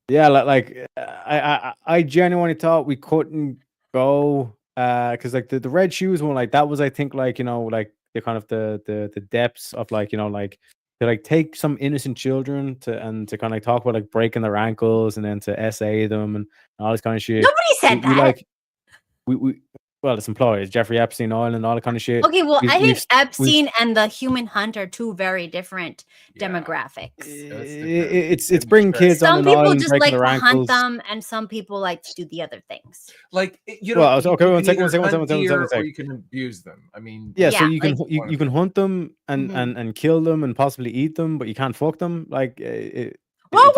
I genuinely thought we couldn't go because like the red shoes one, like that was I think like like the kind of the depths of like like to like take some innocent children to kind of like talk about like breaking their ankles and then to essay them and all this kind of shit.
Nobody said that.
Like we well, it's employees, Jeffrey Epstein, oil, and all that kind of shit.
Okay, well, I think Epstein and the human hunt are two very different demographics.
It's bringing kids on
some
an
people
island,
just
breaking
like
their
to hunt
ankles.
them, and some people like to do the other things.
Like you
Well,
know,
okay,
you
one
can
second,
either
or
you can abuse them. I mean,
yeah, so you can
like-
you can hunt them and kill them and possibly eat them, but you can't fuck them. Like
Whoa!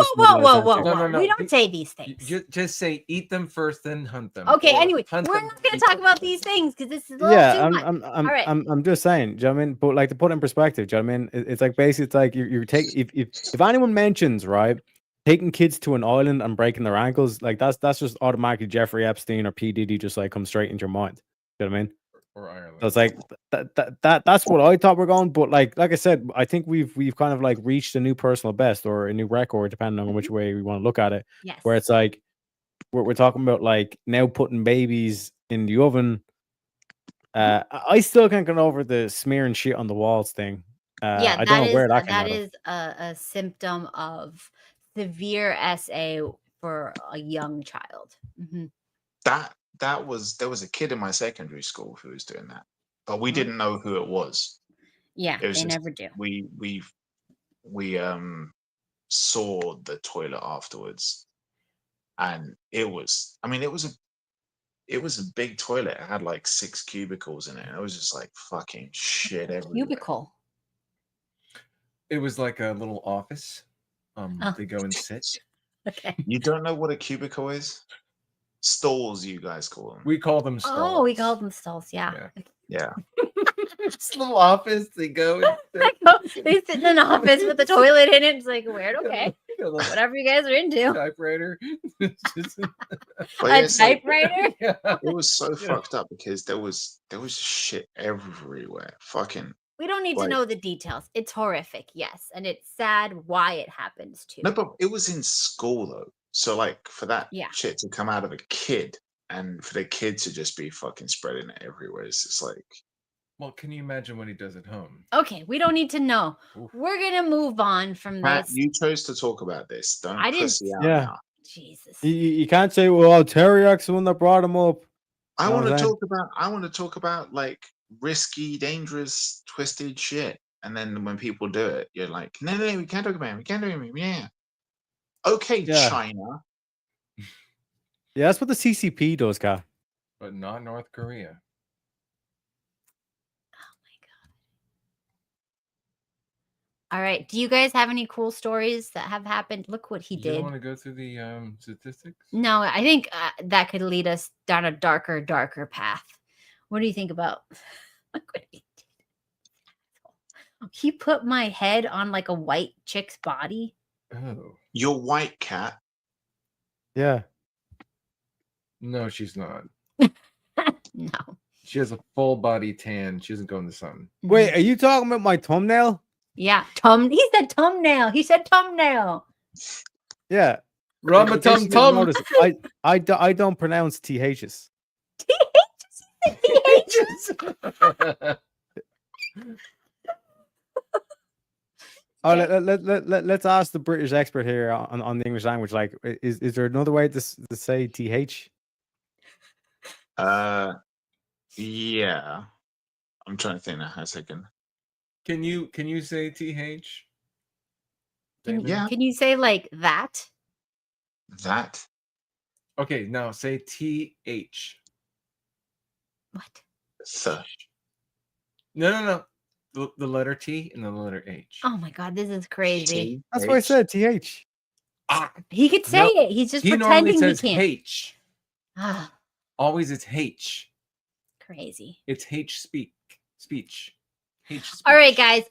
We don't say these things.
Just say eat them first, then hunt them.
Okay,
or
anyway,
hunt
we're
them,
not going
eat
to talk
them.
about these things because this is a little too much. All right.
I'm just saying. Do you know what I mean? But like to put it in perspective, do you know what I mean? It's like basically, it's like you're taking if anyone mentions right taking kids to an island and breaking their ankles, like that's just automatically Jeffrey Epstein or P Diddy just like comes straight into your mind. Do you know what I mean?
Or Ireland.
So it's like that's what I thought we're going, but like I said, I think we've kind of like reached a new personal best or a new record, depending on which way we want to look at it.
Yes.
Where it's like we're talking about like now putting babies in the oven. I still can't get over the smearing shit on the walls thing. I don't know where that came out of.
Is a symptom of severe essay for a young child.
There was a kid in my secondary school who was doing that, but we didn't know who it was.
Yeah,
It was
they
just
never do.
we saw the toilet afterwards, and it was a big toilet. It had like 6 cubicles in it, and it was just like fucking shit everywhere.
Cubicle.
It was like a little office. They go and sit.
Okay.
You don't know what a cubicle is? Stalls, you guys call them.
We call them stalls.
Oh, we call them stalls. Yeah.
Yeah.
Just a little office. They go. And
They sit in an office with a toilet in it. It's like weird. Okay. Whatever you guys are into.
Typewriter.
But yeah,
A
it's like-
typewriter?
It was so fucked up because there was shit everywhere. Fucking
We don't need to
like-
know the details. It's horrific, yes. And it's sad why it happens too.
No, but it was in school though. So like for that
Yeah.
shit to come out of a kid and for the kid to just be fucking spreading it everywhere, it's just like
Well, can you imagine what he does at home?
Okay, we don't need to know.
Oof.
We're gonna move on from
Pat,
this.
you chose to talk about this. Don't
I didn't-
pussy out
Yeah.
now.
Jesus.
You can't say, well, Teriak's the one that brought him up.
I
Know
want
what
to
I'm saying?
talk about like risky, dangerous, twisted shit. And then when people do it, you're like, no, we can't talk about it. We can't do it. Yeah. Okay,
Yeah.
China.
Yeah, that's what the CCP does, Kat.
But not North Korea.
All right. Do you guys have any cool stories that have happened? Look what he
You
did.
don't want to go through the statistics?
No, I think that could lead us down a darker path. What do you think about? Look what he did. He put my head on like a white chick's body.
Oh.
Your white cat.
Yeah.
No, she's not.
No.
She has a full body tan. She doesn't go in the sun.
Wait, are you talking about my thumbnail?
Yeah, he said thumbnail. He said thumbnail.
Yeah.
Rub a
In case
tum
you didn't
tum.
notice, I don't pronounce THs. Oh, let's ask the British expert here on the English language. Like, is there another way to say TH?
Yeah. I'm trying to think now. A second.
Can you say TH?
Yeah.
Can you say like that?
That.
Okay, now say TH.
What?
No. The letter T and the letter H.
Oh my god, this is crazy.
That's what I said. TH.
He could say it. He's just
he normally
pretending he
says
can't.
H.
Ah,
Always it's H.
crazy.
It's H speech. H speech.
All right, guys.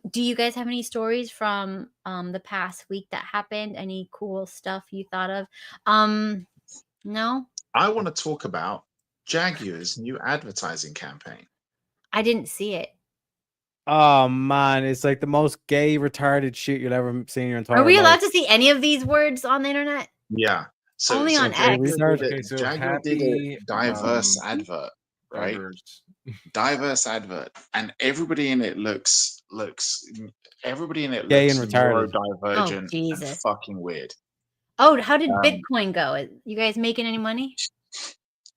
Do you guys have any stories from the past week that happened? Any cool stuff you thought of? No,
I want to talk about Jaguar's new advertising campaign.
I didn't see it.
Oh man, it's like the most gay, retarded shit you'll ever see in your entire
Are we allowed
life.
to see any of these words on the internet?
Yeah. So
Only on
Jaguar
X.
did a-
Okay, so
Jaguar did
happy,
a diverse advert, right?
Diverse.
Diverse advert, and everybody in it looks everybody in it
Gay
looks
and retarded.
neurodivergent and
Jesus.
fucking weird.
Oh, how did
Um,
Bitcoin go? You guys making any money?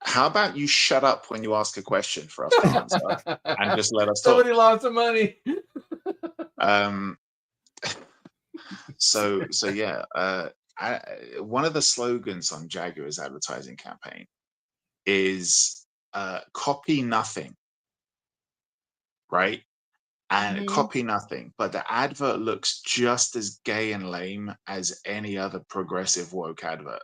How about you shut up when you ask a question for us to answer and just let us talk?
Somebody lost some money.
So yeah, one of the slogans on Jaguar's advertising campaign is copy nothing, right? And copy nothing, but the advert looks just as gay and lame as any other progressive woke advert.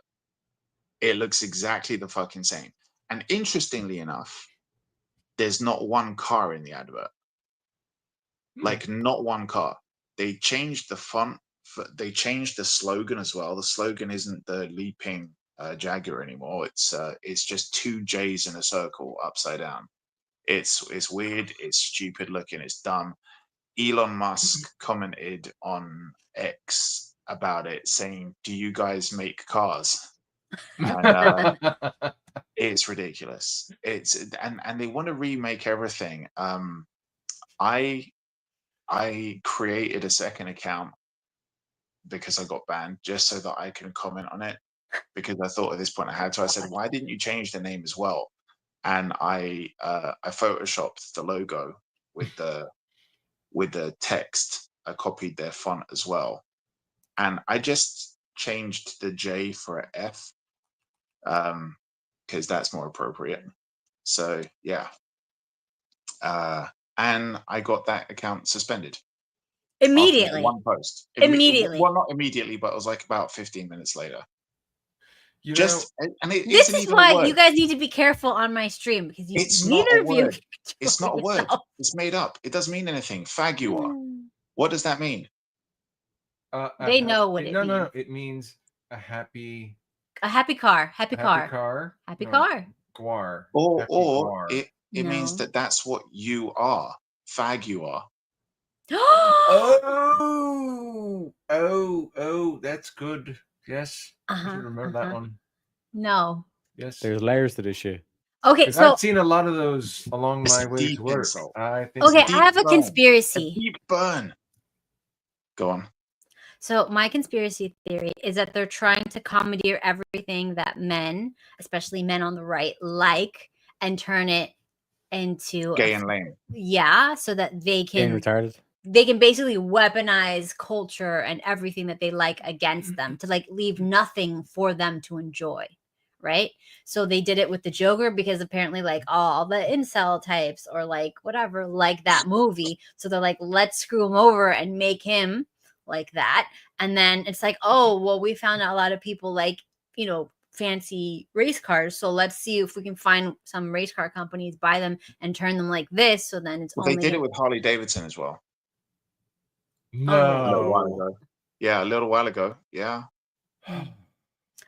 It looks exactly the fucking same. And interestingly enough, there's not one car in the advert. Like, not one car. They changed the font. They changed the slogan as well. The slogan isn't the leaping Jaguar anymore. It's just 2 J's in a circle upside down. It's weird. It's stupid looking. It's dumb. Elon Musk commented on X about it, saying, "Do you guys make cars?" And it's ridiculous. And they want to remake everything. I created a second account because I got banned, just so that I can comment on it, because I thought at this point I had to. I said, why didn't you change the name as well? And I photoshopped the logo with the text. I copied their font as well, and I just changed the J for an F, because that's more appropriate. So yeah, and I got that account suspended
Immediately.
One post.
Immediately.
Well, not immediately, but it was like about 15 minutes later.
You
Just and it
This
isn't
is
even a
why
word.
you guys need to be careful on my stream, because you,
It's not
neither
a
of you.
word. It's not a word. It's made up. It doesn't mean anything. Fagua. What does that mean?
They know what it
no,
means.
No, it means a happy
car. Happy
happy
car.
car.
Happy
No,
car.
Guar.
Or
Happy
or
guar.
it means
No.
that that's what you are. Fagua.
Oh, that's good. Yes. I should remember that one.
No.
Yes.
There's layers to this shit.
Okay,
'Cause
so
I've seen a lot of those along
It's
my
a
way
deep
to work.
insult.
I think
okay,
deep
I have a
burn.
conspiracy.
A deep burn. Go on.
So my conspiracy theory is that they're trying to commandeer everything that men, especially men on the right, like, and turn it into
Gay and lame.
Yeah, so that they
Getting
can
retarded.
they can basically weaponize culture and everything that they like against them, to like leave nothing for them to enjoy, right? So they did it with the Joker, because apparently like all the incel types or like whatever like that movie, so they're like, let's screw him over and make him like that. And then it's like, oh well, we found out a lot of people like, you know, fancy race cars, so let's see if we can find some race car companies, buy them and turn them like this, so then it's
Well,
only
they did it with Harley Davidson as well.
No.
A little while ago. Yeah, a little while ago. Yeah.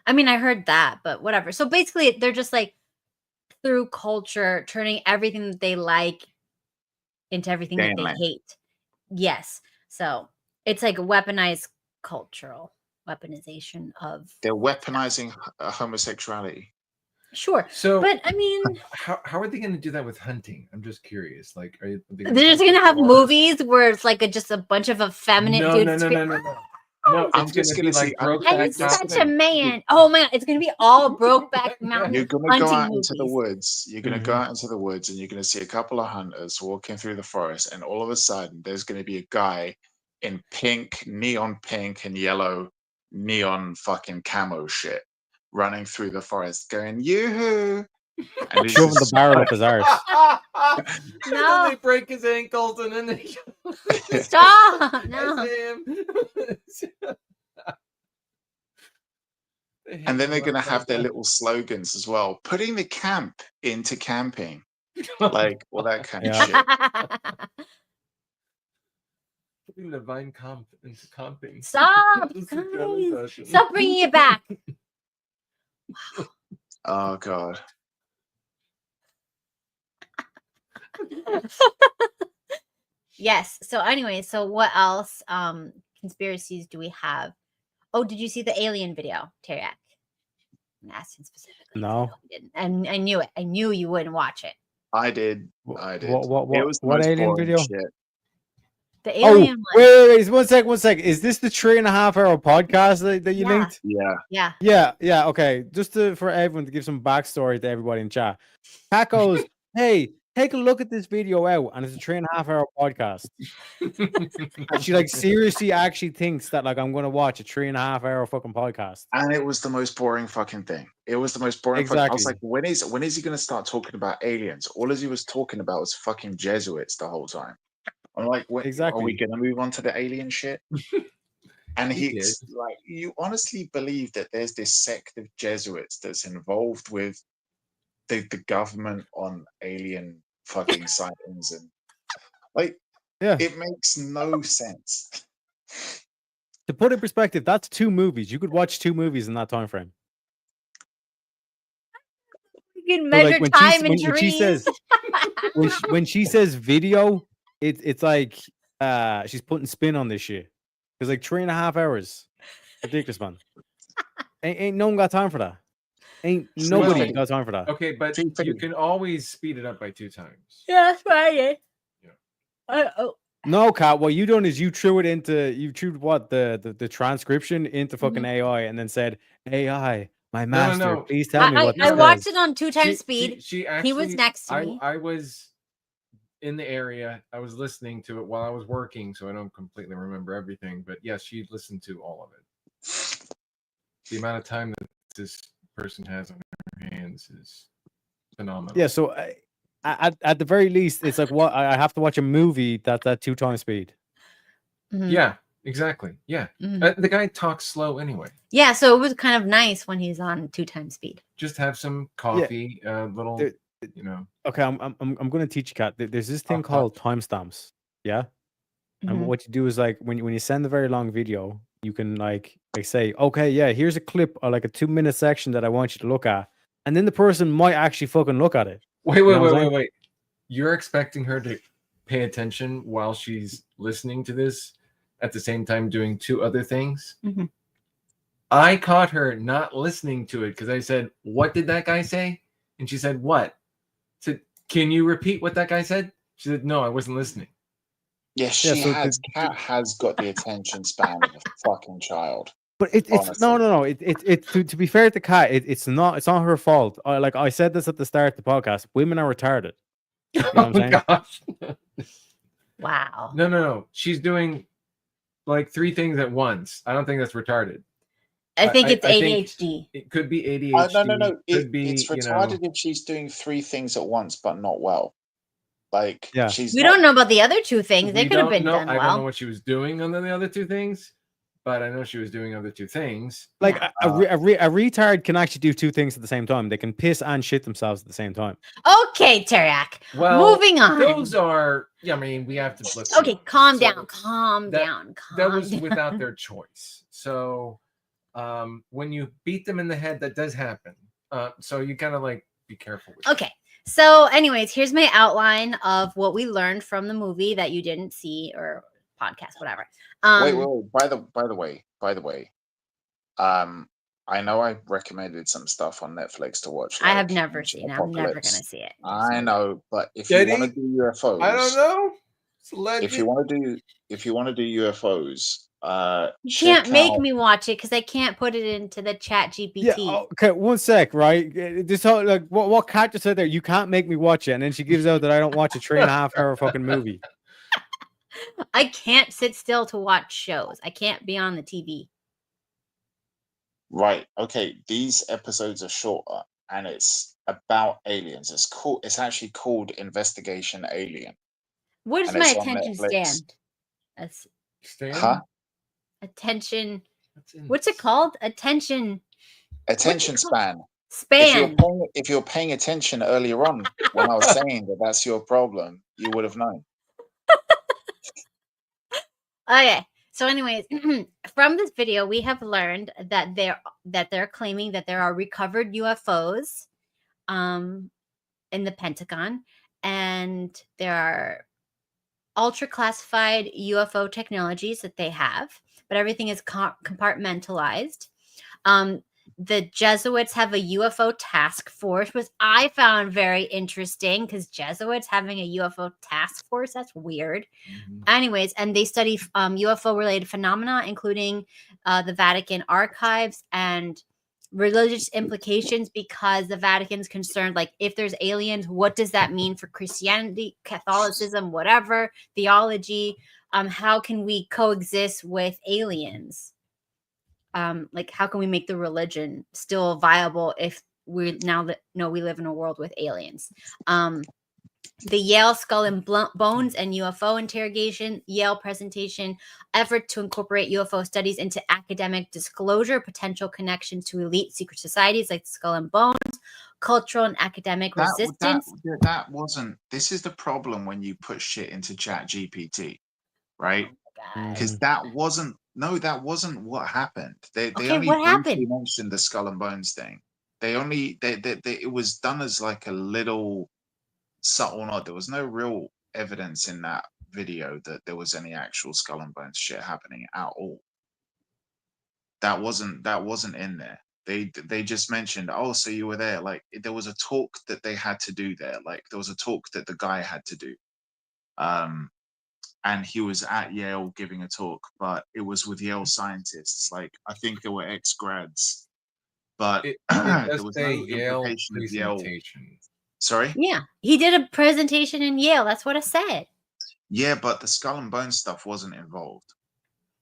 I mean, I heard that, but whatever. So basically, they're just like, through culture, turning everything that they like into everything that they hate. Yes. So it's like a weaponized cultural weaponization of.
They're weaponizing homosexuality.
Sure.
So,
but I mean,
how are they going to do that with hunting? I'm just curious. Like, are they
they're just gonna have movies where it's like just a bunch of effeminate dudes.
No,
I'm
it's
just
going to be
gonna
like
see.
I'm
Brokeback
such a
Mountain.
man. Oh my god, it's gonna be all Brokeback Mountain.
You're gonna go
hunting
out into the
movies.
woods. You're gonna go out into the woods, and you're gonna see a couple of hunters walking through the forest, and all of a sudden, there's gonna be a guy in pink, neon pink, and yellow neon fucking camo shit running through the forest, going yoo-hoo, and he's
Shoving the
just
barrel up his arse.
No.
Then they break his ankles, and then they
Stop. No.
And then they're going to have their little slogans as well, putting the camp into camping, like all that kind of shit.
Putting the vine comp into comping.
Stop.
This is a German
Guys.
version.
Stop bringing it back.
Oh god.
Yes. So anyway, so what else conspiracies do we have? Oh, did you see the alien video, Teriak? I'm asking specifically.
No.
And I knew it. I knew you wouldn't watch it.
I did. I did.
What
It was the
what
most
alien
boring
video?
shit.
The alien one.
Wait, 1 sec. Is this the 3.5 hour podcast that you linked?
Yeah.
Yeah.
Okay. Just for everyone to give some backstory to everybody in chat. Pat goes, hey, take a look at this video out, and it's a 3.5 hour podcast. And she like seriously actually thinks that like I'm gonna watch a 3.5 hour fucking podcast.
And it was the most boring fucking thing. It was the most boring fucking. I was like, when is he gonna start talking about aliens? All as he was talking about was fucking Jesuits the whole time. I'm like, are we gonna move on to the alien shit? And he's like, you honestly believe that there's this sect of Jesuits that's involved with the government on alien fucking sightings, and like, it makes no sense.
To put it in perspective, that's 2 movies. You could watch 2 movies in that time frame.
You can measure time and trees.
When she says video, it's like she's putting spin on this shit. It's like 3.5 hours. Ridiculous, man. Ain't no one got time for that. Ain't nobody got time for that.
Okay, but you can always speed it up by 2 times.
Yeah, that's what I did.
Yeah.
No, Kat, what you done is you threw what the transcription into fucking AI and then said, AI, my master,
no.
please tell me what
I
this
watched
says.
it on 2x speed.
She
He
actually,
was next to me.
I was in the area. I was listening to it while I was working, so I don't completely remember everything. But yes, she listened to all of it. The amount of time that this person has on her hands is phenomenal.
Yeah, so at the very least, it's like what I have to watch a movie that's at 2x speed.
Yeah, exactly. Yeah, the guy talks slow anyway.
Yeah, so it was kind of nice when he's on 2x speed.
Just have some coffee, little, you know.
Okay, I'm gonna teach you, Kat. There's this thing called timestamps. Yeah, and what you do is like when you send a very long video, you can like say, okay, yeah, here's a clip or like a 2-minute section that I want you to look at, and then the person might actually fucking look at it.
Wait. You're expecting her to pay attention while she's listening to this at the same time doing two other things? I caught her not listening to it because I said, "What did that guy say?" And she said, "What?" I said, "Can you repeat what that guy said?" She said, "No, I wasn't listening."
Yes, Kat has got the attention span of a fucking child.
But it's no. It to be fair to Kat, it's not her fault. Like I said this at the start of the podcast, women are retarded. You know what I'm saying?
Gosh.
Wow.
No. She's doing like 3 things at once. I don't think that's retarded.
I think it's
think
ADHD.
it could be ADHD.
No.
It's
retarded if she's doing 3 things at once, but not well. Like,
we don't know about the other 2 things. They could have been done well.
I don't know what she was doing on the other 2 things, but I know she was doing other 2 things.
Like a retard can actually do 2 things at the same time. They can piss and shit themselves at the same time.
Okay, Teriak.
Well,
moving on.
Those are. Yeah, I mean, we have to.
Okay, calm down.
That was without their choice. So, when you beat them in the head, that does happen. So you kind of like be careful with.
Okay. So, anyways, here's my outline of what we learned from the movie that you didn't see or podcast, whatever.
Wait. By the way, I know I recommended some stuff on Netflix to watch.
I have never seen it. I'm never gonna see it.
I know, but if you want to do UFOs,
I don't know.
If you want to do UFOs,
you can't make me watch it because I can't put it into the chat GPT.
Yeah, okay, one sec, right? This whole, like what Kat just said there, you can't make me watch it, and then she gives out that I don't watch a 3.5 hour fucking movie.
I can't sit still to watch shows. I can't be on the TV.
Right. Okay. These episodes are shorter, and it's about aliens. It's actually called Investigation Alien.
What does my attention stand?
Huh?
Attention. What's it called? Attention
span.
Span.
If you're paying attention earlier on when I was saying that that's your problem, you would have known.
Okay. So, anyways, from this video, we have learned that they're claiming that there are recovered UFOs in the Pentagon, and there are ultra classified UFO technologies that they have, but everything is compartmentalized. The Jesuits have a UFO task force, which I found very interesting because Jesuits having a UFO task force, that's weird. Anyways, and they study UFO related phenomena, including the Vatican archives and religious implications, because the Vatican's concerned, like, if there's aliens, what does that mean for Christianity, Catholicism, whatever, theology? How can we coexist with aliens? Like, how can we make the religion still viable if we live in a world with aliens? The Yale Skull and Bones and UFO Interrogation, Yale presentation, effort to incorporate UFO studies into academic disclosure, potential connections to elite secret societies like Skull and Bones, cultural and academic resistance.
That wasn't. This is the problem when you put shit into Chat GPT, right? Because that wasn't what happened. They only briefly mentioned the Skull and Bones thing. It was done as like a little subtle nod. There was no real evidence in that video that there was any actual Skull and Bones shit happening at all. That wasn't in there. They just mentioned, oh, so you were there. Like, there was a talk that they had to do there. Like, there was a talk that the guy had to do. and he was at Yale giving a talk, but it was with Yale scientists. Like, I think they were ex-grads, but
It
there
does
was
say
no
Yale
implication of Yale.
presentation.
Sorry?
Yeah, he did a presentation in Yale. That's what I said.
Yeah, but the Skull and Bones stuff wasn't involved.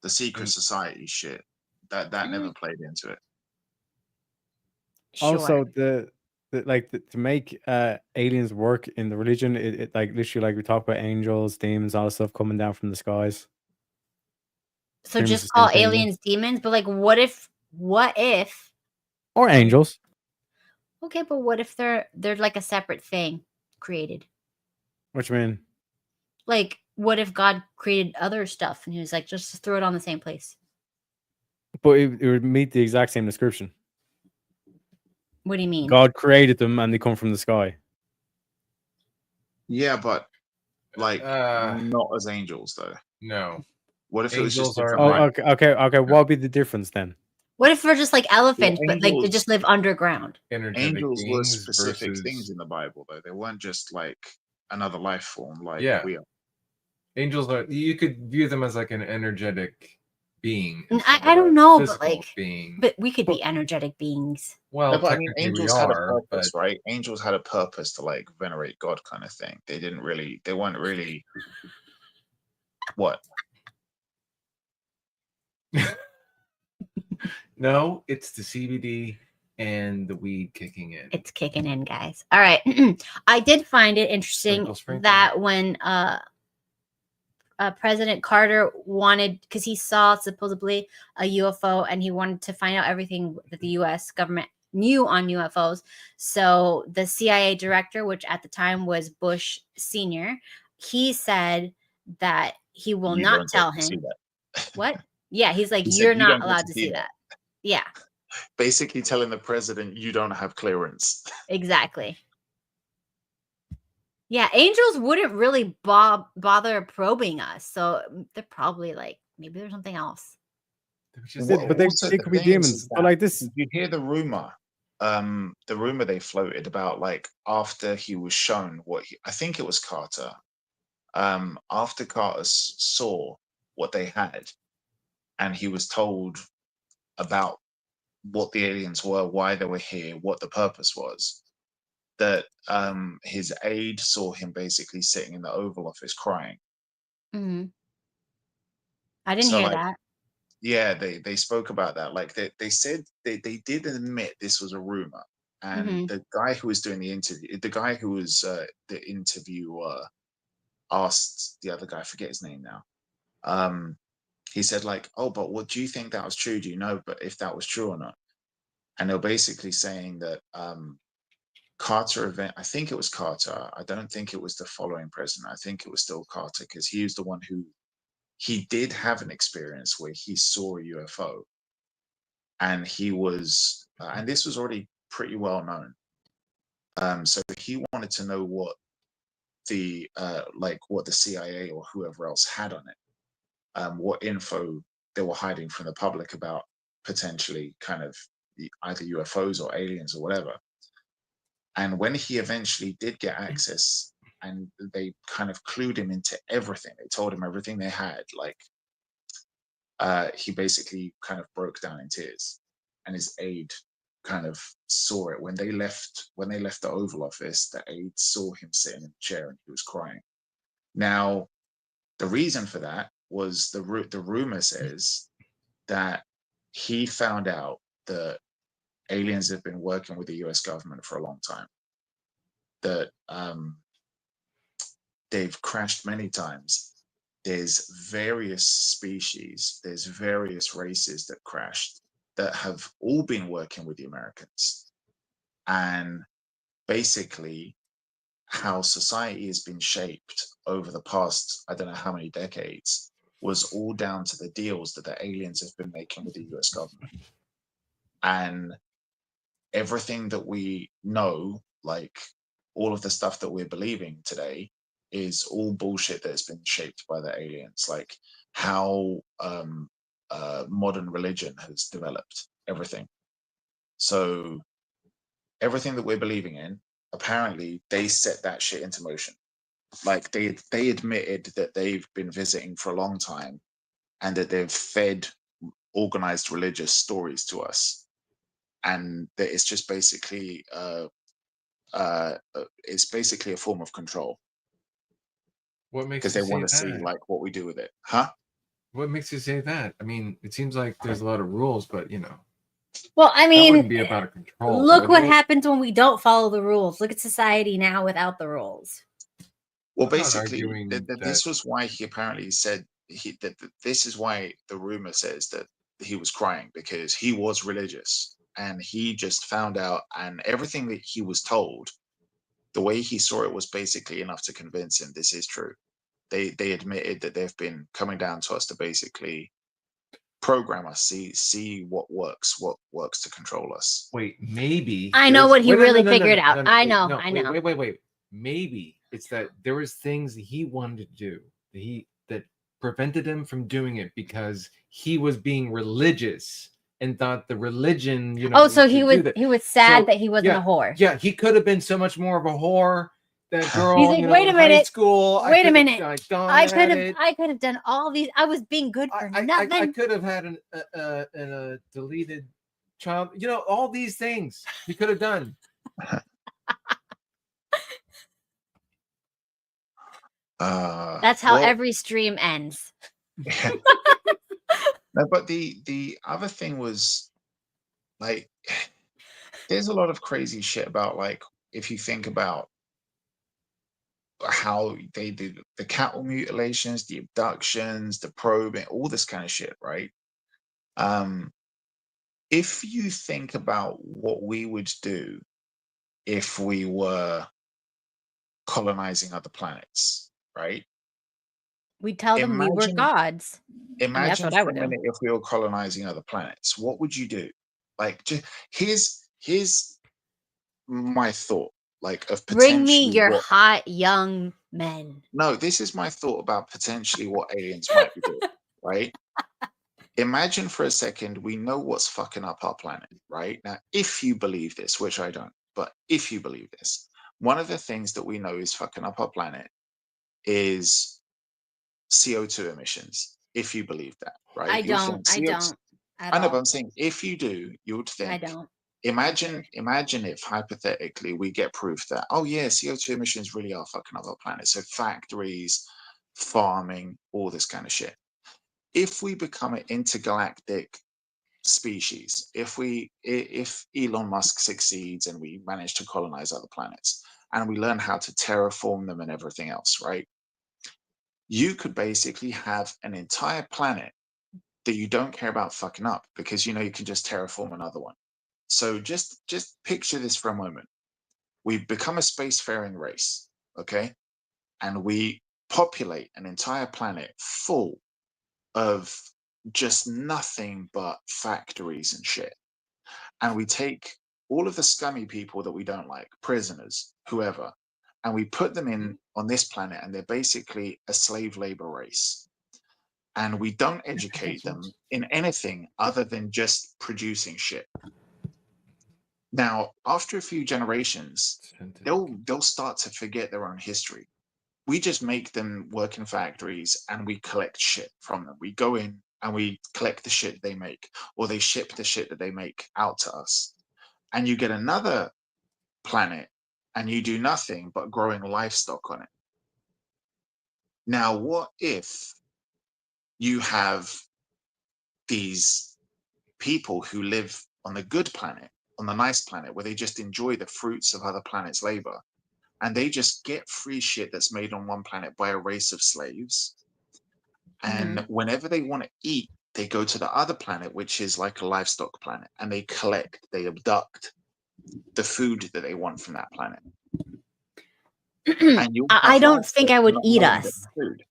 The secret
Mm.
society shit, that never played into it.
Sure.
Also, to make aliens work in the religion, it like literally, like we talk about angels, demons, all that stuff coming down from the skies.
So
Pretty much
just
the same
call
thing, yeah.
aliens demons, but like what if
Or angels.
okay, but what if they're like a separate thing created?
What you mean?
Like what if God created other stuff and he was like, just throw it on the same place?
But it would meet the exact same description.
What do you mean?
God created them and they come from the sky.
Yeah, but like not as angels though.
No.
What if it was just
Angels are
different?
Oh, okay. What would be the difference then?
What if they're just like elephants, but like they
angels-
just live underground?
energetic
Angels were
beings
specific
versus
things in the Bible, though. They weren't just like another life form, like
Yeah.
we are.
angels are. You could view them as like an energetic being.
I don't know, but
physical
like,
being.
but we could be energetic beings.
Well,
No, but I mean,
technically we
angels had a
are,
purpose,
but
right? Angels had a purpose to like venerate God, kind of thing. They weren't really what?
no, it's the CBD and the weed kicking in.
It's kicking in, guys. All right. I did find it interesting
Sprinkle.
that when President Carter wanted, because he saw supposedly a UFO and he wanted to find out everything that the US government knew on UFOs. So the CIA director, which at the time was Bush Sr., he said that he will
You
not
don't get
tell
to see
him.
that.
What? Yeah, he's like,
He said,
you're
"You
not
don't get
allowed
to
to
see
see that. Yeah,
Basically telling the president you don't have clearance.
exactly. Yeah, angels wouldn't really bother probing us. So they're probably like, maybe there's something else.
But they
Also,
could
the
be
thing is
demons. But
that-
like this,
Did you hear the rumor? The rumor they floated about, like, after he was shown I think it was Carter. After Carter saw what they had, and he was told about what the aliens were, why they were here, what the purpose was, that his aide saw him basically sitting in the Oval Office crying.
Mm-hmm. I didn't
So,
hear
like,
that.
yeah, they spoke about that. Like they said they did admit this was a rumor. And the guy who was doing the interview, the guy who was the interviewer, asked the other guy, I forget his name now. He said like, "Oh, but what do you think that was true? Do you know, but if that was true or not?" And they're basically saying that Carter I think it was Carter. I don't think it was the following president. I think it was still Carter, because he was the one who he did have an experience where he saw a UFO, and he was, and this was already pretty well known. So he wanted to know what the what the CIA or whoever else had on it, what info they were hiding from the public about potentially kind of either UFOs or aliens or whatever. And when he eventually did get access, and they kind of clued him into everything, they told him everything they had, like he basically kind of broke down in tears, and his aide kind of saw it when they left the Oval Office. The aide saw him sitting in the chair and he was crying. Now, the reason for that was the rumor says that he found out that aliens have been working with the US government for a long time, that they've crashed many times. There's various species, there's various races that crashed that have all been working with the Americans. And basically, how society has been shaped over the past, I don't know how many decades, was all down to the deals that the aliens have been making with the US government. And everything that we know, like all of the stuff that we're believing today, is all bullshit that's been shaped by the aliens. Like how modern religion has developed, everything. So everything that we're believing in, apparently they set that shit into motion. like they admitted that they've been visiting for a long time, and that they've fed organized religious stories to us, and that it's just basically it's basically a form of control
What makes
because
you
they want
say
to see
that?
like what we do with it, huh?
What makes you say that? I mean, it seems like there's a lot of rules, but you know,
Well, I
that
mean,
wouldn't be about a control,
look
would
what
it?
happens when we don't follow the rules. Look at society now without the rules.
Well,
I'm not
basically,
arguing that.
this was why he apparently said that this is why the rumor says that he was crying, because he was religious and he just found out, and everything that he was told, the way he saw it, was basically enough to convince him this is true. They admitted that they've been coming down to us to basically program us, see what works to control us.
Wait, maybe
I know
there's-
what he
wait, no,
really
no, no, no,
figured
no,
out.
no, no,
I
wait,
know.
no,
I
wait,
know.
wait. Maybe it's that there was things that he wanted to do that prevented him from doing it because he was being religious and thought the religion, you know.
Oh, so he
should do
was
that.
sad
So,
that he wasn't
yeah,
a whore.
Yeah, he could have been so much more of a whore. That girl,
He's like,
you know,
wait a
in high
minute.
school.
Wait a minute.
Gone
I
at it.
could have done all these. I was being good for nothing.
I could have had a deleted child. You know, all these things he could have done.
That's how every stream ends.
No, but the other thing was, like, there's a lot of crazy shit about, like, if you think about how they did the cattle mutilations, the abductions, the probing, all this kind of shit, right? If you think about what we would do if we were colonizing other planets, right?
We tell them we were gods. And that's
Imagine
what I
for
would
a
do.
minute if we were colonizing other planets. What would you do? Like, here's my thought, like, of
Bring me
potentially
your
what.
hot young men.
No, this is my thought about potentially what aliens might be doing, right? Imagine for a second we know what's fucking up our planet, right? Now, if you believe this, which I don't, but if you believe this, one of the things that we know is fucking up our planet is CO2 emissions. If you believe that, right?
I
You'll
don't.
think
I
CO2.
don't at
I know,
all.
but I'm saying if you do, you would think.
I don't.
Imagine if hypothetically we get proof that, oh yeah, CO2 emissions really are fucking up our planet. So factories, farming, all this kind of shit. If we become an intergalactic species, if Elon Musk succeeds and we manage to colonize other planets and we learn how to terraform them and everything else, right? You could basically have an entire planet that you don't care about fucking up, because you know you can just terraform another one. So just picture this for a moment. We become a spacefaring race, okay? And we populate an entire planet full of just nothing but factories and shit. And we take all of the scummy people that we don't like, prisoners, whoever, and we put them in on this planet, and they're basically a slave labor race. And we don't educate them in anything other than just producing shit. Now, after a few generations, they'll start to forget their own history. We just make them work in factories and we collect shit from them. We go in and we collect the shit they make, or they ship the shit that they make out to us. And you get another planet and you do nothing but growing livestock on it. Now, what if you have these people who live on the good planet, on the nice planet, where they just enjoy the fruits of other planets' labor, and they just get free shit that's made on one planet by a race of slaves. And whenever they want to eat, they go to the other planet, which is like a livestock planet, and they collect, they abduct the food that they want from that planet. And
I don't think I would eat us.
Food.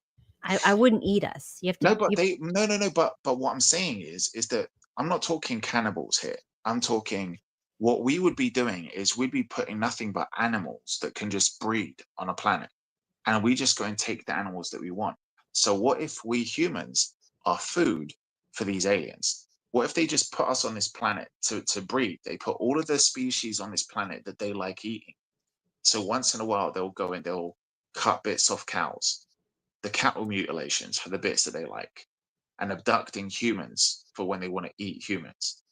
I wouldn't eat us. You have to.
No, but no. But what I'm saying is that I'm not talking cannibals here. I'm talking what we would be doing is we'd be putting nothing but animals that can just breed on a planet, and we just go and take the animals that we want. So what if we humans are food for these aliens? What if they just put us on this planet to breed? They put all of the species on this planet that they like eating. So once in a while they'll go and they'll cut bits off cows, the cattle mutilations for the bits that they like, and abducting humans for when they want to eat humans.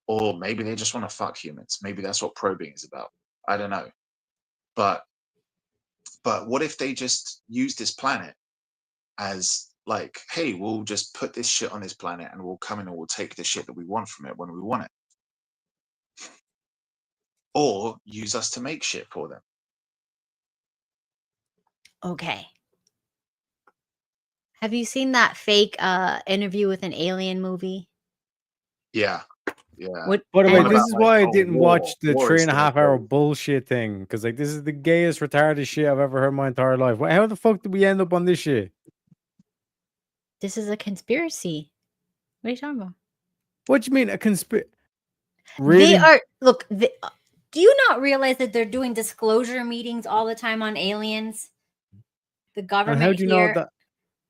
Or maybe they just want to fuck humans. Maybe that's what probing is about. I don't know. But what if they just use this planet as like, hey, we'll just put this shit on this planet and we'll come in and we'll take the shit that we want from it when we want it. Or use us to make shit for them.
Okay. Have you seen that fake interview with an alien movie?
Yeah. Yeah.
What,
By the way,
and
this
about,
is
like,
why I
oh,
didn't
war.
watch the
War is
3.5
gonna
hour
go.
bullshit thing, because like this is the gayest retarded shit I've ever heard in my entire life. How the fuck did we end up on this shit?
this is a conspiracy. What are you talking about?
What do you mean a conspiracy?
They
Really?
are, look, do you not realize that they're doing disclosure meetings all the time on aliens? The
And
government
how do you know
here.
that?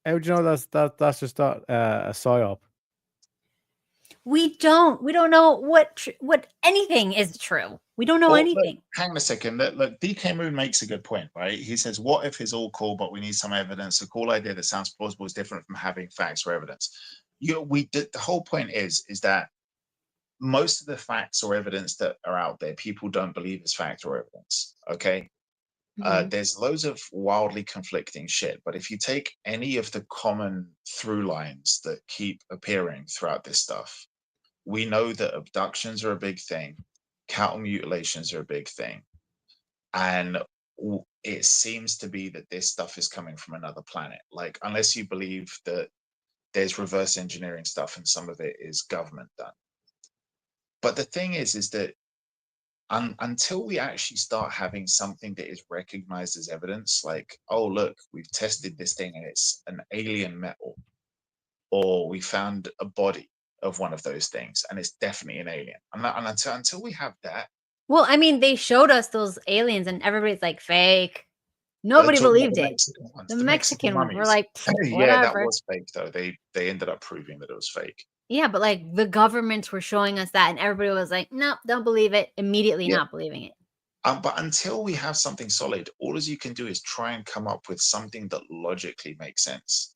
How do you know that's just a psyop?
We don't know what anything is true. We don't know
Well, look,
anything.
hang on a second. Look, DK Moon makes a good point, right? He says, what if it's all cool, but we need some evidence? A cool idea that sounds plausible is different from having facts or evidence. The whole point is that most of the facts or evidence that are out there, people don't believe is fact or evidence. Okay. There's loads of wildly conflicting shit, but if you take any of the common through lines that keep appearing throughout this stuff, we know that abductions are a big thing, cattle mutilations are a big thing, and it seems to be that this stuff is coming from another planet. Like, unless you believe that there's reverse engineering stuff and some of it is government done. But the thing is that until we actually start having something that is recognized as evidence, like, oh, look, we've tested this thing and it's an alien metal, or we found a body of one of those things and it's definitely an alien. And until we have that.
Well, I mean, they showed us those aliens and everybody's like, fake. Nobody believed it. The Mexican ones were like,
yeah, that
whatever.
was fake though. They ended up proving that it was fake.
Yeah, but like the governments were showing us that and everybody was like, nope, don't believe it. Immediately
Yeah.
not believing it.
But until we have something solid, all as you can do is try and come up with something that logically makes sense.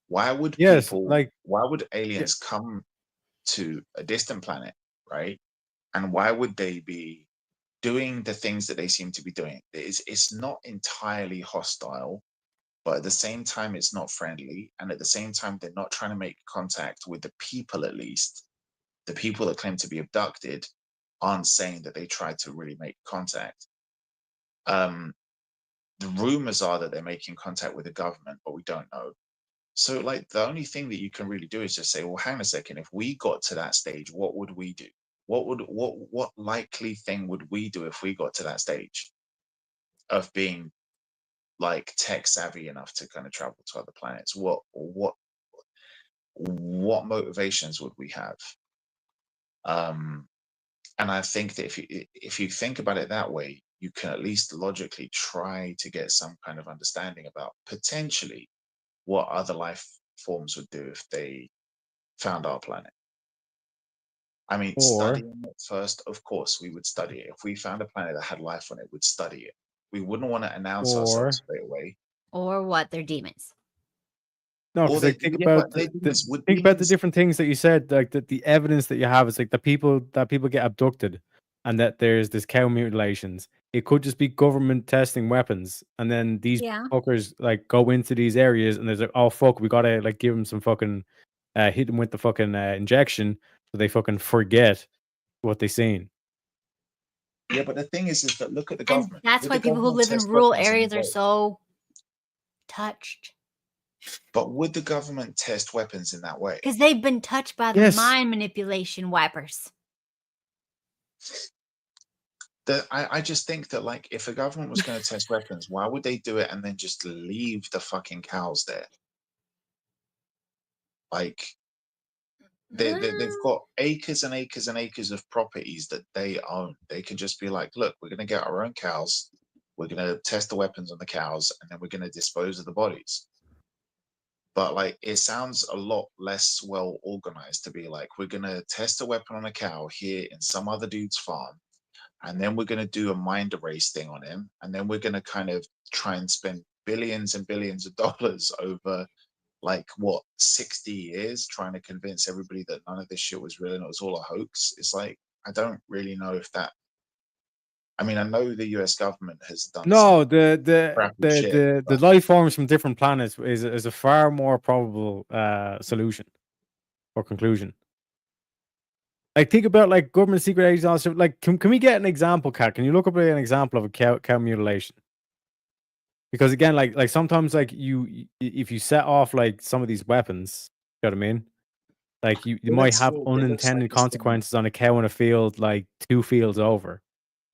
Why would why would aliens come to a distant planet, right? And why would they be doing the things that they seem to be doing? It's not entirely hostile, but at the same time, it's not friendly. And at the same time, they're not trying to make contact with the people, at least. The people that claim to be abducted aren't saying that they tried to really make contact. The rumors are that they're making contact with the government, but we don't know. So, like, the only thing that you can really do is just say, well, hang on a second, if we got to that stage, what would we do? What likely thing would we do if we got to that stage of being like tech savvy enough to kind of travel to other planets? What motivations would we have? And I think that if you think about it that way, you can at least logically try to get some kind of understanding about potentially what other life forms would do if they found our planet. I mean, studying it first, of course, we would study it. If we found a planet that had life on it, we'd study it. We wouldn't want to announce ourselves straight away.
Or what? They're demons.
No, because like, think about the different things that you said, like the evidence that you have is like that people get abducted and that there's this cow mutilations. It could just be government testing weapons, and then these fuckers like go into these areas and there's like, oh fuck, we gotta like give them some fucking hit them with the fucking injection so they fucking forget what they seen.
Yeah, but the thing is that look at the government.
And that's why people who live in rural areas are so touched.
But would the government test weapons in that way?
Because they've been touched by the mind manipulation wipers.
I just think that, like, if the government was going to test weapons, why would they do it and then just leave the fucking cows there? Like, they've got acres and acres and acres of properties that they own. They can just be like, look, we're going to get our own cows. We're going to test the weapons on the cows, and then we're going to dispose of the bodies. But like, it sounds a lot less well organized to be like, we're going to test a weapon on a cow here in some other dude's farm, and then we're going to do a mind erase thing on him, and then we're going to kind of try and spend billions and billions of dollars over like what 60 years trying to convince everybody that none of this shit was real and it was all a hoax. It's like, I don't really know if that, I mean, I know the US government has done
No,
some crappy shit,
the
but
life forms from different planets is a far more probable solution or conclusion. Like, think about like government secret agents and all that stuff. Like, can we get an example, Kat? Can you look up an example of a cow mutilation? Because again, like sometimes like if you set off like some of these weapons, you know what I mean? Like you
well,
might
it's
have
still, it looks like
unintended
it's gonna,
consequences on a cow in a field like 2 fields over.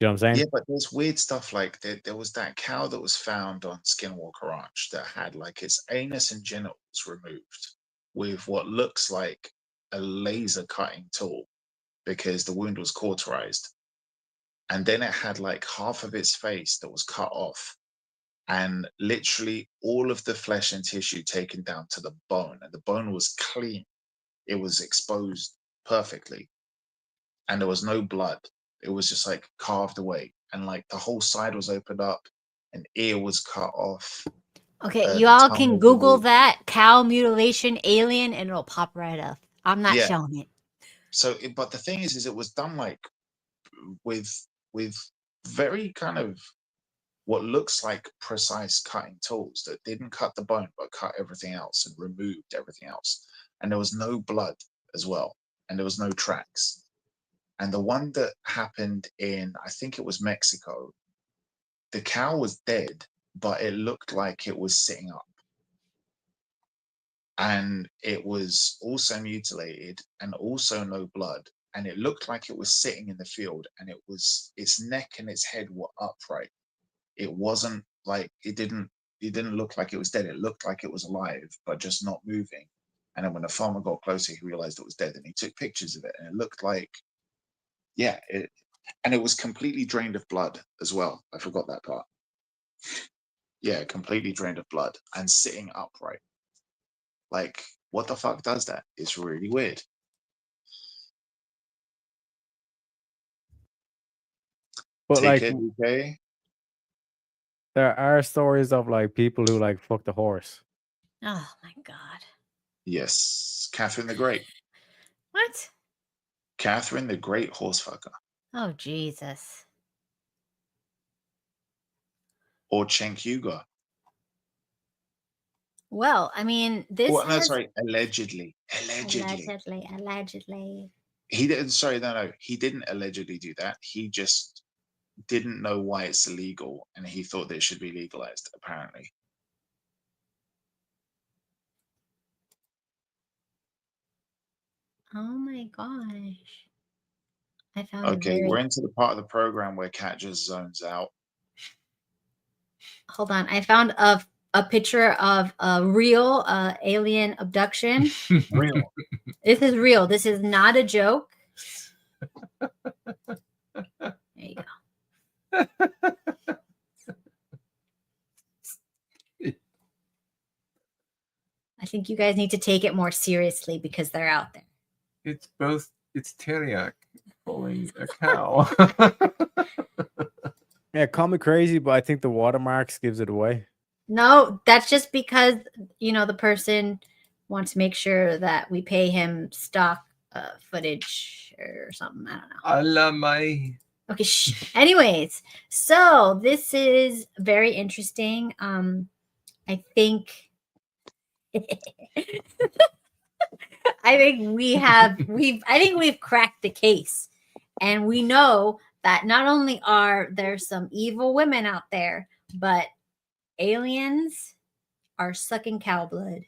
You know what I'm saying?
yeah, but there's weird stuff like there was that cow that was found on Skinwalker Ranch that had like its anus and genitals removed with what looks like a laser cutting tool because the wound was cauterized. And then it had like half of its face that was cut off and literally all of the flesh and tissue taken down to the bone. And the bone was clean. It was exposed perfectly. And there was no blood. It was just like carved away. And like the whole side was opened up. An ear was cut off.
Okay, you
The
all
tongue
can
was
Google
removed.
that cow mutilation alien and it'll pop right up. I'm not
Yeah.
showing it.
So, but the thing is it was done like with very kind of what looks like precise cutting tools that didn't cut the bone but cut everything else and removed everything else. And there was no blood as well, and there was no tracks. And the one that happened in, I think it was Mexico, the cow was dead, but it looked like it was sitting up. And it was also mutilated and also no blood. And it looked like it was sitting in the field, and it was, its neck and its head were upright. It wasn't like, it didn't look like it was dead. It looked like it was alive, but just not moving. And then when the farmer got closer, he realized it was dead, and he took pictures of it, and it looked like, yeah, and it was completely drained of blood as well. I forgot that part. Yeah, completely drained of blood and sitting upright. Like, what the fuck does that? It's really weird.
But
Take
like
it, okay?
there are stories of like people who like fuck the horse.
Oh my god.
Yes, Catherine the Great.
What?
Catherine the Great horsefucker.
Oh Jesus.
Or Cenk Uygur.
Well, I mean, this
Well, no,
has
sorry, allegedly.
allegedly.
He didn't. Sorry, no. He didn't allegedly do that. He just didn't know why it's illegal, and he thought that it should be legalized. Apparently.
Oh my gosh. I found a
Okay,
very
we're into the part of the program where Kat just zones out.
hold on. I found a picture of a real alien abduction.
Real.
This is real. This is not a joke. There you go. I think you guys need to take it more seriously because they're out there.
It's both. It's Teriak pulling a cow.
Yeah, call me crazy, but I think the watermarks gives it away.
No, that's just because, you know, the person wants to make sure that we pay him stock footage or something. I don't know.
Allah my.
Okay. Anyways, so this is very interesting. I think I think we've cracked the case, and we know that not only are there some evil women out there, but aliens are sucking cow blood.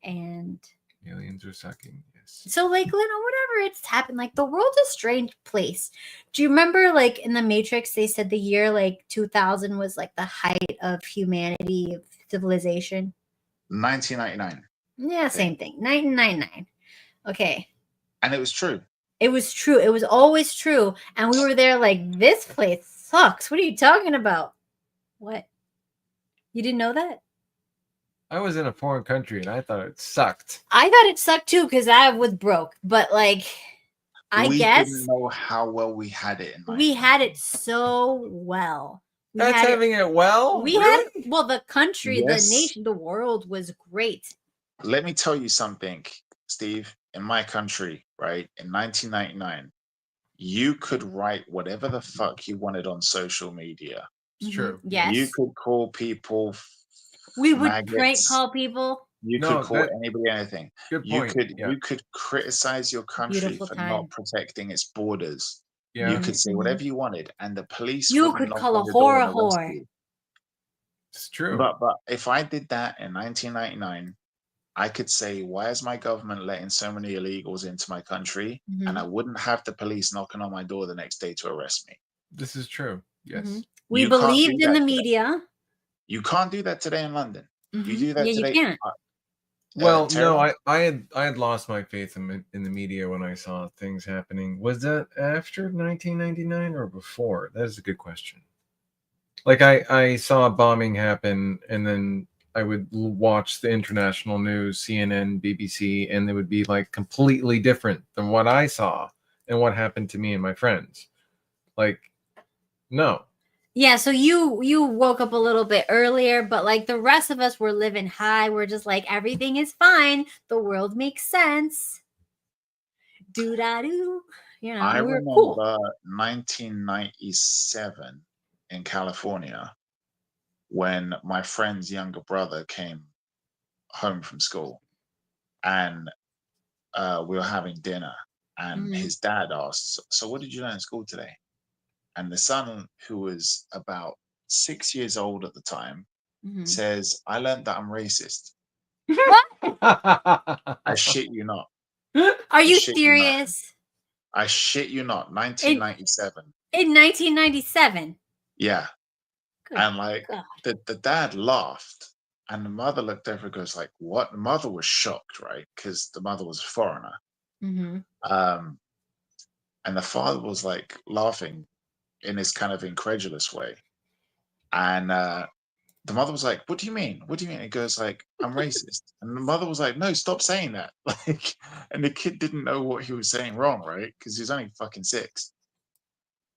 And
Aliens are sucking, yes.
so, like, you know, whatever it's happened, like, the world's a strange place. Do you remember, like, in the Matrix, they said the year, like, 2000 was, like, the height of humanity, of civilization?
1999.
Yeah, same thing. 1999. Okay.
And it was true.
It was true. It was always true. And we were there like, this place sucks. What are you talking about? What? You didn't know that?
I was in a foreign country and I thought it sucked.
I thought it sucked too because I was broke. But like, I
we
guess
didn't know how well we had it in
we had it so well. We
That's
had
having it well?
We
Really?
had well, the country, the
Yes.
nation, the world was great.
Let me tell you something, Steve. In my country, right, in 1999, you could write whatever the fuck you wanted on social media.
It's true.
Yes.
You could call people
We would
maggots.
prank call people.
You
No,
could call
that-
anybody anything.
Good
You
point.
could
Yeah.
you could criticize your country
Beautiful
for
time.
not protecting its borders.
Yeah.
You could say
Mhm.
whatever you wanted, and the police
You
would
could
knock
call a
on the door
whore
and
a
arrest
whore.
you.
It's true.
But if I did that in 1999, I could say, why is my government letting so many illegals into my country? And I wouldn't have the police knocking on my door the next day to arrest me.
This is true. Yes.
We
You can't
believed
do
in
that
the
today.
media.
You can't do that today in London. You do that
Yeah,
today.
you can't.
Well,
Tara?
no, I had lost my faith in the media when I saw things happening. Was that after 1999 or before? That is a good question. Like I saw a bombing happen, and then I would watch the international news, CNN, BBC, and they would be like completely different than what I saw and what happened to me and my friends. Like, no.
Yeah, so you woke up a little bit earlier, but like the rest of us were living high. We're just like, everything is fine. The world makes sense. Do da do. You know,
I
we were
remember
cool.
1997 in California when my friend's younger brother came home from school, and we were having dinner, and his dad asked, "So what did you learn in school today?" And the son, who was about 6 years old at the time, says, "I learned that I'm racist." I shit you not.
Are you
shit you not.
serious?
I shit you not. 1997.
In 1997.
Yeah.
Good
And like
God.
the dad laughed, and the mother looked over and goes like, "What?" The mother was shocked, right? Because the mother was a foreigner. And the father was like laughing in this kind of incredulous way. And the mother was like, "What do you mean? What do you mean?" It goes like, "I'm racist." And the mother was like, "No, stop saying that." Like, and the kid didn't know what he was saying wrong, right? Because he was only fucking 6.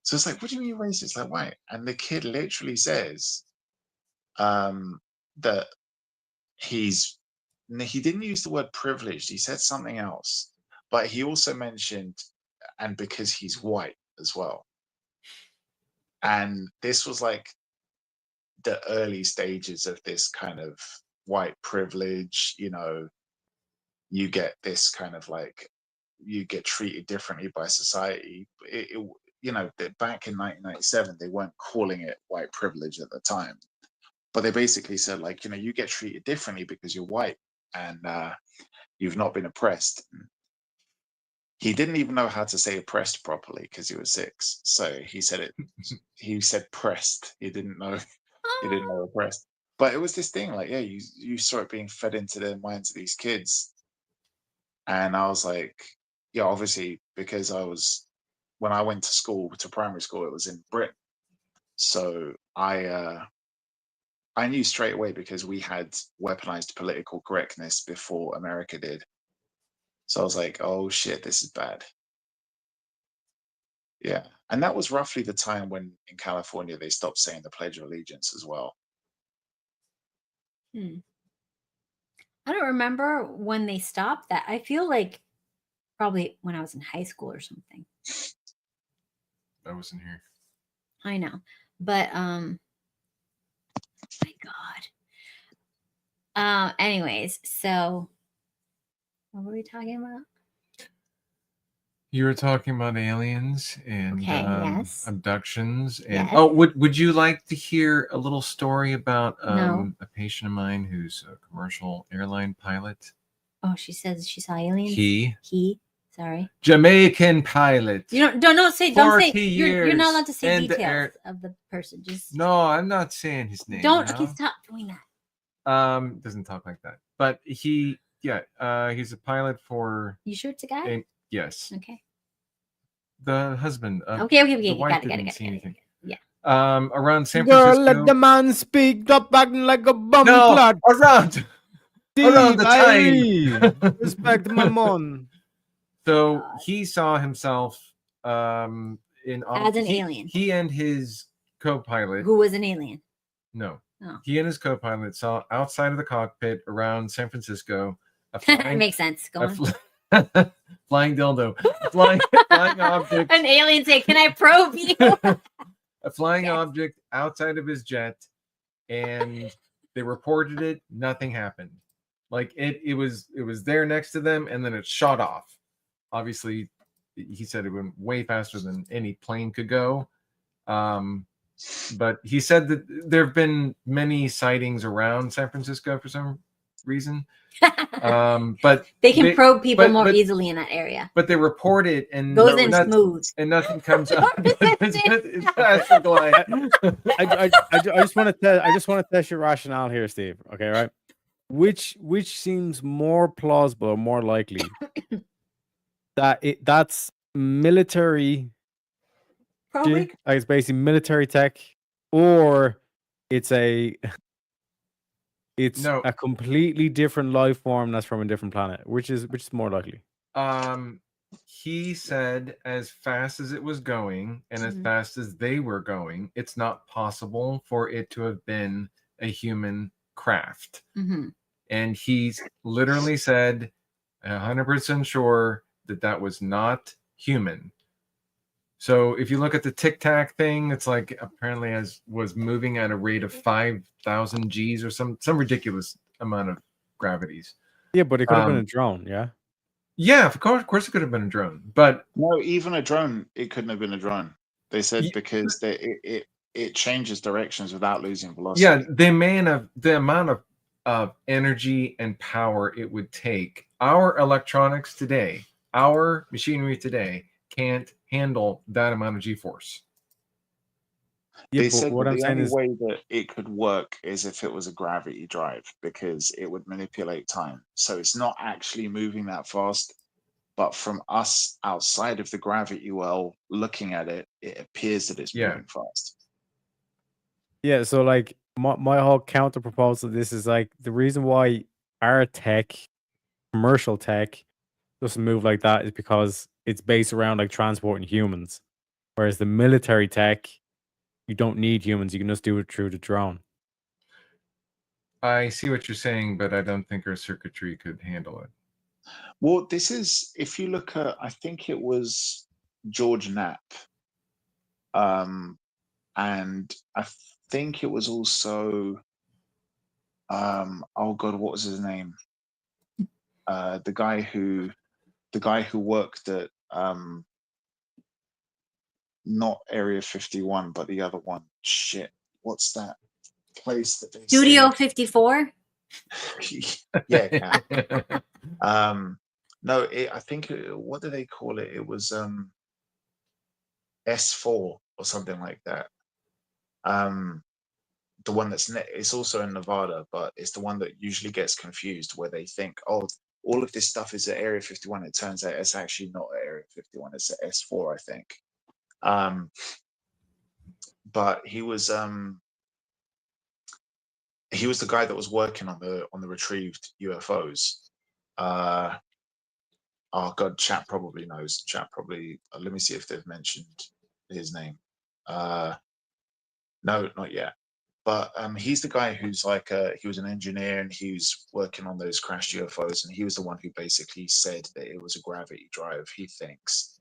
So it's like, "What do you mean you're racist? Like, why?" And the kid literally says that he didn't use the word privileged. He said something else, but he also mentioned, and because he's white as well. And this was like the early stages of this kind of white privilege. You know, you get this kind of like, you get treated differently by society. You know, back in 1997, they weren't calling it white privilege at the time, but they basically said like, you know, you get treated differently because you're white and you've not been oppressed. He didn't even know how to say oppressed properly because he was 6. So he said it. He said pressed. He didn't know. He didn't know oppressed. But it was this thing like, yeah, you saw it being fed into the minds of these kids. And I was like, yeah, obviously because when I went to school, to primary school, it was in Britain. So I knew straight away because we had weaponized political correctness before America did. So I was like, oh shit, this is bad. Yeah. And that was roughly the time when in California they stopped saying the Pledge of Allegiance as well.
I don't remember when they stopped that. I feel like probably when I was in high school or something.
I wasn't here.
I know. But my God. Anyways, so what were we talking about?
You were talking about aliens and
yes.
abductions, and
Yes.
would you like to hear a little story about
No.
a patient of mine who's a commercial airline pilot?
Oh, she says she saw aliens.
He.
Sorry.
Jamaican pilot.
You don't say.
40
You're not allowed
years
to say
in the
details of the person. Just
No, I'm not saying his name.
don't.
now.
Okay, stop doing that.
Doesn't talk like that. But he's a pilot for.
You sure it's a guy?
Yes.
Okay.
The husband.
Okay.
The wife
Got
didn't
it.
see anything.
Yeah.
Around San
Girl,
Francisco.
let the man speak. Stop acting like a bum
No,
clot.
around the time.
Respect my mon.
So
God.
he saw himself
As an alien.
He and his co-pilot,
who was an alien.
no,
Oh.
he and his co-pilot saw outside of the cockpit around San Francisco a flying,
Makes sense. Go on.
flying dildo, flying object.
An alien say, "Can I probe you?"
A flying object outside of his jet, and they reported it. Nothing happened. Like it was there next to them, and then it shot off. Obviously, he said it went way faster than any plane could go. But he said that there have been many sightings around San Francisco for some reason. But
they can probe people more easily in that area.
But they report it and
goes in smooth,
and nothing comes up.
I just want to test your rationale here, Steve. Okay, right? Which seems more plausible or more likely that's military?
Probably.
Like it's basically military tech, or it's a completely different life form that's from a different planet. Which is more likely?
He said as fast as it was going and as fast as they were going, it's not possible for it to have been a human craft. And he's literally said 100% sure that was not human. So if you look at the Tic Tac thing, it's like apparently was moving at a rate of 5,000 Gs or some ridiculous amount of gravities.
Yeah, but it could have been a drone, yeah?
Yeah, of course it could have been a drone. But
no, even a drone, it couldn't have been a drone. They said because it changes directions without losing velocity.
Yeah, the amount of energy and power it would take. Our electronics today, our machinery today can't handle that amount of G-force.
They said what the only way that it could work is if it was a gravity drive, because it would manipulate time. So it's not actually moving that fast, but from us outside of the gravity well looking at it, it appears that it's moving fast.
Yeah, so like my whole counter proposal to this is like the reason why our tech, commercial tech, doesn't move like that is because it's based around like transporting humans. Whereas the military tech, you don't need humans, you can just do it through the drone.
I see what you're saying, but I don't think our circuitry could handle it.
Well, this is, if you look at, I think it was George Knapp, and I think it was also, oh God, what was his name? The guy who worked at not Area 51, but the other one. Shit, what's that place that they
Studio 54?
Yeah, no, I think what do they call it? It was S4 or something like that. The one that's it's also in Nevada, but it's the one that usually gets confused, where they think, oh, all of this stuff is at Area 51. It turns out it's actually not at Area 51. It's at S4, I think. But he was the guy that was working on the retrieved UFOs. Oh God, chat probably knows. Chat probably. Let me see if they've mentioned his name. No, not yet. But he's the guy who's like he was an engineer and he was working on those crashed UFOs, and he was the one who basically said that it was a gravity drive, he thinks.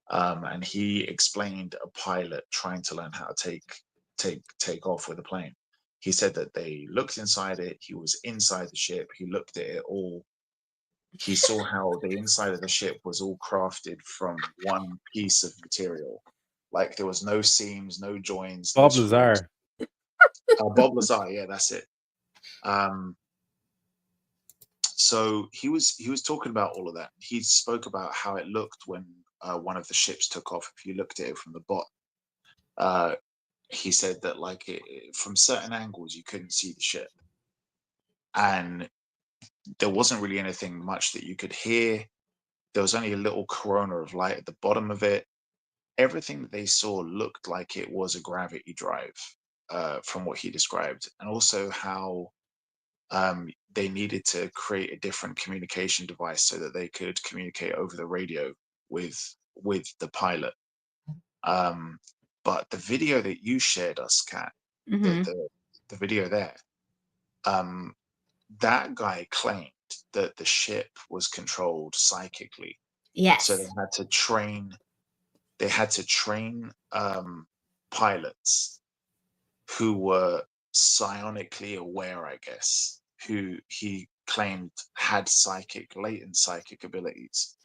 And he explained a pilot trying to learn how to take off with a plane. He said that they looked inside it. He was inside the ship. He looked at it all. He saw how the inside of the ship was all crafted from one piece of material. Like there was no seams, no joins.
Bob Lazar.
Bob Lazar, yeah, that's it. So he was talking about all of that. He spoke about how it looked when one of the ships took off. If you looked at it from the bottom, he said that like from certain angles you couldn't see the ship, and there wasn't really anything much that you could hear. There was only a little corona of light at the bottom of it. Everything that they saw looked like it was a gravity drive, from what he described, and also how they needed to create a different communication device so that they could communicate over the radio with the pilot. But the video that you shared us, Kat, the video there, that guy claimed that the ship was controlled psychically.
Yes.
So they had to train pilots who were psionically aware, I guess, who he claimed had latent psychic abilities.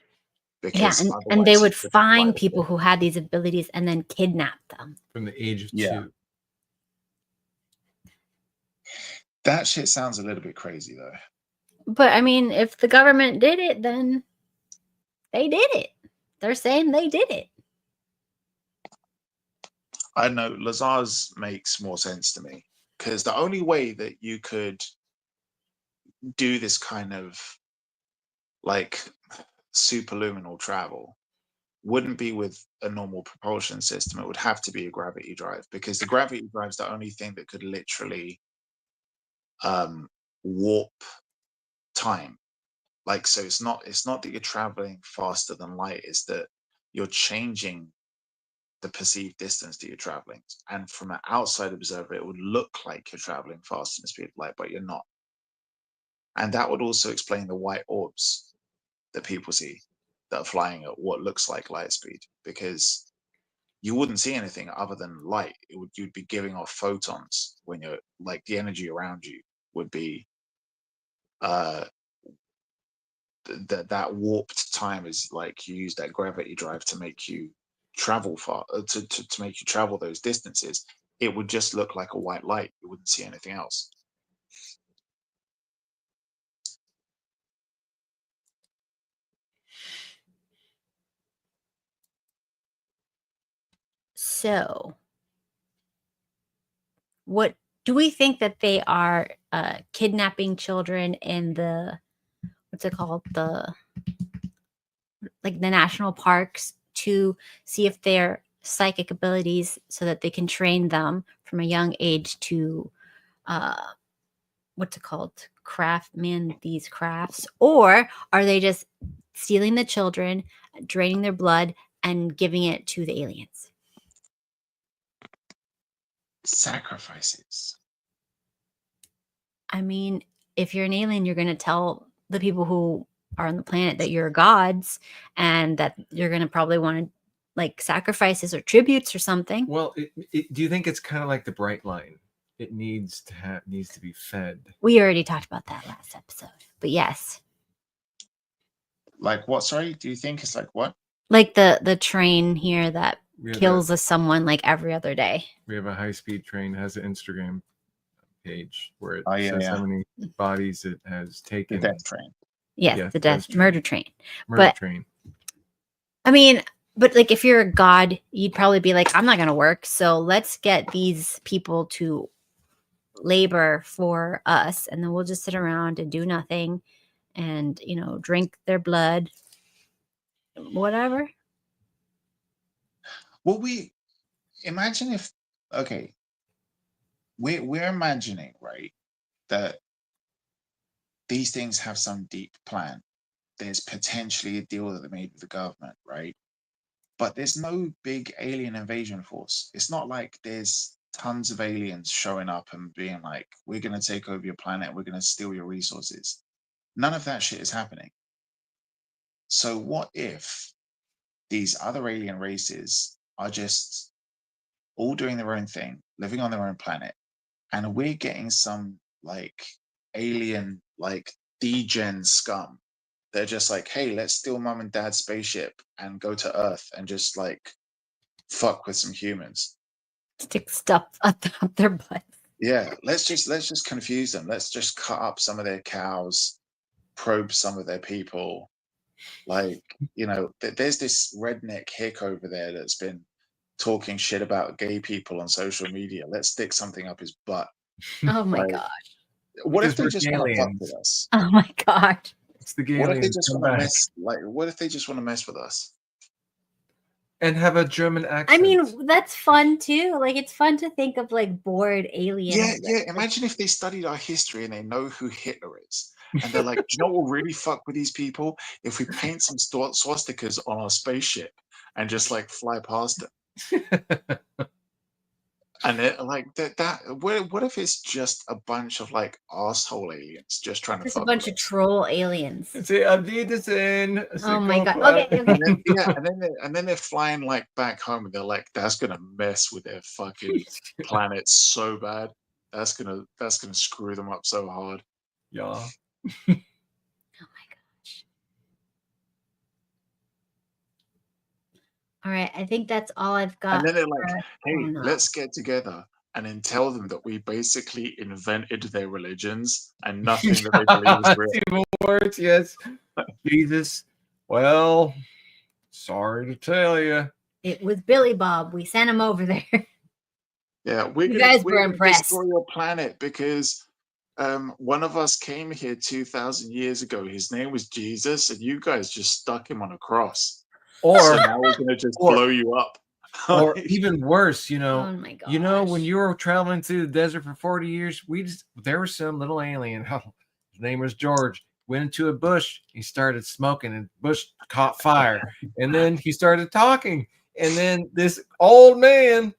Yeah,
Because
and they
otherwise
would
he couldn't fly
find
the
people
ship.
who had these abilities and then kidnap them.
From the age of
Yeah.
2.
That shit sounds a little bit crazy, though.
But I mean, if the government did it, then they did it. They're saying they did it.
I know Lazar's makes more sense to me, because the only way that you could do this kind of like superluminal travel wouldn't be with a normal propulsion system. It would have to be a gravity drive, because the gravity drive is the only thing that could literally warp time. Like, so it's not that you're traveling faster than light, it's that you're changing the perceived distance that you're traveling. And from an outside observer, it would look like you're traveling faster than the speed of light, but you're not. And that would also explain the white orbs that people see that are flying at what looks like light speed, because you wouldn't see anything other than light. You'd be giving off photons when you're like, the energy around you would be that warped time is like you use that gravity drive to make you travel far, to make you travel those distances. It would just look like a white light. You wouldn't see anything else.
So, what do we think that they are kidnapping children in the, what's it called, the national parks to see if their psychic abilities, so that they can train them from a young age to what's it called, these crafts? Or are they just stealing the children, draining their blood, and giving it to the aliens?
Sacrifices.
I mean, if you're an alien, you're going to tell the people who are on the planet that you're gods, and that you're going to probably want to like sacrifices or tributes or something.
Well, do you think it's kind of like the bright line? It needs to be fed.
We already talked about that last episode, but yes.
Like what? Sorry, do you think it's like what?
Like the train here that kills someone like every other day.
We have a high-speed train, has an Instagram page where it
says
how many bodies it has taken.
The death train.
Yes, the murder train.
Murder train.
I mean, but like if you're a god, you'd probably be like, I'm not going to work, so let's get these people to labor for us, and then we'll just sit around and do nothing and, drink their blood, whatever.
Well, we imagine if, okay, we're imagining, right, that these things have some deep plan. There's potentially a deal that they made with the government, right? But there's no big alien invasion force. It's not like there's tons of aliens showing up and being like, we're going to take over your planet, we're going to steal your resources. None of that shit is happening. So what if these other alien races are just all doing their own thing, living on their own planet, and we're getting some like alien, like degen scum? They're just like, hey, let's steal mom and dad's spaceship and go to Earth and just like fuck with some humans.
Stick stuff up their butts.
Yeah, let's just confuse them. Let's just cut up some of their cows, probe some of their people. Like, there's this redneck hick over there that's been talking shit about gay people on social media. Let's stick something up his butt.
Oh my gosh.
What if they just want to fuck with us?
Oh my god.
It's the gay
What if they
aliens.
just
Come
want to
back.
mess? Like, what if they just want to mess with us?
and have a German accent.
I mean, that's fun too. Like, it's fun to think of like bored aliens.
Yeah, yeah. Imagine if they studied our history and they know who Hitler is. And they're like, do you know what will really fuck with these people? If we paint some swastikas on our spaceship and just like fly past them. And it, like what if it's just a bunch of like asshole aliens just trying to
Just a
fuck
bunch
with
of
us?
troll aliens.
Say, Abdi
Oh my god. Okay,
And
okay.
then, yeah, and then they're flying like back home, and they're like, that's gonna mess with their fucking planet so bad. That's gonna screw them up so hard.
Yeah.
Oh my gosh. All right, I think that's all I've got.
And then they're like, hey,
oh, no.
let's get together and then tell them that we basically invented their religions and nothing that they believe is real.
Even worse, yes. Jesus. Well, sorry to tell you.
It was Billy Bob. We sent him over there.
Yeah, we're
You guys
we're
were
gonna
impressed.
destroy your planet because one of us came here 2,000 years ago. His name was Jesus, and you guys just stuck him on a cross.
Or
so now we're gonna just blow you up.
Or even worse,
Oh my god.
you know, when you were traveling through the desert for 40 years, there was some little alien. Oh, his name was George. Went into a bush. He started smoking, and the bush caught fire. And then he started talking. And then this old man,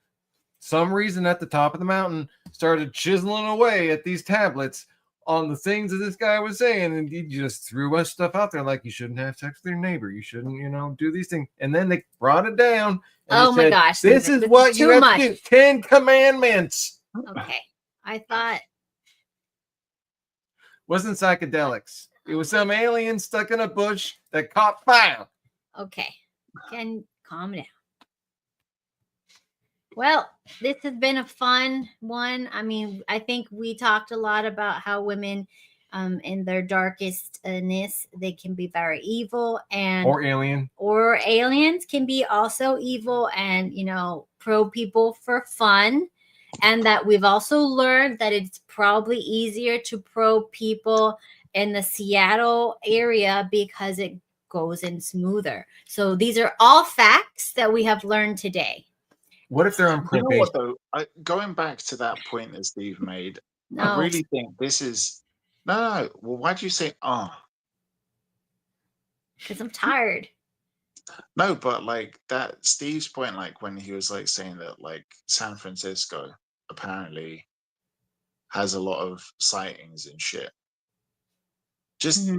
some reason at the top of the mountain, started chiseling away at these tablets on the things that this guy was saying, and he just threw us stuff out there like you shouldn't have sex with your neighbor, you shouldn't, do these things. And then they brought it down. And
Oh my
said,
gosh,
this
Steven,
is what you
too
have
much.
to do. 10 Commandments.
Okay. I thought
Wasn't psychedelics. It was some alien stuck in a bush that caught fire.
okay. Can calm down. Well, this has been a fun one. I mean, I think we talked a lot about how women in their darkestness, they can be very evil, and
Or alien.
or aliens can be also evil and, probe people for fun. And that we've also learned that it's probably easier to probe people in the Seattle area because it goes in smoother. So these are all facts that we have learned today.
What if they're on
You know
probation?
what though? Going back to that point that Steve made, I
No.
really think this is no. Well, why do you say
Because I'm tired.
No, but like that Steve's point, like when he was like saying that like San Francisco apparently has a lot of sightings and shit. Just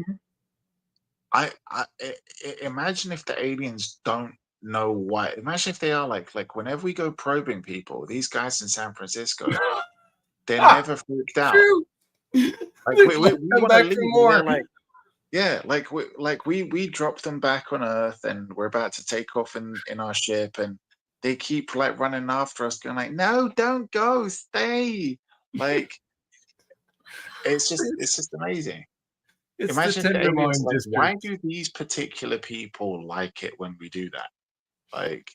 imagine if the aliens don't know why. Imagine if they are like whenever we go probing people, these guys in San Francisco, they're never freaked out. Like we want to leave. More. Like, yeah, like we drop them back on Earth, and we're about to take off in our ship, and they keep like running after us, going like, "No, don't go, stay!" Like, it's just amazing.
It's
Imagine
the
if the aliens,
Tenderloin
like,
district.
why do these particular people like it when we do that? Like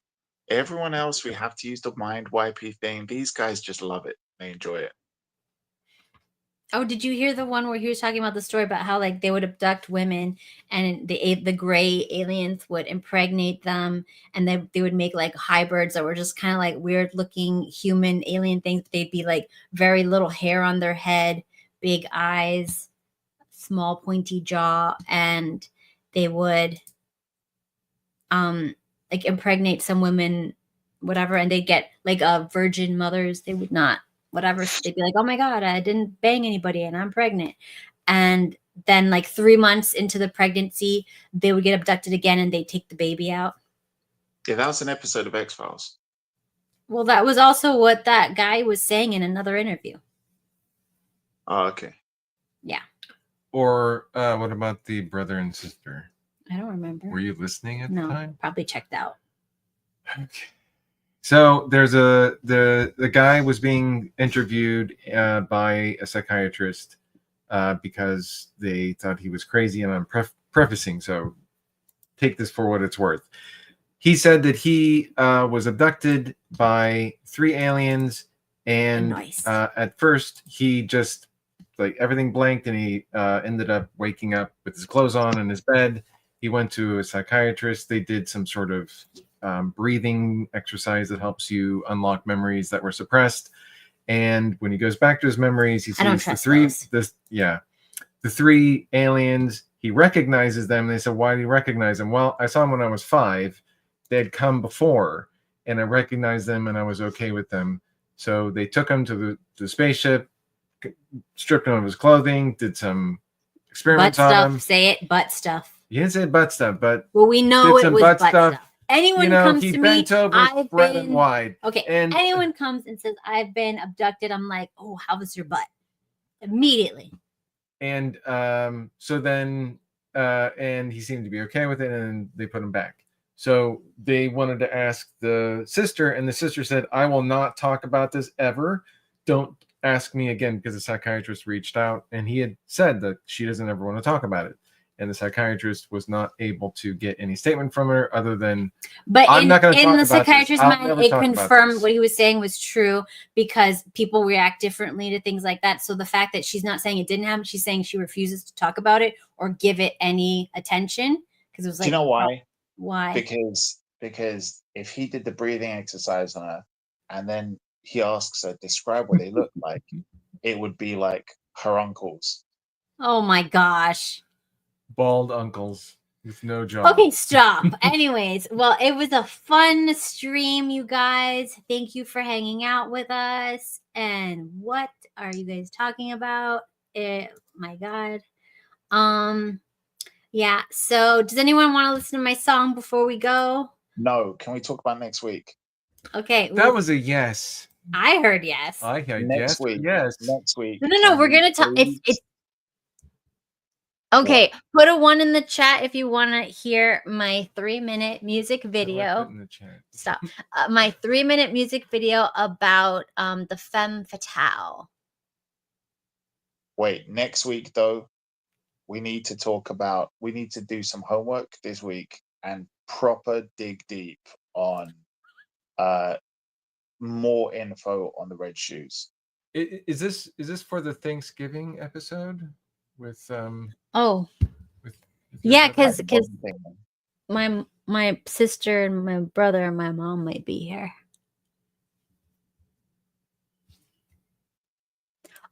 everyone else, we have to use the mind wipey thing. These guys just love it. They enjoy it.
Oh, did you hear the one where he was talking about the story about how like they would abduct women and the gray aliens would impregnate them, and they would make like hybrids that were just kind of like weird looking human alien things. They'd be like very little hair on their head, big eyes, small pointy jaw, and they would like impregnate some women, whatever, and they'd get like virgin mothers. They would not. Whatever, so they'd be like, oh my god, I didn't bang anybody and I'm pregnant. And then like 3 months into the pregnancy, they would get abducted again and they'd take the baby out.
Yeah, that was an episode of X-Files.
Well, that was also what that guy was saying in another interview.
Oh, okay.
Yeah.
Or what about the brother and sister?
I don't remember.
Were you listening at the time?
Probably checked out.
Okay. So there's the guy was being interviewed by a psychiatrist because they thought he was crazy, and I'm prefacing, so take this for what it's worth. He said that he was abducted by 3 aliens, and at first he just like everything blanked, and he ended up waking up with his clothes on in his bed. He went to a psychiatrist. They did some sort of breathing exercise that helps you unlock memories that were suppressed. And when he goes back to his memories, he sees the three aliens. He recognizes them. They said, "Why do you recognize them?" "Well, I saw them when I was 5. They had come before, and I recognized them, and I was okay with them. So they took him to the spaceship, stripped him of his clothing, did some experiments on him."
Say it, butt stuff.
You didn't say butt stuff, but
well, we know it was butt stuff. Anyone
You know,
comes
he
to me,
bent over,
I've
spread
been
it wide.
okay.
And
Anyone comes and says I've been abducted, I'm like, oh, how was your butt? Immediately.
And so then and he seemed to be okay with it, and they put him back. So they wanted to ask the sister, and the sister said, "I will not talk about this ever. Don't ask me again," because the psychiatrist reached out, and he had said that she doesn't ever want to talk about it. And the psychiatrist was not able to get any statement from her other than,
But
I'm not going to talk
in the
about
psychiatrist's
this.
mind, it confirmed what he was saying was true, because people react differently to things like that. So the fact that she's not saying it didn't happen, she's saying she refuses to talk about it or give it any attention, because it was like,
do you know why?
Why?
Because if he did the breathing exercise on her, and then he asks her, describe what they look like, it would be like her uncles.
Oh my gosh.
bald uncles with no job.
Okay, stop. Anyways, well, it was a fun stream, you guys. Thank you for hanging out with us. And what are you guys talking about? My God. Yeah. So does anyone want to listen to my song before we go?
No. Can we talk about next week?
Okay.
That was a yes.
I heard yes.
I heard
Next
yes.
week.
Yes.
Next week.
No. We're gonna talk. It's okay. Put a 1 in the chat if you want to hear my 3-minute music video.
Put in the chat.
Stop. My 3-minute music video about the femme fatale.
Wait, next week though, we need to do some homework this week and proper dig deep on more info on the red shoes.
Is this for the Thanksgiving episode with
Yeah, because my sister and my brother and my mom might be here.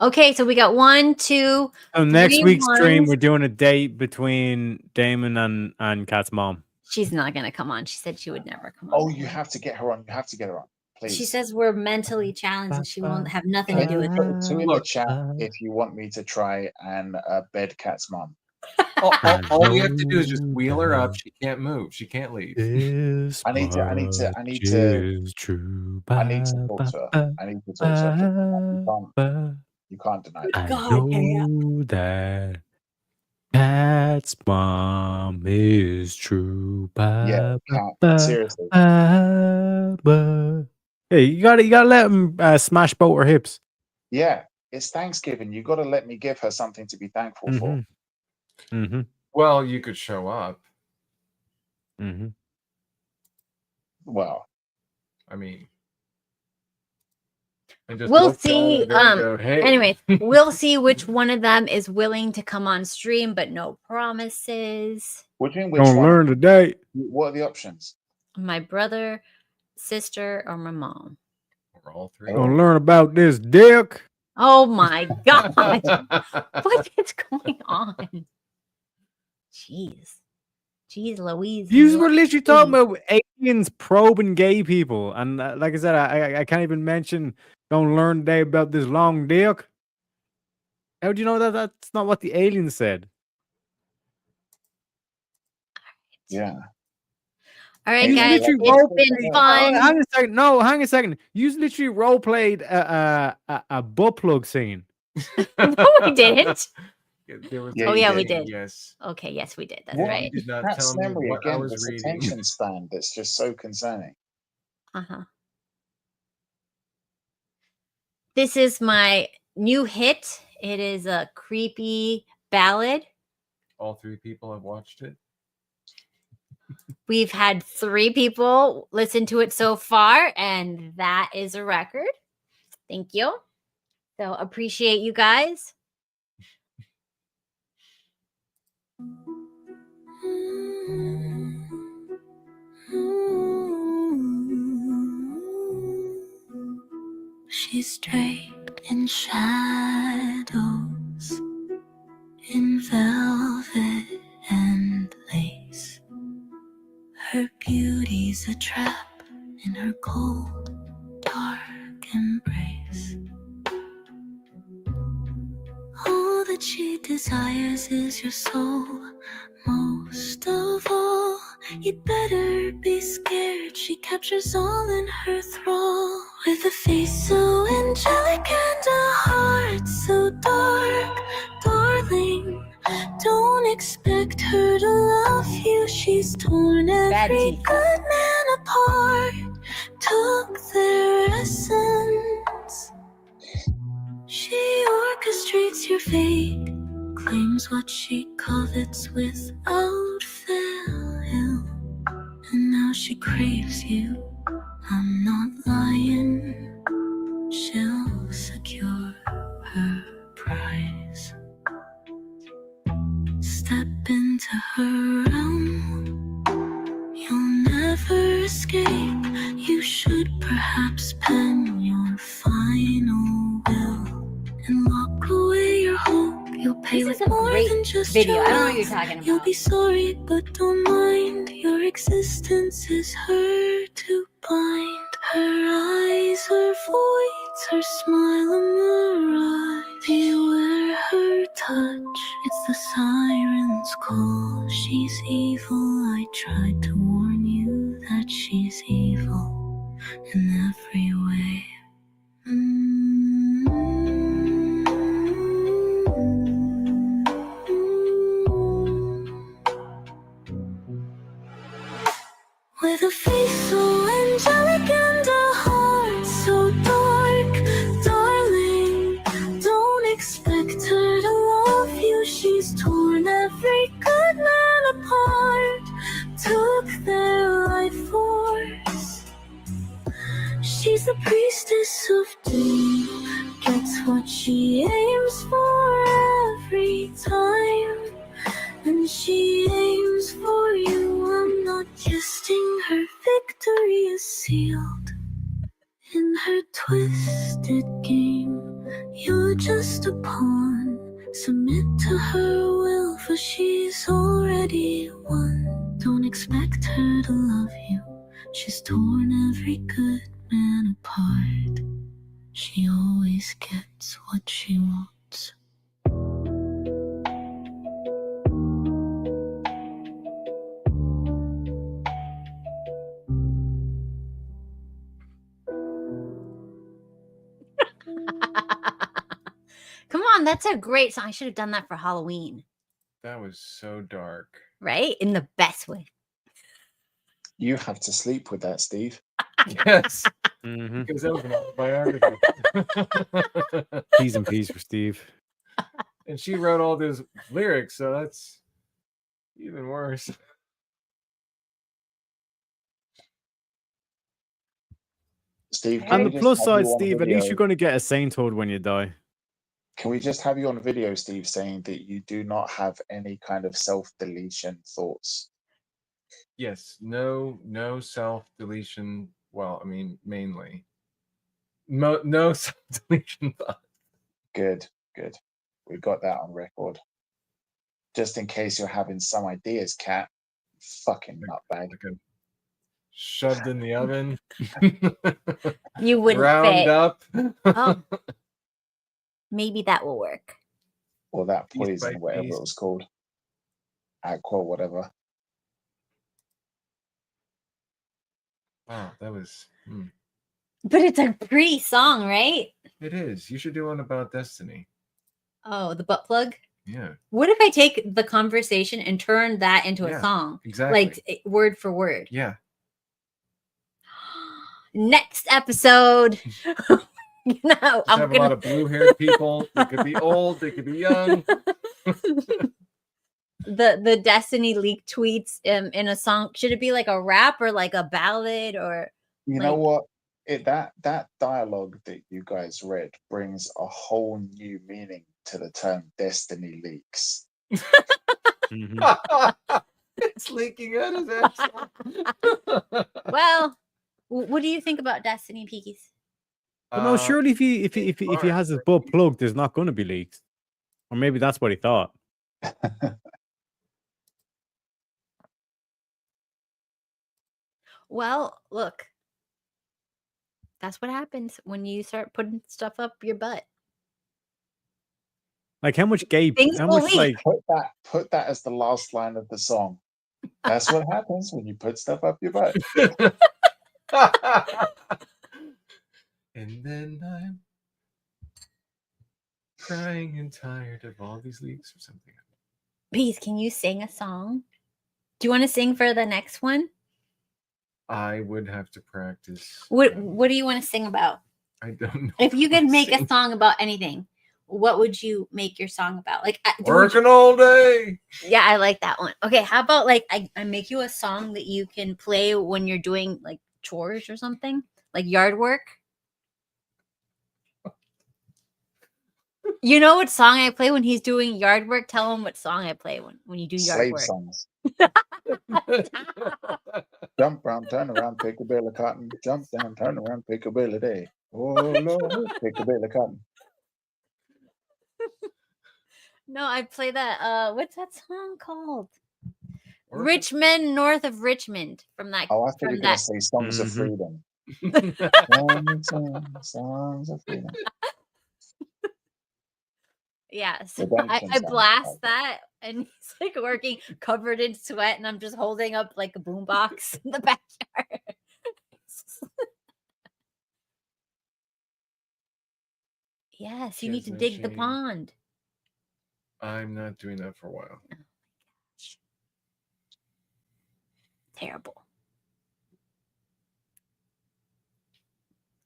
Okay, so we got 1, 2.
Next
3
week's stream,
ones.
we're doing a date between Damon and Kat's mom.
She's not gonna come on. She said she would never come on.
Oh, you have to get her on. You have to get her on, please.
She says we're mentally challenged and she won't have nothing to do with
Put
it.
2 in the chat if you want me to try and bed Kat's mom.
All we have to do is just wheel her up. She can't move. She can't leave.
I need to talk to her. I need to talk to her. You can't deny it.
I know that Kat's mom is true.
Yeah, seriously.
Hey, you gotta let him smash both her hips.
Yeah, it's Thanksgiving. You got to let me give her something to be thankful for.
Mm-hmm.
Well, you could show up.
Mm-hmm.
Well,
I mean, and just
We'll
look down
see.
and then go, hey.
Anyway, we'll see which one of them is willing to come on stream, but no promises.
Which
Don't
one?
learn today.
What are the options?
My brother, sister, or my mom.
Or all three.
Don't learn about this dick.
Oh my God. What is going on? Jeez Louise.
You were literally talking about aliens probing gay people. And like I said, I can't even mention don't learn today about this long dick. How do you know that that's not what the aliens said?
Yeah.
All right, guys. It's been fun.
Hang a second. No, hang a second. You literally role played a butt plug scene.
No, we didn't.
Yeah,
oh yeah, we
did.
did.
Yes.
Okay, yes, we did. That's
What?
right.
Did not
That's
tell me
memory
what I
again.
was
This
reading.
attention span that's just so concerning.
This is my new hit. It is a creepy ballad.
All 3 people have watched it.
We've had 3 people listen to it so far, and that is a record. Thank you. So appreciate you guys.
She's draped in shadows, in velvet and lace. Her beauty's a trap in her cold, dark embrace. All that she desires is your soul. Most of all, you'd better be scared. She captures all in her thrall. With a face so angelic and a heart so dark. Darling, don't expect her to love you. She's torn every good man apart. Took their essence. She orchestrates your fate, claims what she covets without fail. And now she craves you. I'm not lying. She'll secure her prize. Step into her realm. You'll never escape. You should perhaps pen your final will and lock away your hope. You'll pay
This is
with
a
more
great
than just
video.
your
I don't know what
love.
you're talking
You'll
about.
be sorry, but don't mind. Your existence is her to bind. Her eyes, her voice, her smile, a mirage. Beware her touch. It's the siren's call. She's evil. I tried to warn you that she's evil in every way. With a face so angelic and a heart so dark, darling, don't expect her to love you. She's torn every good man apart, took their life force. She's the priestess of doom, gets what she aims for every time. And she aims for you, I'm not jesting. Her victory is sealed in her twisted game. You're just a pawn, submit to her will, for she's already won. Don't expect her to love you, she's torn every good man apart. She always gets what she wants.
Come on, that's a great song. I should have done that for Halloween.
That was so dark.
Right? In the best way.
You have to sleep with that, Steve.
Yes.
Mm-hmm.
Because that was an autobiography.
T's and P's for Steve.
And she wrote all those lyrics, so that's even worse.
Steve, can
And
we
the
just
plus
have
side,
you on
Steve, at
video?
least you're going to get a sainthood when you die.
Can we just have you on video, Steve, saying that you do not have any kind of self-deletion thoughts?
Yes, no self-deletion. Well, I mean, mainly. No self-deletion thought.
Good. We got that on record. Just in case you're having some ideas, Kat. Fucking nutbag.
Shoved in the oven.
You wouldn't
Ground
fit.
up.
Oh. Maybe that will work.
Or that
Piece by
poison, whatever
piece.
it was called. Aqua, whatever.
Wow, that was...
But it's a pretty song, right?
It is. You should do one about Destiny.
Oh, the butt plug?
Yeah.
What if I take the conversation and turn that into a song?
Exactly.
Like word for word.
Yeah.
Next episode. No,
Just have a lot of blue-haired people. They could be old. They could be young.
the Destiny leak tweets in a song. Should it be like a rap or like a ballad or?
You know what? That dialogue that you guys read brings a whole new meaning to the term Destiny leaks.
It's leaking out his ass.
Well, what do you think about Destiny, Peakies?
But no, surely if he has his butt plugged, there's not going to be leaks. Or maybe that's what he thought.
Well, look. That's what happens when you start putting stuff up your butt.
Like how much gay,
Things
how
will
much
leak.
like
Put that as the last line of the song. That's what happens when you put stuff up your butt.
And then I'm crying and tired of all these leaks or something.
Peace, can you sing a song? Do you want to sing for the next one?
I would have to practice.
What do you want to sing about?
I don't know.
If you could make a song about anything, what would you make your song about? Like
Working all day.
Yeah, I like that one. Okay, how about like I make you a song that you can play when you're doing like chores or something, like yard work. You know what song I play when he's doing yard work? Tell him what song I play when you do yard
Slave
work.
songs. Jump round, turn around, pick a bale of cotton. Jump down, turn around, pick a bale of day. Oh Lord, pick a bale of cotton.
No, I play that. What's that song called? Richmond, north of Richmond. From that.
Oh, I thought you were going to say Songs of Freedom. Songs of Freedom.
Yeah, so
Redemption
I
song.
blast that, and he's like working covered in sweat, and I'm just holding up like a boombox in the backyard. Yes, you need to dig the pond.
I'm not doing that for a while.
Terrible.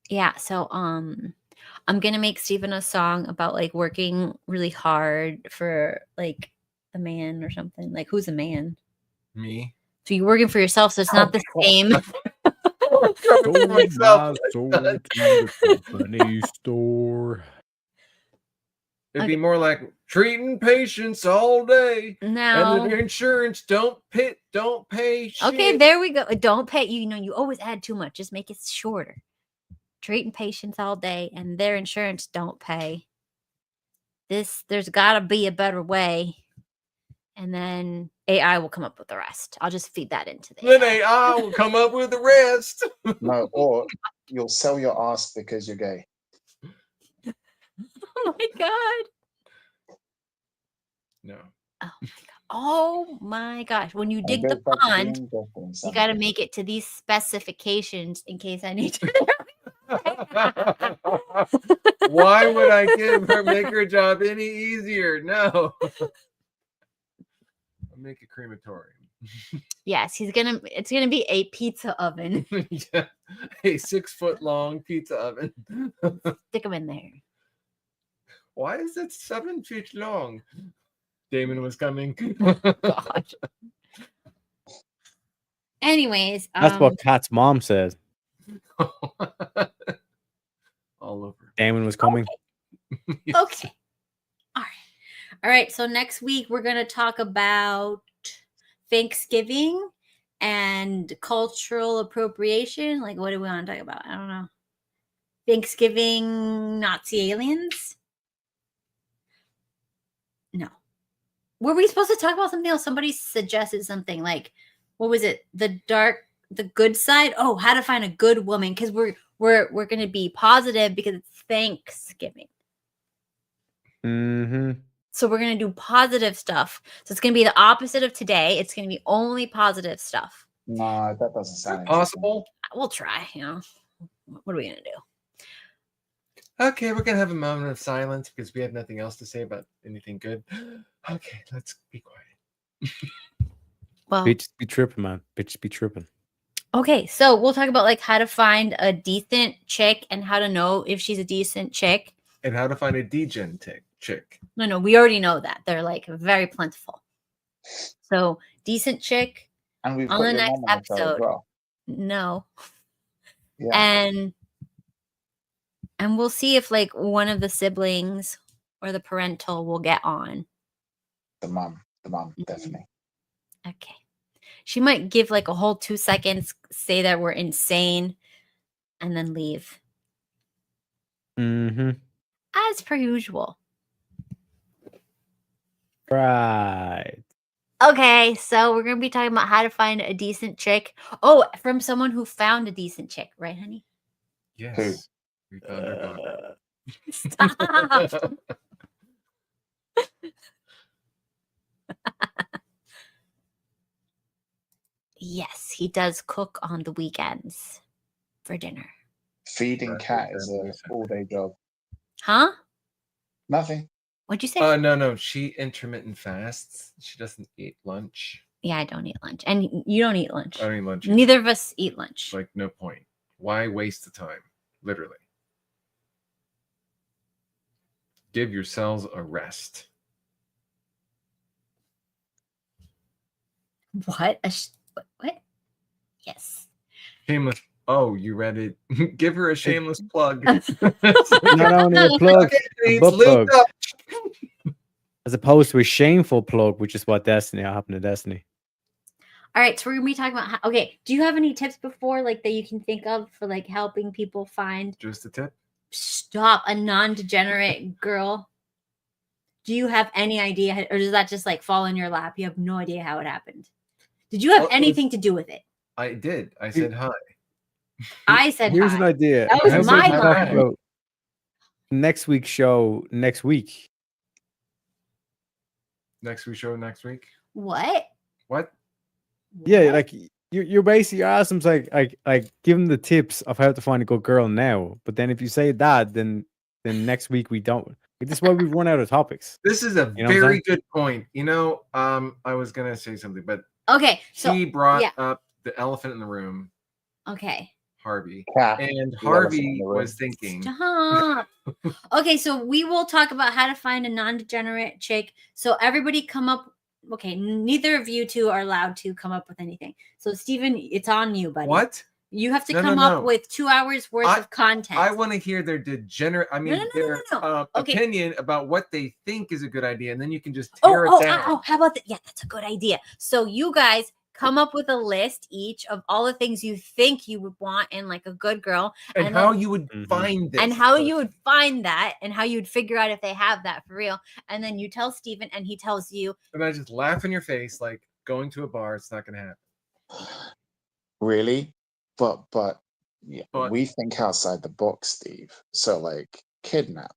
Yeah, so I'm gonna make Steven a song about like working really hard for like a man or something. Like, who's a man?
Me.
So you're working for yourself, so it's not the same.
Sold my soul to the company store.
It'd be more like treating patients all day.
No.
And the insurance don't pay shit.
Okay, there we go. Don't pay. You know, you always add too much. Just make it shorter. Treating patients all day and their insurance don't pay. There's got to be a better way. And then AI will come up with the rest. I'll just feed that into the
Then AI will come up with the rest.
No, or you'll sell your ass because you're gay.
Oh my God.
No.
Oh my gosh. When you dig the pond, you got to make it to these specifications in case I need to.
Why would I make her job any easier? No. I'll make a crematorium.
Yes, it's gonna be a pizza oven.
Yeah, a 6-foot long pizza oven.
Stick them in there.
Why is it 7 feet long? Damon was coming.
Gosh. Anyways,
That's what Kat's mom says.
All over.
Damon was coming.
Okay. All right. So next week we're gonna talk about Thanksgiving and cultural appropriation. Like, what do we want to talk about? I don't know. Thanksgiving, Nazi aliens? No. Were we supposed to talk about something else? Somebody suggested something like, what was it? The good side? Oh, how to find a good woman, because we're gonna be positive because it's Thanksgiving.
Mm-hmm.
So we're going to do positive stuff. So it's going to be the opposite of today. It's going to be only positive stuff.
No, that doesn't sound
possible.
We'll try, you know. What are we going to do?
Okay, we're going to have a moment of silence because we have nothing else to say about anything good. Okay, let's be quiet.
Well,
Bitches be tripping, man. Bitches be tripping.
Okay, so we'll talk about like how to find a decent chick and how to know if she's a decent chick.
And how to find a degen chick.
No, we already know that. They're like very plentiful. So decent chick
and we've
on
got
the
your
next
mom on the show as
episode.
well.
No.
Yeah.
And we'll see if like one of the siblings or the parental will get on.
The mom, definitely.
Okay. She might give like a whole 2 seconds, say that we're insane, and then leave.
Mm-hmm.
As per usual.
Right.
Okay, so we're gonna be talking about how to find a decent chick. Oh, from someone who found a decent chick, right, honey?
Yes. We found our daughter.
Stop. Yes, he does cook on the weekends for dinner.
Feeding
Right,
cat is
exactly.
an all-day job.
Huh?
Nothing.
What'd you say?
No. She intermittent fasts. She doesn't eat lunch.
Yeah, I don't eat lunch. And you don't eat lunch.
I don't eat lunch. either.
Neither of us eat lunch.
Like, no point. Why waste the time? Literally. Give yourselves a rest.
What? What? Yes.
Shameless. Oh, you read it. Give her a shameless plug.
Not only a plug, a butt plug. As opposed to a shameful plug, which is what happened to Destiny.
All right, so we're gonna be talking about okay. Do you have any tips before, like, that you can think of for like helping people find
Just a tip.
Stop a non-degenerate girl? Do you have any idea, or does that just like fall in your lap? You have no idea how it happened. Did you have anything to do with it?
I did. I said hi.
I said
Here's
hi.
an idea.
That was
How
my
about we talk
line.
about next week's show next week?
Next week show next week.
What?
What?
Yeah, like you're basically asking them like give them the tips of how to find a good girl now. But then if you say that, then next week we don't. This is why we've run out of topics.
This is a
You know what I'm
very
saying?
good point. I was gonna say something, but
Okay, so
he brought
yeah.
up the elephant in the room,
Okay.
Harvey,
Cat.
and
The elephant in
Harvey
the room.
was thinking.
Stop. Okay, so we will talk about how to find a non-degenerate chick. So everybody come up. Okay, neither of you two are allowed to come up with anything. So Steven, it's on you, buddy.
What?
You have to
No, no,
come up
no.
with 2 hours worth of content.
I want to hear their degenerate. I mean, their
Okay.
opinion about what they think is a good idea, and then you can just tear it down.
How about that? Yeah, that's a good idea. So you guys come up with a list each of all the things you think you would want in like a good girl,
and how you would find this,
and how you would find that, and how you'd figure out if they have that for real. And then you tell Steven, and he tells you.
And I just laugh in your face, like going to a bar. It's not going to happen.
Really? But yeah,
But-
we think outside the box, Steve. So like kidnap.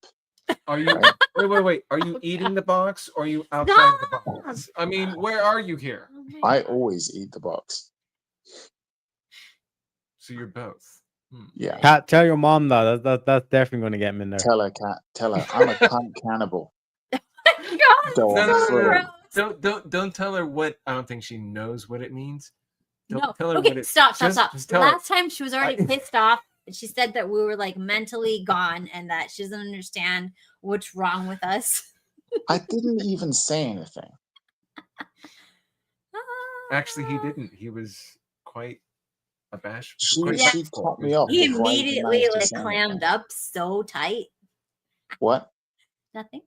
Are you? Wait. Are you eating the box or are you outside the box? I mean, where are you here?
I always eat the box.
So you're both.
Yeah.
Cat, tell your mom that. That's definitely going to get him in there.
Tell her, Cat. Tell her. I'm a cunt cannibal.
God,
Go on,
so
through it.
gross.
Don't tell her what. I don't think she knows what it means. Don't
No.
tell her
Okay,
what it.
stop.
just tell her.
Last time she was already pissed off. She said that we were like mentally gone and that she doesn't understand what's wrong with us.
I didn't even say anything.
Actually, he didn't. He was quite abashed.
She
quite
cut
bashful.
me off.
He
before I even
immediately
managed to
like
say
clammed
anything.
up so tight.
What?
Nothing.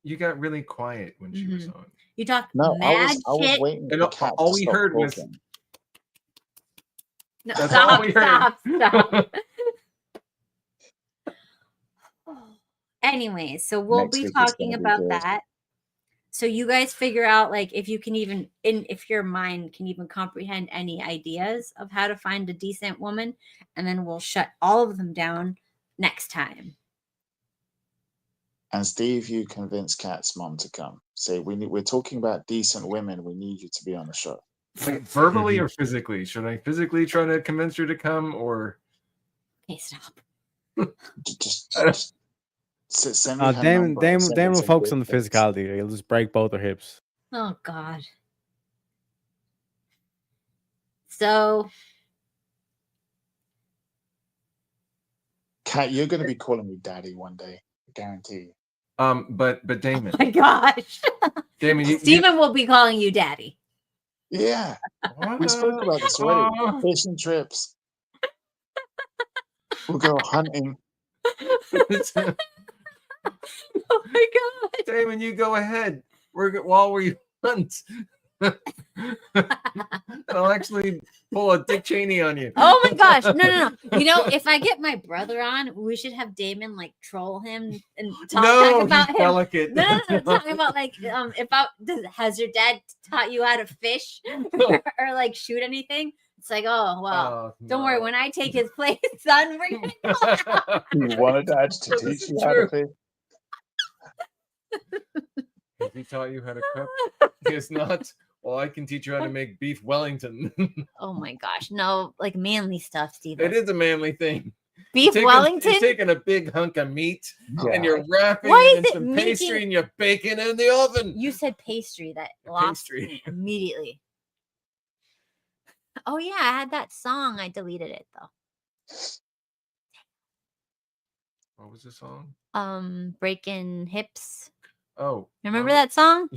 You got really quiet when she was on.
You talk
No,
mad
I was
shit.
waiting
And
for Cat
all
to
we
stop
heard was.
talking.
No,
That's all we heard.
stop. Anyway, so we'll
Next
be
week is
talking
gonna be
about
good.
that. So you guys figure out like if you can even if your mind can even comprehend any ideas of how to find a decent woman, and then we'll shut all of them down next time.
And Steve, you convinced Cat's mom to come. Say we're talking about decent women. We need you to be on the show.
Like verbally or physically? Should I physically try to convince her to come, or
Okay, stop.
Just send me her
Damon
number and send it
will
to
focus on the
Whitfields.
physicality. He'll just break both her hips.
Oh God. So
Cat, you're going to be calling me daddy one day. I guarantee you.
But Damon,
oh my gosh.
Damon,
Steven will be calling you daddy.
Yeah, we spoke about this already. Fishing trips. We'll go hunting.
Oh my God.
Damon, you go ahead. While we hunt. I'll actually pull a Dick Cheney on you.
Oh my gosh. No. You know, if I get my brother on, we should have Damon like troll him and talk about
he's
him.
delicate.
No. Talking about like has your dad taught you how to fish or like shoot anything? It's like, oh well, don't worry. When I take his place, son, we're gonna go.
You wanted Dad to teach you how to fish?
Has he taught you how to cook? It's not. Well, I can teach you how to make beef Wellington.
Oh my gosh, no, like manly stuff, Steven.
It is a manly thing.
Beef Wellington?
You're taking a big hunk of meat and you're wrapping
Why
it
is
in
it
some
making-
pastry and you're baking it in the oven.
You said pastry. That lost
Pastry.
me immediately. Oh yeah, I had that song. I deleted it though.
What was the song?
Breaking Hips.
Oh,
remember that song?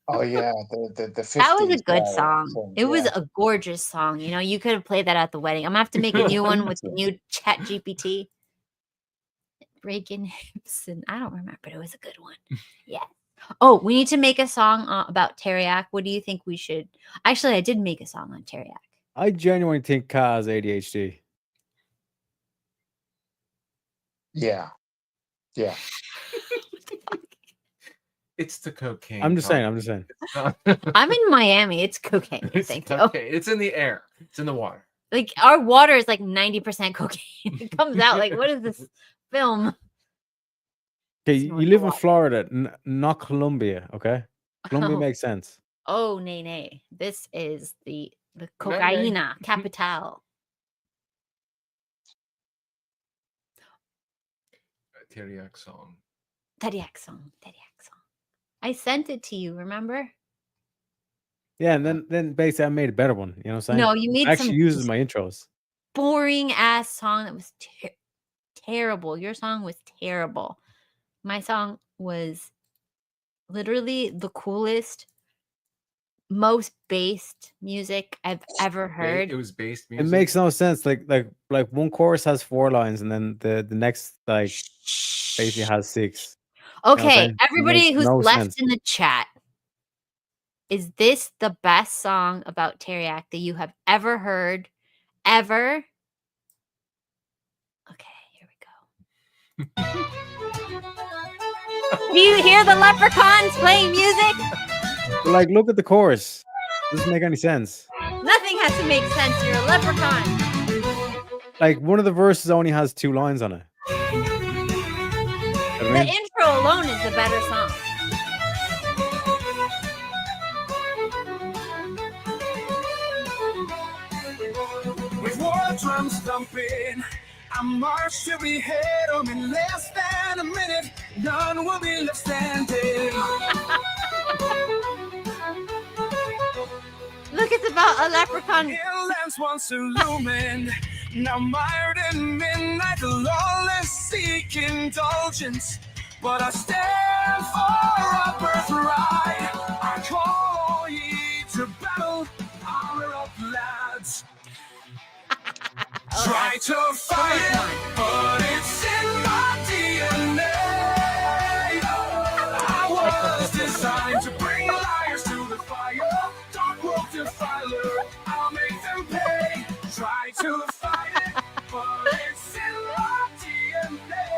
Oh yeah, the 50s.
That was a good song. It was
yeah.
a gorgeous song. You know, you could have played that at the wedding. I'm gonna have to make a new one with the new Chat GPT. Breaking Hips, and I don't remember, but it was a good one. Yeah. Oh, we need to make a song about Teriak. What do you think we should? Actually, I did make a song on Teriak.
I genuinely think Ka has ADHD.
Yeah.
It's the cocaine.
I'm just saying.
I'm in Miami. It's cocaine.
It's
Thank you.
okay. It's in the air. It's in the water.
Like our water is like 90% cocaine. It comes out like, what is this film?
Okay, you live in Florida, not Colombia. Okay, Colombia
Oh.
makes sense.
Oh, nay. This is the cocaina capital.
Teriak song.
Teriak song. I sent it to you, remember?
Yeah, and then basically I made a better one. You know what I'm saying?
No, you made
I actually
some
uses my intros.
boring ass song that was terrible. Your song was terrible. My song was literally the coolest, most based music I've ever heard.
It was based music.
It makes no sense. Like one chorus has 4 lines, and then the next like basically has 6. You know what I'm
Okay,
saying? It
everybody
makes
who's
no
left
sense.
in the chat, is this the best song about Teriak that you have ever heard? Ever? Okay, here we go. Do you hear the leprechauns playing music?
But like, look at the chorus. Doesn't make any sense.
Nothing has to make sense. You're a leprechaun.
Like one of the verses only has 2 lines on it. You know what I
The
mean?
intro alone is the better song.
With war drums thumping, I march till we hit 'em in less than a minute. None will be left standing.
Look, it's about a leprechaun.
Inlands once illumined, now mired in midnight. The lawless seek indulgence, but I stand for our birthright. I call all ye to battle, armor up, lads. Try to fight it, but it's in my DNA. I was designed to bring liars to the fire. Dark world defiler, I'll make them pay. Try to fight it, but it's in my DNA.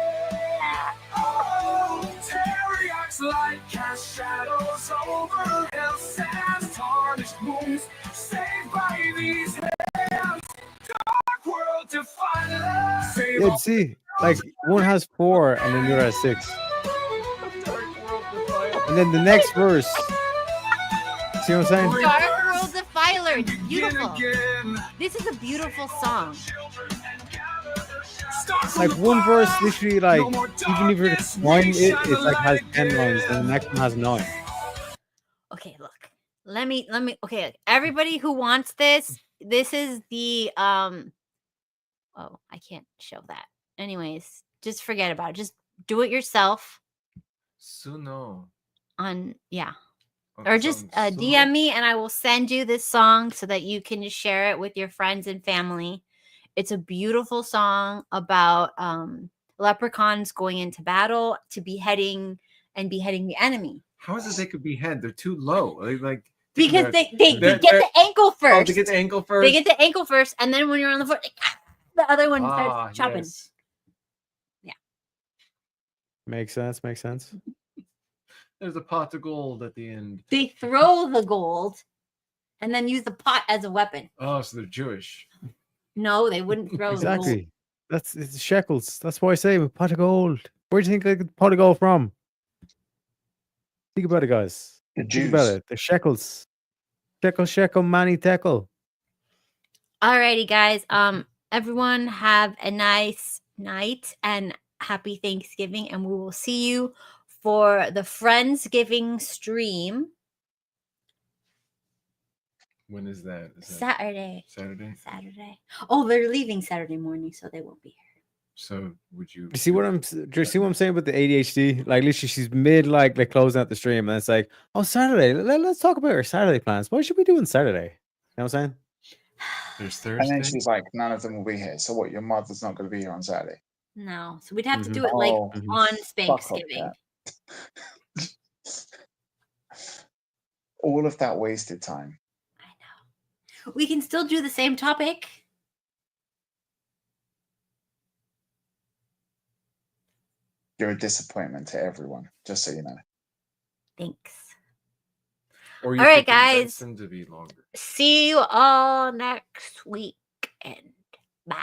Oh, Teriak's light cast shadows over hell sands, tarnished wounds, saved by these hands. Dark world defiler, save
Yeah, see, like one has 4 and then the other has 6. And then the next verse. See what I'm saying?
Dark World Defiler. It's beautiful. This is a beautiful song.
Like one verse literally like even if you're defining it, it's like has 10 lines, and the next one has 9.
Okay, look. Let me okay, everybody who wants this is the oh, I can't show that. Anyways, just forget about it. Just do it yourself
Suno.
on
Okay,
or just DM me and I will send you this song so that you can just share it with your friends and family. It's a beautiful song about leprechauns going into battle to beheading the enemy.
How is it they could behead? They're too low. Like
Because
That-
they
that-
get
that-
the ankle first.
Oh, to get the ankle first.
They get the ankle first, and then when you're on the foot, the other one starts chopping.
Yes.
Makes sense. Makes sense.
There's a pot of gold at the end.
They throw the gold, and then use the pot as a weapon.
Oh, so they're Jewish.
No, they wouldn't throw the gold.
Exactly. That's it's shekels. That's why I say a pot of gold. Where do you think I get pot of gold from? Think about it, guys.
The
Think about
Jews.
it. The shekels. Shekel, mani tekel.
Alrighty, guys. Everyone have a nice night and happy Thanksgiving, and we will see you for the Friendsgiving stream
When is that? Is that
Saturday.
Saturday?
Saturday. Oh, they're leaving Saturday morning, so they won't be here.
So would you
Do you see what I'm saying with the ADHD? Like literally, she's mid like closing out the stream, and it's like, oh, Saturday. Let's talk about our Saturday plans. What should we do on Saturday? You know what I'm saying?
There's
And
Thursday.
then she's like, none of them will be here. So what? Your mother's not going to be here on Saturday?
No, so we'd have to
Mhm.
do it like
Oh,
on
fuck off,
Thanksgiving.
Kat. All of that wasted time.
We can still do the same topic.
You're a disappointment to everyone, just so you know.
Thanks.
Or you
All right,
could condense
guys.
them to be longer.
See you all next week, and bye.